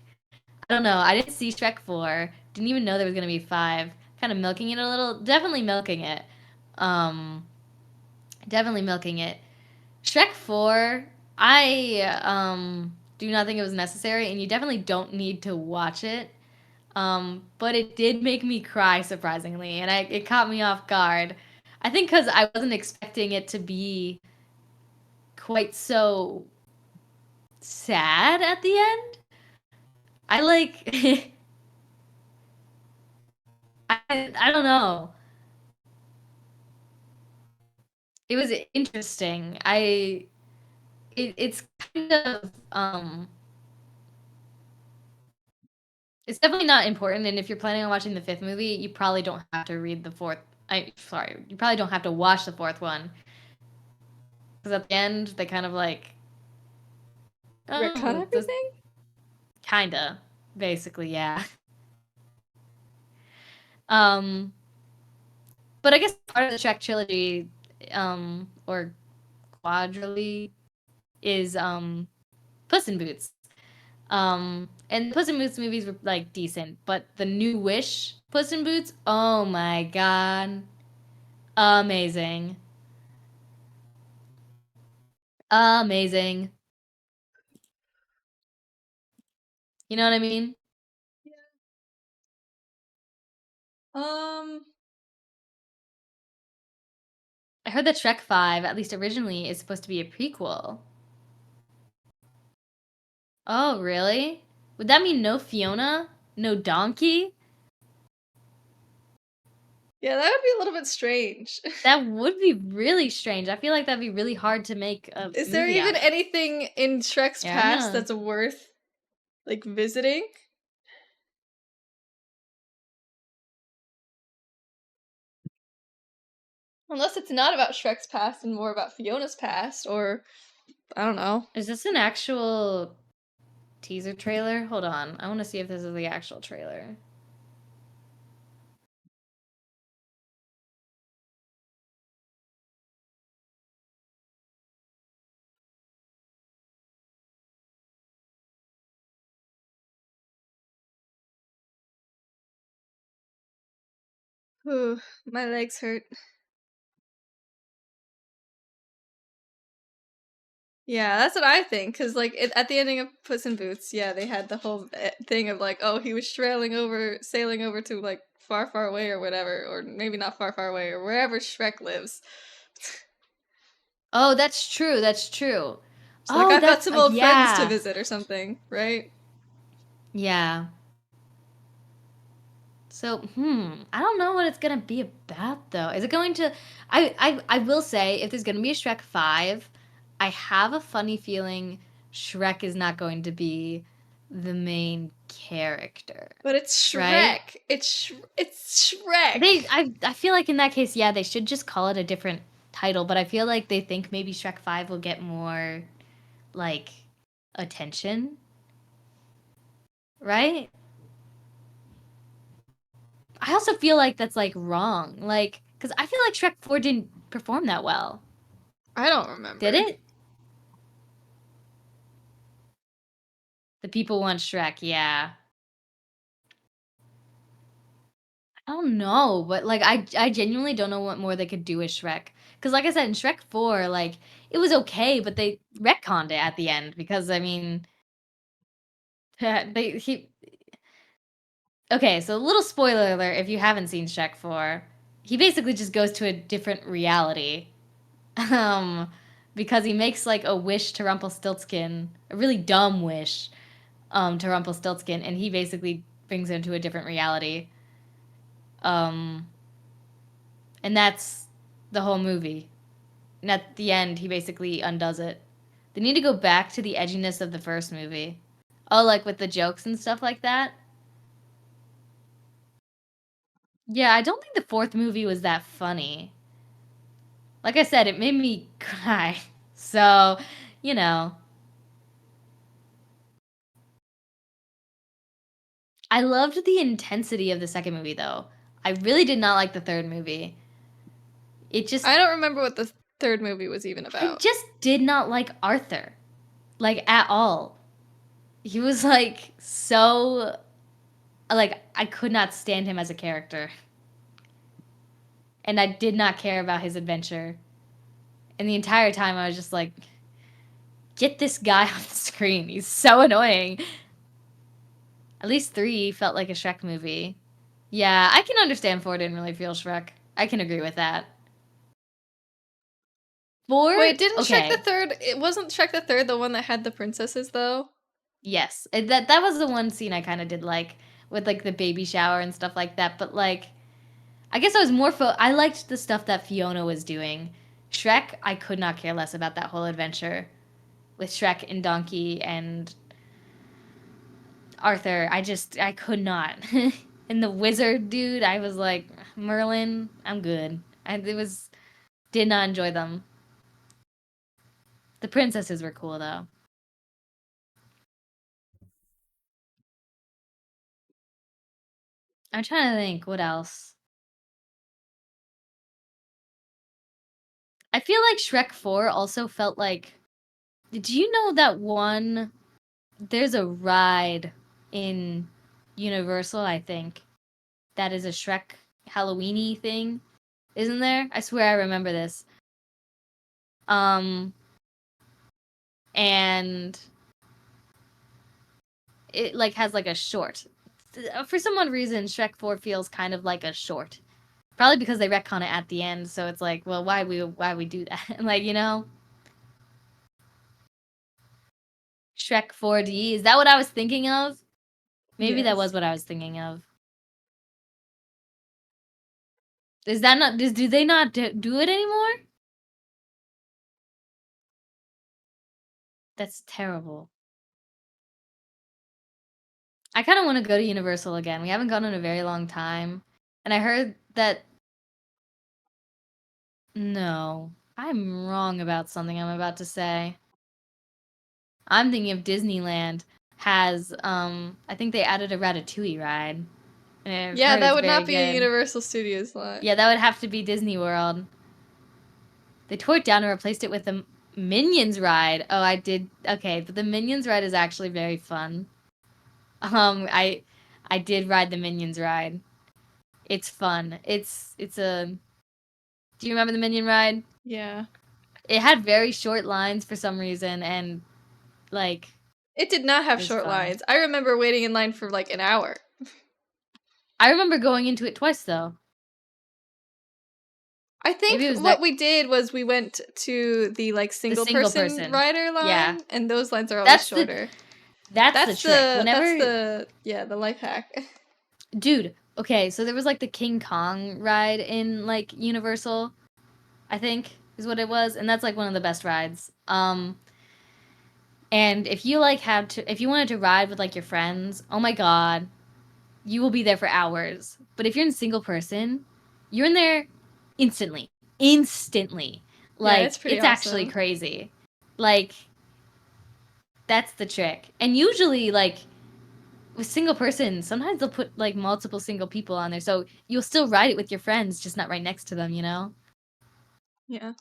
I don't know. I didn't see Shrek 4. Didn't even know there was gonna be 5. Kind of milking it a little. Definitely milking it. Um, definitely milking it. Shrek 4, I do not think it was necessary, and you definitely don't need to watch it. But it did make me cry surprisingly, and it caught me off guard. I think because I wasn't expecting it to be quite so sad at the end. I like I don't know. It was interesting. It's kind of it's definitely not important, and if you're planning on watching the fifth movie, you probably don't have to read the fourth. You probably don't have to watch the fourth one because at the end they kind of like, Retcon oh, this everything? kinda, basically, yeah. Um, but I guess part of the Shrek trilogy, or quadrilogy, is Puss in Boots. And the Puss in Boots movies were like decent, but the New Wish Puss in Boots, oh my god, amazing, amazing. You know what I mean? Um, I heard that Shrek 5, at least originally, is supposed to be a prequel. Oh, really? Would that mean no Fiona? No Donkey? yeah, that would be a little bit strange. That would be really strange. I feel like that'd be really hard to make a Is there movie even out of. anything in Shrek's Yeah, I past know. that's worth like visiting? Unless it's not about Shrek's past and more about Fiona's past, or I don't know. Is this an actual teaser trailer? Hold on. I want to see if this is the actual trailer. Ooh, my legs hurt. Yeah, that's what I think. Cause like at the ending of Puss in Boots, yeah, they had the whole thing of like, oh, he was sailing over to like far, far away or whatever, or maybe not far, far away, or wherever Shrek lives. Oh, that's true. That's true. So like, Oh, I've got that's some old friends to yeah. visit or something, right? Yeah. So, I don't know what it's gonna be about though. Is it going to? I will say, if there's gonna be a Shrek 5, I have a funny feeling Shrek is not going to be the main character, But it's right? Shrek. It's Shrek. I feel like in that case, yeah, they should just call it a different title. But I feel like they think maybe Shrek 5 will get more like attention, right? I also feel like that's like wrong, like because I feel like Shrek 4 didn't perform that well. I don't Did remember. it? The people want Shrek, yeah. I don't know, but like I genuinely don't know what more they could do with Shrek. Because like I said, in Shrek 4, like it was okay, but they retconned it at the end because I mean, he. Okay, so a little spoiler alert if you haven't seen Shrek 4. he basically just goes to a different reality. Um, because he makes like a wish to Rumpelstiltskin, a really dumb wish, to Rumpelstiltskin, and he basically brings him to a different reality. Um, and that's the whole movie. And at the end, he basically undoes it. They need to go back to the edginess of the first movie. Oh, like with the jokes and stuff like that? Yeah, I don't think the fourth movie was that funny. Like I said, it made me cry. So, you know. I loved the intensity of the second movie, though. I really did not like the third movie. It just. I don't remember what the third movie was even I about. just did not like Arthur. Like, at all. He was, like, so. Like, I could not stand him as a character. And I did not care about his adventure. And the entire time I was just like, get this guy off the screen. He's so annoying. At least 3 felt like a Shrek movie. Yeah, I can understand 4 didn't really feel Shrek. I can agree with that. 4? Wait, didn't Shrek the Okay. Third? It wasn't Shrek the Third the one that had the princesses though. Yes. That was the one scene I kind of did like with like the baby shower and stuff like that, but like I guess I was more I liked the stuff that Fiona was doing. Shrek, I could not care less about that whole adventure with Shrek and Donkey and Arthur. I could not. And the wizard dude, I was like, Merlin, I'm good. Did not enjoy them. The princesses were cool though. I'm trying to think what else. I feel like Shrek 4 also felt like. Did you know that one? There's a ride in Universal, I think, that is a Shrek Halloweeny thing. Isn't there? I swear I remember this. Um, and it like has like a short. For some odd reason, Shrek 4 feels kind of like a short. Probably because they retcon it at the end, so it's like, well, why we do that? Like, you know, Shrek 4D. Is that what I was thinking of? Maybe that was Yes. what I was thinking of. Is that not? Do they not do it anymore? That's terrible. I kind of want to go to Universal again. We haven't gone in a very long time, and I heard that. No, I'm wrong about something I'm about to say. I'm thinking of Disneyland has I think they added a Ratatouille ride. And I've Yeah, heard that it's would very not be a good. Universal Studios lot. Yeah, that would have to be Disney World. They tore it down and replaced it with the Minions ride. Oh, I did. Okay, but the Minions ride is actually very fun. I did ride the Minions ride. It's fun. It's a. Do you remember the Minion ride? Yeah. It had very short lines for some reason, and like It did not have it was short fun. lines. I remember waiting in line for like an hour. I remember going into it twice though. I think Maybe it was what that we did was we went to the like the single single person person. rider Yeah, line, and those lines are always that's the shorter. that's the trick. Whenever The life hack. dude, okay, so there was like the King Kong ride in like Universal, I think is what it was, and that's like one of the best rides. And if you like had to, if you wanted to ride with like your friends, oh my god, you will be there for hours. But if you're in single person, you're in there instantly, instantly. Yeah, Like it's pretty it's actually awesome. crazy. Like that's the trick. And usually, like with single person, sometimes they'll put like multiple single people on there, so you'll still ride it with your friends, just not right next to them. You know? Yeah.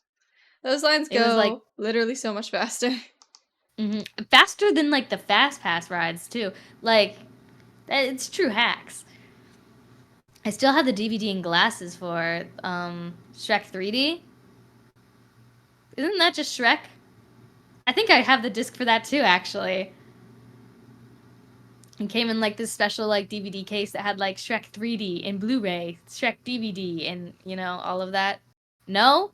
Those lines It was like go literally so much faster. faster than like the fast pass rides too. Like it's true hacks. I still have the DVD and glasses for Shrek 3D. Isn't that just Shrek? I think I have the disc for that too, actually. It came in like this special like DVD case that had like Shrek 3D and Blu-ray, Shrek DVD, and you know all of that. No,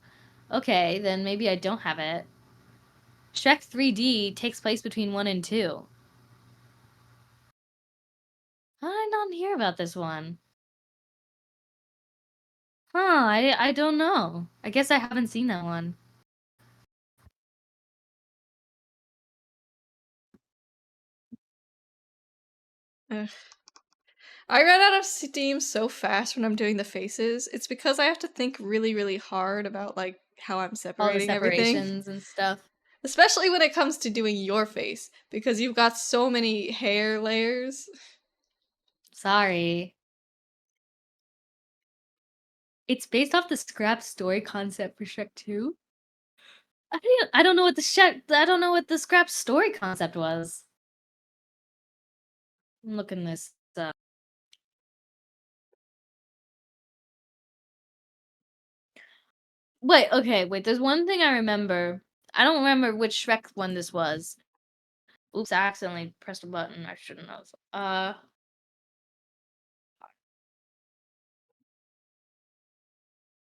okay, then maybe I don't have it. Shrek 3D takes place between 1 and 2. How did I not hear about this one? Huh, I don't know. I guess I haven't seen that one. Ugh. I run out of steam so fast when I'm doing the faces. It's because I have to think really, really hard about like how I'm All the separating everything. separations and stuff. Especially when it comes to doing your face, because you've got so many hair layers. Sorry. It's based off the scrap story concept for Shrek 2. I don't know what the scrap story concept was. I'm looking this up. Wait, there's one thing I remember. I don't remember which Shrek one this was. Oops, I accidentally pressed a button. I shouldn't have.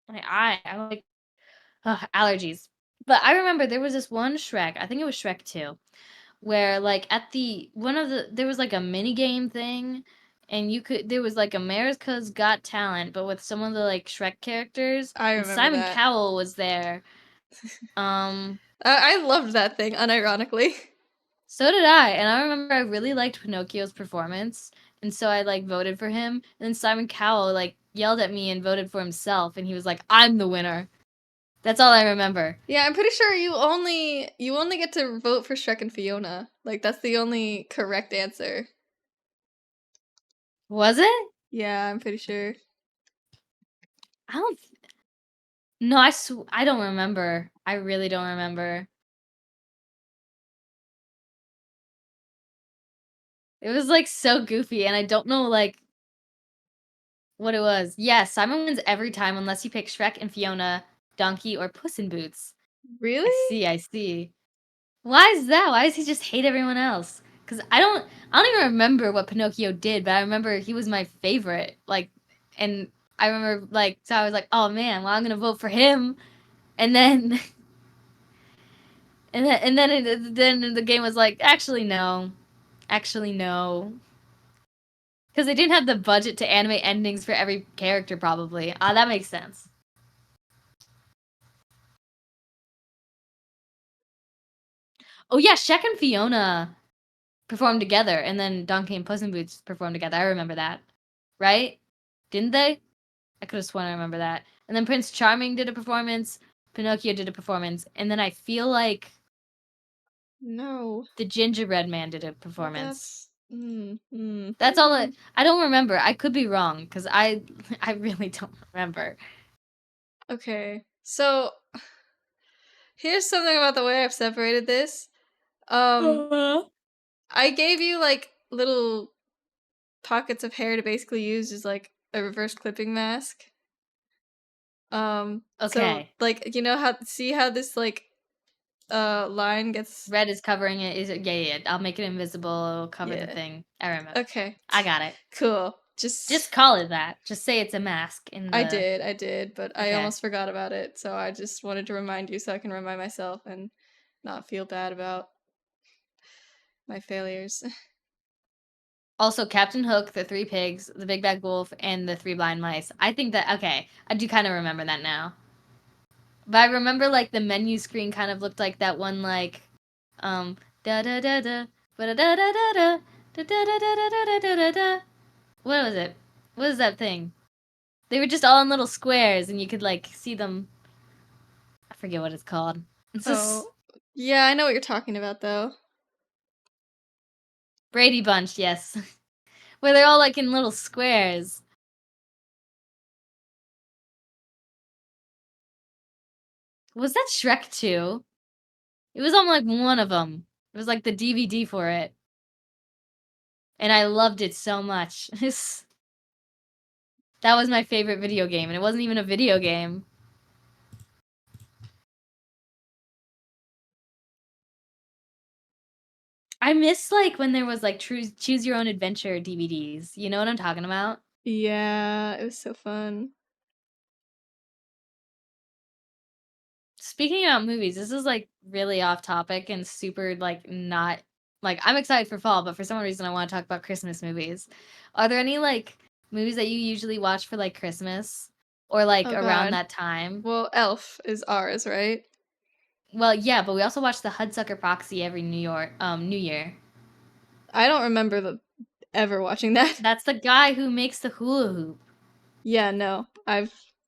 I'm like, ugh, allergies. But I remember there was this one Shrek, I think it was Shrek 2, where like at the one of the there was like a mini game thing, and there was like America's Got Talent, but with some of the like Shrek characters, I and remember Simon that. Cowell was there. I loved that thing, unironically. So did I, and I remember I really liked Pinocchio's performance, and so I like voted for him. And then Simon Cowell like yelled at me and voted for himself, and he was like, "I'm the winner." That's all I remember. Yeah, I'm pretty sure you only get to vote for Shrek and Fiona. Like that's the only correct answer. Was it? Yeah, I'm pretty sure. I don't. No, I don't remember. I really don't remember. It was like so goofy, and I don't know like what it was. Yes, Simon wins every time unless you pick Shrek and Fiona, Donkey, or Puss in Boots. I Really? see, I see. Why is that? Why does he just hate everyone else? Because I don't even remember what Pinocchio did, but I remember he was my favorite. Like, and I remember like so I was like, oh man, well I'm gonna vote for him, and then then the game was like, actually no, because they didn't have the budget to animate endings for every character probably. Ah, that makes sense. Oh yeah, Shaq and Fiona performed together, and then Donkey and Puss in Boots performed together. I remember that, right? Didn't they? I could have sworn I remember that. And then Prince Charming did a performance, Pinocchio did a performance, and then I feel like No. the Gingerbread Man did a performance. That's That's all I don't remember. I could be wrong because I really don't remember. Okay. So here's something about the way I've separated this. Um Uh, I gave you like little pockets of hair to basically use as like a reverse clipping mask. So Okay. like you know how see how this like line gets Red is covering it. Is it? Yeah. I'll make it invisible. It'll cover the yeah. thing. I remember. Okay. I got it. Cool. Just Just call it that. Just say it's a mask in the. I did, but I Okay. almost forgot about it, so I just wanted to remind you so I can remind myself and not feel bad about my failures. Also, Captain Hook, the three pigs, the big bad wolf, and the three blind mice. I think that okay. I do kind of remember that now. But I remember like the menu screen kind of looked like that one like da da da da da da da da da da da da da da da da da. What was it? What is that thing? They were just all in little squares and you could like see them. I forget what it's called. It's just Oh. Yeah, I know what you're talking about though. Brady Bunch, yes. Where they're all like in little squares. Was that Shrek 2? It was on like one of them. It was like the DVD for it. And I loved it so much. That was my favorite video game, and it wasn't even a video game. I miss like when there was like choose your own adventure DVDs. You know what I'm talking about? Yeah, it was so fun. Speaking about movies, this is like really off topic and super like not like I'm excited for fall, but for some reason I want to talk about Christmas movies. Are there any like movies that you usually watch for like Christmas or like Oh around god. that time? Well, Elf is ours, right? Well, yeah, but we also watch the Hudsucker Proxy every New Year. I don't remember ever watching that. That's the guy who makes the hula hoop. Yeah, no.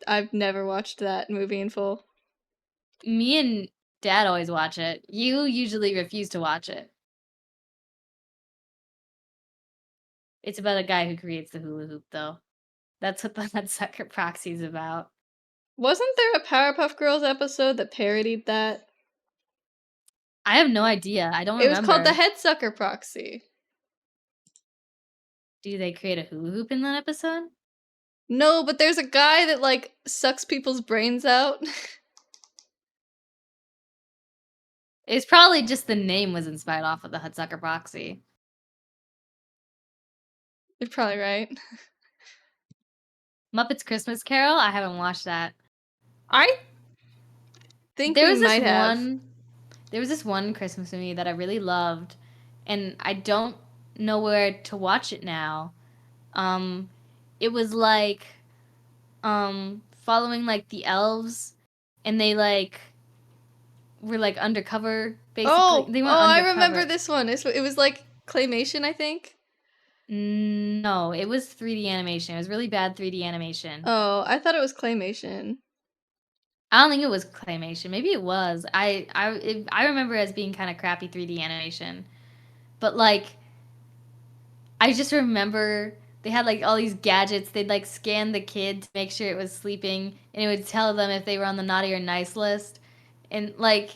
I've never watched that movie in full. Me and Dad always watch it. You usually refuse to watch it. It's about a guy who creates the hula hoop, though. That's what the Hudsucker Proxy is about. Wasn't there a Powerpuff Girls episode that parodied that? I have no idea. I don't It was called the remember. Headsucker Proxy. Do they create a hula hoop in that episode? No, but there's a guy that like sucks people's brains out. It's probably just the name was inspired off of the Hudsucker Proxy. You're probably right. Muppets Christmas Carol? I haven't watched that. I think There we was this might have. one there was this one Christmas movie that I really loved, and I don't know where to watch it now. It was like following like the elves, and they like were like undercover basically. Oh, They weren't I remember undercover. this one. It was like claymation, I think. No, it was 3D animation. It was really bad 3D animation. Oh, I thought it was claymation. I don't think it was claymation. Maybe it was. I remember it as being kind of crappy 3D animation. But like I just remember they had like all these gadgets. They'd like scan the kid to make sure it was sleeping, and it would tell them if they were on the naughty or nice list. And like,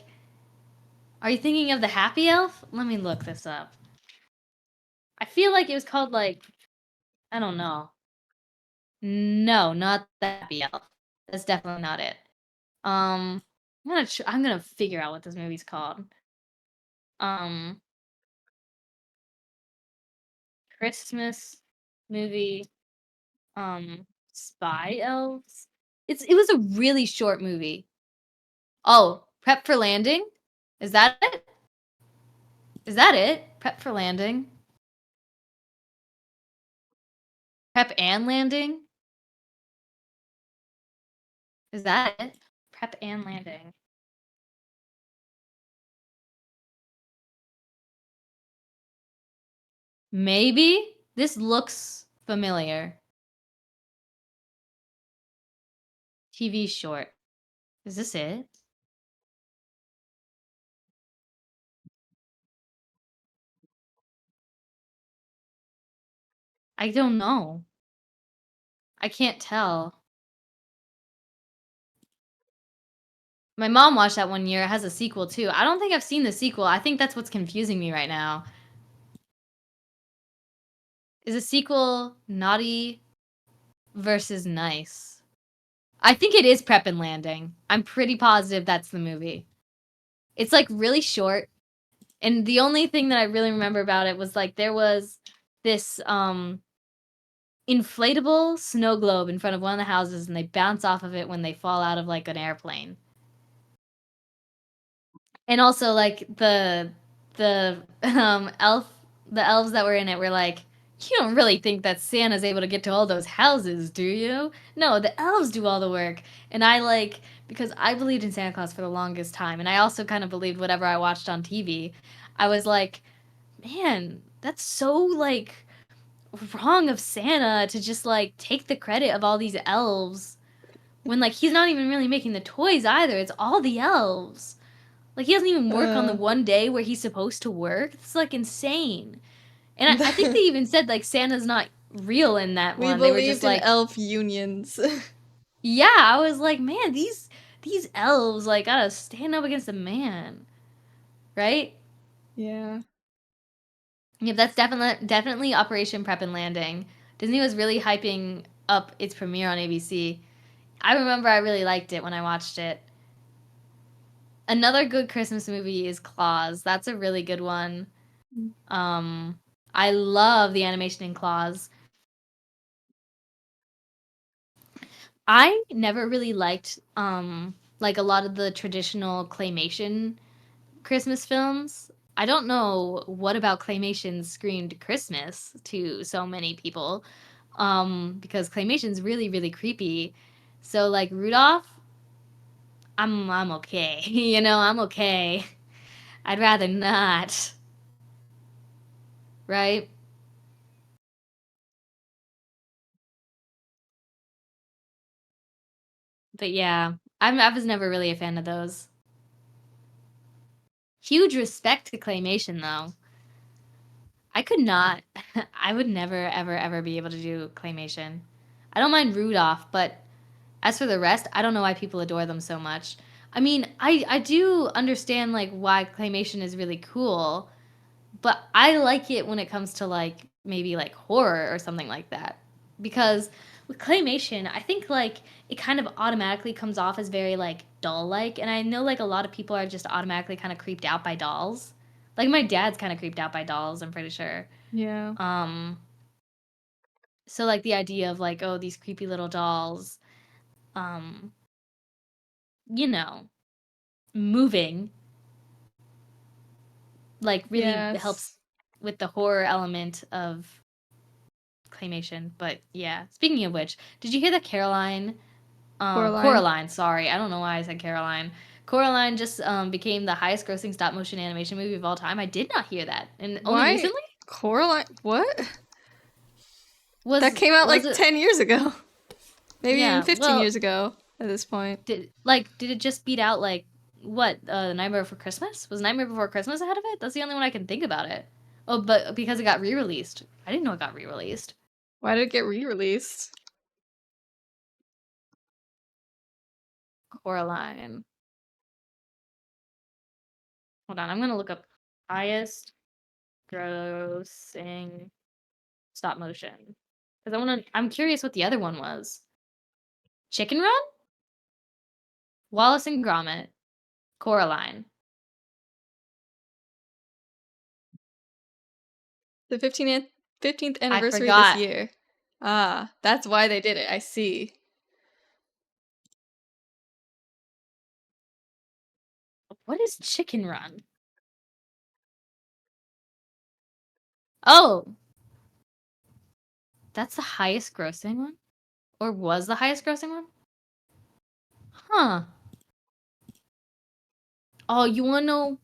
are you thinking of the Happy Elf? Let me look this up. I feel like it was called like I don't know. No, not the Happy Elf. That's definitely not it. Um, I'm gonna figure out what this movie's called. Um, Christmas movie. Spy Elves. It was a really short movie. Oh, Prep for Landing? Is that it? Is that it? Prep for Landing? Prep and Landing? Is that it? Prep and Landing. Maybe? This looks familiar. TV short. Is this it? I don't know. I can't tell. My mom watched that one year. It has a sequel too. I don't think I've seen the sequel. I think that's what's confusing me right now. Is a sequel naughty versus nice? I think it is Prep and Landing. I'm pretty positive that's the movie. It's like really short, and the only thing that I really remember about it was like there was this inflatable snow globe in front of one of the houses, and they bounce off of it when they fall out of like an airplane. And also like the the elves that were in it were like, you don't really think that Santa's able to get to all those houses, do you? No, the elves do all the work. And I like because I believed in Santa Claus for the longest time, and I also kind of believed whatever I watched on TV. I was like, man, that's so like wrong of Santa to just like take the credit of all these elves when like he's not even really making the toys either. It's all the elves. Like he doesn't even work on the Uh, one day where he's supposed to work. It's like insane. And I think they even said like Santa's not real in that we one. They were just believed in like, elf unions. yeah. I was like, man, these elves like gotta stand up against a man, right? Yeah. Yeah, that's definitely Operation Prep and Landing. Disney was really hyping up its premiere on ABC. I remember I really liked it when I watched it. Another good Christmas movie is Claus. That's a really good one. I love the animation in Claws. I never really liked like a lot of the traditional claymation Christmas films. I don't know what about claymation screamed Christmas to so many people. Because claymation's really, really creepy. So like Rudolph, I'm okay. You know, I'm okay. I'd rather not. Right? But yeah, I was never really a fan of those. Huge respect to claymation though. I could not. I would never, ever, ever be able to do claymation. I don't mind Rudolph, but as for the rest, I don't know why people adore them so much. I mean, I do understand like why claymation is really cool, but I like it when it comes to like maybe like horror or something like that. Because with claymation, I think like it kind of automatically comes off as very like doll like, and I know like a lot of people are just automatically kind of creeped out by dolls. Like my dad's kind of creeped out by dolls, I'm pretty sure. Yeah. Um so like the idea of like, oh, these creepy little dolls, um, you know, moving like really helps Yes. with the horror element of claymation. But yeah, speaking of which, did you hear that Coraline. Coraline, sorry, I don't know why I said Caroline. Coraline just became the highest grossing stop motion animation movie of all time. I did not hear that. And only Why? recently? Coraline? What? That came out Was like it 10 years ago. Maybe even yeah, 15 well, years ago at this point. did it just beat out like what, Nightmare Before Christmas? Was Nightmare Before Christmas ahead of it? That's the only one I can think about it. Oh, but because it got re-released. I didn't know it got re-released. Why did it get re released? Coraline. Hold on, I'm gonna look up highest grossing stop motion. Because I'm curious what the other one was. Chicken Run? Wallace and Gromit. Coraline. The 15th I anniversary this forgot. year. Ah, that's why they did it. I see. What is Chicken Run? Oh, that's the highest grossing one? Or was the highest grossing one? Huh. Oh, you wanna know?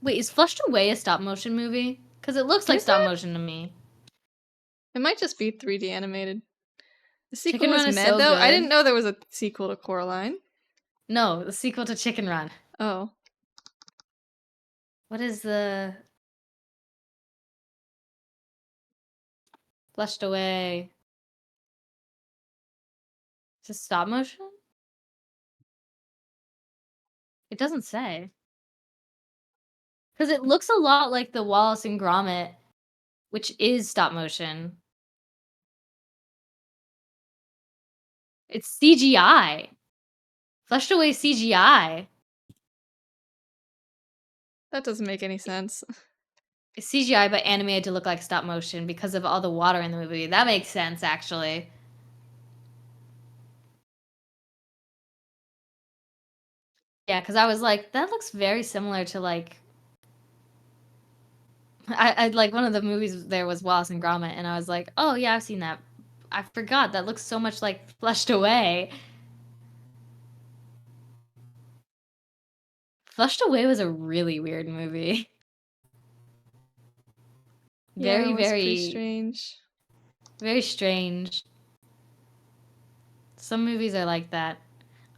Wait, is Flushed Away a stop motion movie? Because it looks like Is stop it? motion to me. It might just be 3D animated. The sequel Chicken was Run is meh so though. I good. didn't know there was a sequel to Coraline. No, the sequel to Chicken Run. Oh. What is the Flushed Away? Is it stop motion? It doesn't say. Because it looks a lot like the Wallace and Gromit, which is stop motion. It's CGI. Flushed Away CGI. That doesn't make any sense. It's CGI but animated to look like stop motion because of all the water in the movie. That makes sense, actually. Yeah, because I was like, that looks very similar to like I like one of the movies there was Wallace and Gromit, and I was like, oh yeah, I've seen that. I forgot that looks so much like Flushed Away. Flushed Away was a really weird movie. Yeah, Very, it was pretty very, strange. very strange. Some movies are like that.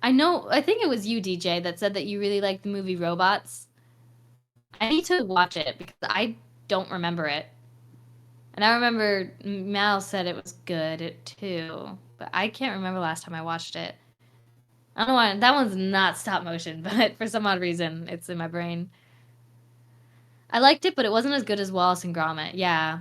I know, I think it was you, DJ, that said that you really liked the movie Robots. I need to watch it because I don't remember it. And I remember Mal said it was good too, but I can't remember last time I watched it. I don't know why. That one's not stop motion, but for some odd reason, it's in my brain. I liked it, but it wasn't as good as Wallace and Gromit. Yeah.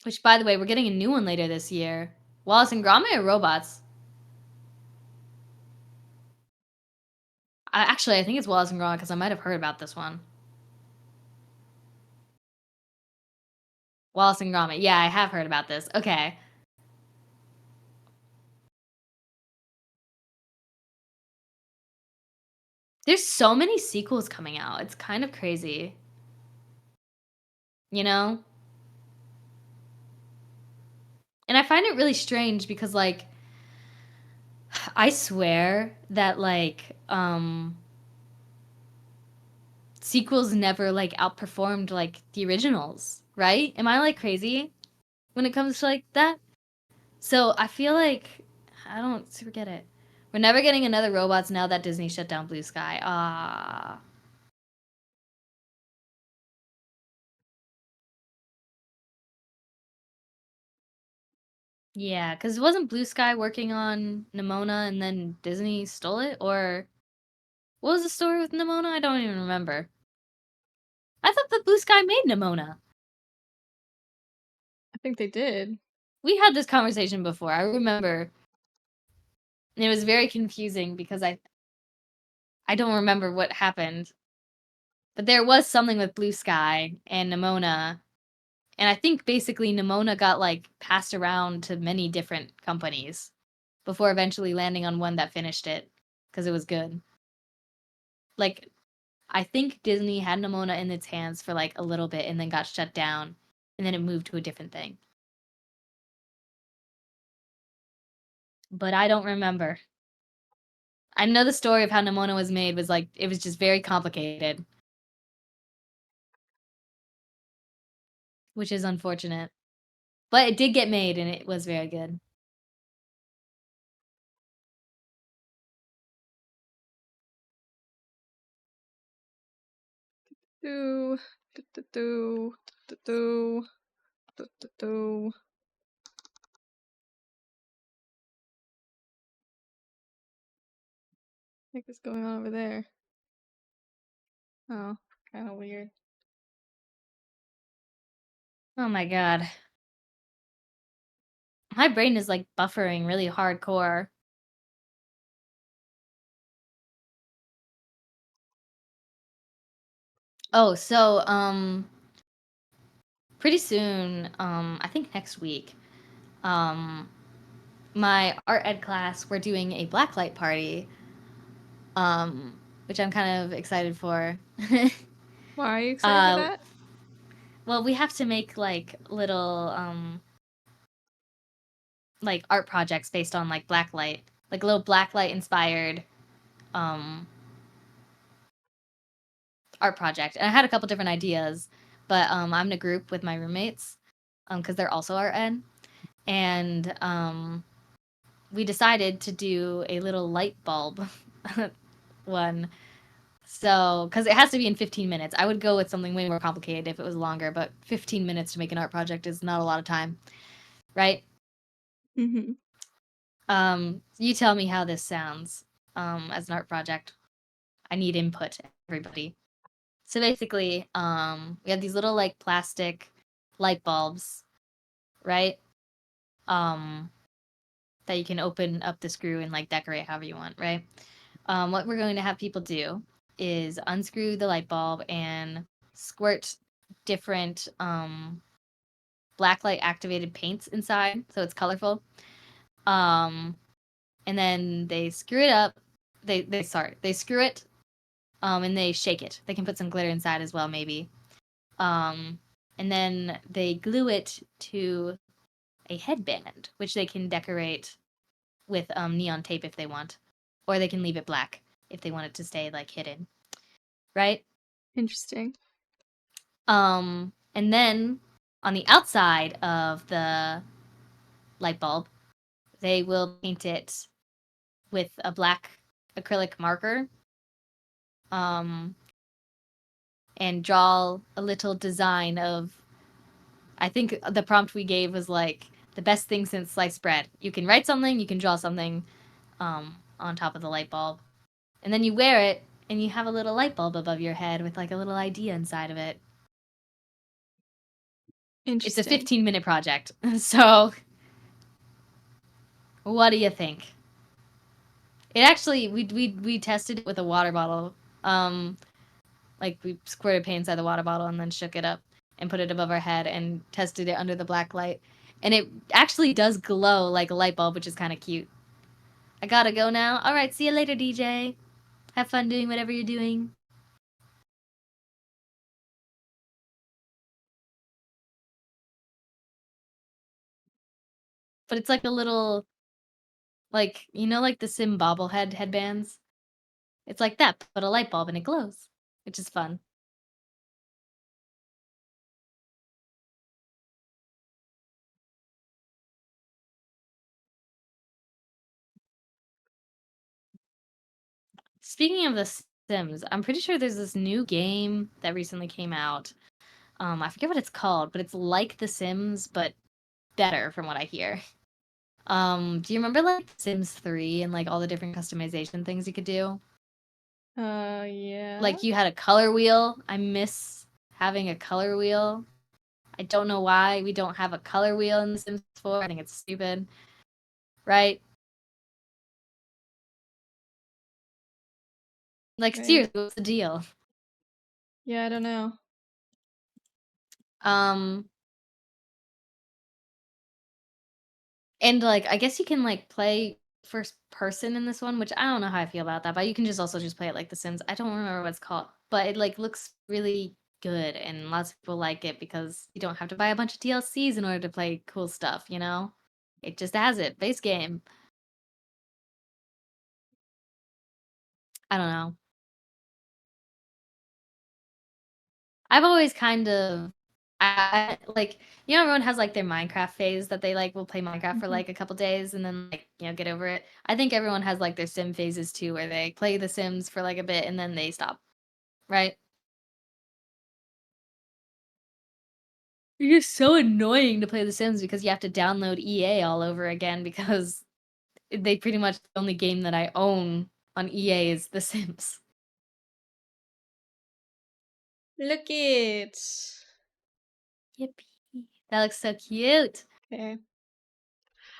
Which, by the way, we're getting a new one later this year. Wallace and Gromit or Robots? Actually, I think it's Wallace and Gromit because I might have heard about this one. Wallace and Gromit. Yeah, I have heard about this. Okay. There's so many sequels coming out. It's kind of crazy. You know? And I find it really strange because like I swear that like sequels never like outperformed like the originals, right? Am I like crazy when it comes to like that? So I feel like I don't super get it. We're never getting another robots now that Disney shut down Blue Sky. Ah. Yeah, because wasn't Blue Sky working on Nimona and then Disney stole it? Or what was the story with Nimona? I don't even remember. I thought that Blue Sky made Nimona. I think they did. We had this conversation before. I remember. And it was very confusing because I don't remember what happened. But there was something with Blue Sky and Nimona. And I think basically Nimona got like passed around to many different companies before eventually landing on one that finished it because it was good. Like I think Disney had Nimona in its hands for like a little bit and then got shut down and then it moved to a different thing. But I don't remember. I know the story of how Nimona was made was like it was just very complicated, which is unfortunate. But it did get made and it was very good. Do, do, do, do, do, do, do, do, do. What is going on over there? Oh, kind of weird. Oh my god. My brain is like buffering really hardcore. Oh, so pretty soon, I think next week, um my art ed class we're doing a blacklight party, which I'm kind of excited for. Why are you excited for uh that? well, we have to make like little like art projects based on like blacklight, like a little blacklight inspired um art project. And I had a couple different ideas, but I'm in a group with my roommates because they're also art ed, and we decided to do a little light bulb one. So, because it has to be in 15 minutes, I would go with something way more complicated if it was longer, but 15 minutes to make an art project is not a lot of time, right? Mm-hmm. You tell me how this sounds as an art project. I need input, everybody. So basically, we have these little like plastic light bulbs, right? Um, that you can open up the screw and like decorate however you want, right? What we're going to have people do is unscrew the light bulb and squirt different blacklight activated paints inside so it's colorful. Um, and then they screw it up. They screw it and they shake it. They can put some glitter inside as well, maybe. Um, and then they glue it to a headband, which they can decorate with neon tape if they want, or they can leave it black if they want it to stay like hidden, right? Interesting. And then on the outside of the light bulb, they will paint it with a black acrylic marker, um, and draw a little design of. I think the prompt we gave was like the best thing since sliced bread. You can write something, you can draw something, on top of the light bulb, and then you wear it, and you have a little light bulb above your head with like a little idea inside of it. It's a Interesting. 15-minute project. So, what do you think? It actually we tested it with a water bottle. Like we squirted paint inside the water bottle and then shook it up and put it above our head and tested it under the black light. And it actually does glow like a light bulb, which is kind of cute. I gotta go now. All right, see you later, DJ. Have fun doing whatever you're doing. But it's like a little, like, you know, like the Sim bobblehead headbands? It's like that, but a light bulb and it glows, which is fun. Speaking of The Sims, I'm pretty sure there's this new game that recently came out. I forget what it's called, but it's like The Sims, but better from what I hear. Do you remember like Sims 3 and like all the different customization things you could do? Yeah. Like you had a color wheel. I miss having a color wheel. I don't know why we don't have a color wheel in The Sims 4. I think it's stupid. Right? Like Right. seriously, what's the deal? Yeah, I don't know. Um and like I guess you can like play first person in this one, which I don't know how I feel about that, but you can just also just play it like The Sims. I don't remember what it's called, but it like looks really good and lots of people like it because you don't have to buy a bunch of DLCs in order to play cool stuff, you know? It just has it. Base game. I don't know. I've always kind of like you know everyone has like their Minecraft phase that they like will play Minecraft for Mhm. like a couple days and then like you know get over it. I think everyone has like their Sim phases too where they play the Sims for like a bit and then they stop, right? It's just so annoying to play The Sims because you have to download EA all over again because they pretty much the only game that I own on EA is The Sims. Look it. Yippee. That looks so cute. Okay.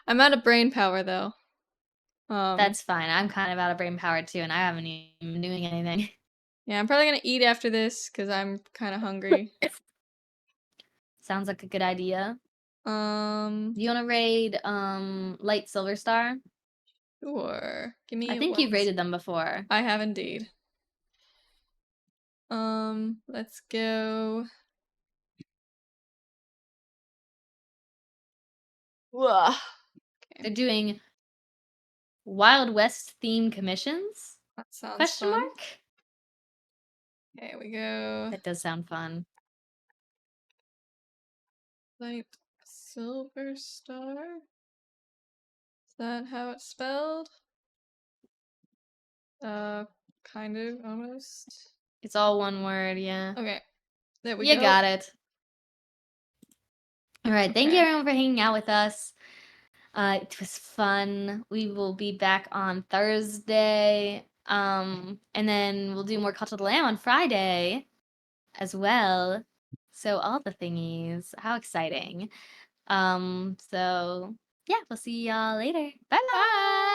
I'm out of brain power though. That's fine. I'm kind of out of brain power too, and I haven't even been doing anything. Yeah, I'm probably gonna eat after this because I'm kind of hungry. Sounds like a good idea. Um, Do you want to raid Light Silver Star? sure. Give I me think one. you've raided them before. I have indeed. Let's go. Ugh. Okay, They're doing Wild West theme commissions? that sounds Question fun. mark? Okay, we go. That does sound fun. Light silver star. Is that how it's spelled? Uh, kind of, almost. It's all one word, yeah. Okay, there we You go. got it. All right, thank you Okay. everyone for hanging out with us. It was fun. We will be back on Thursday. And then we'll do more Cult of the Lamb on Friday as well. So all the thingies. How exciting. So yeah, we'll see y'all later. Bye bye. Bye!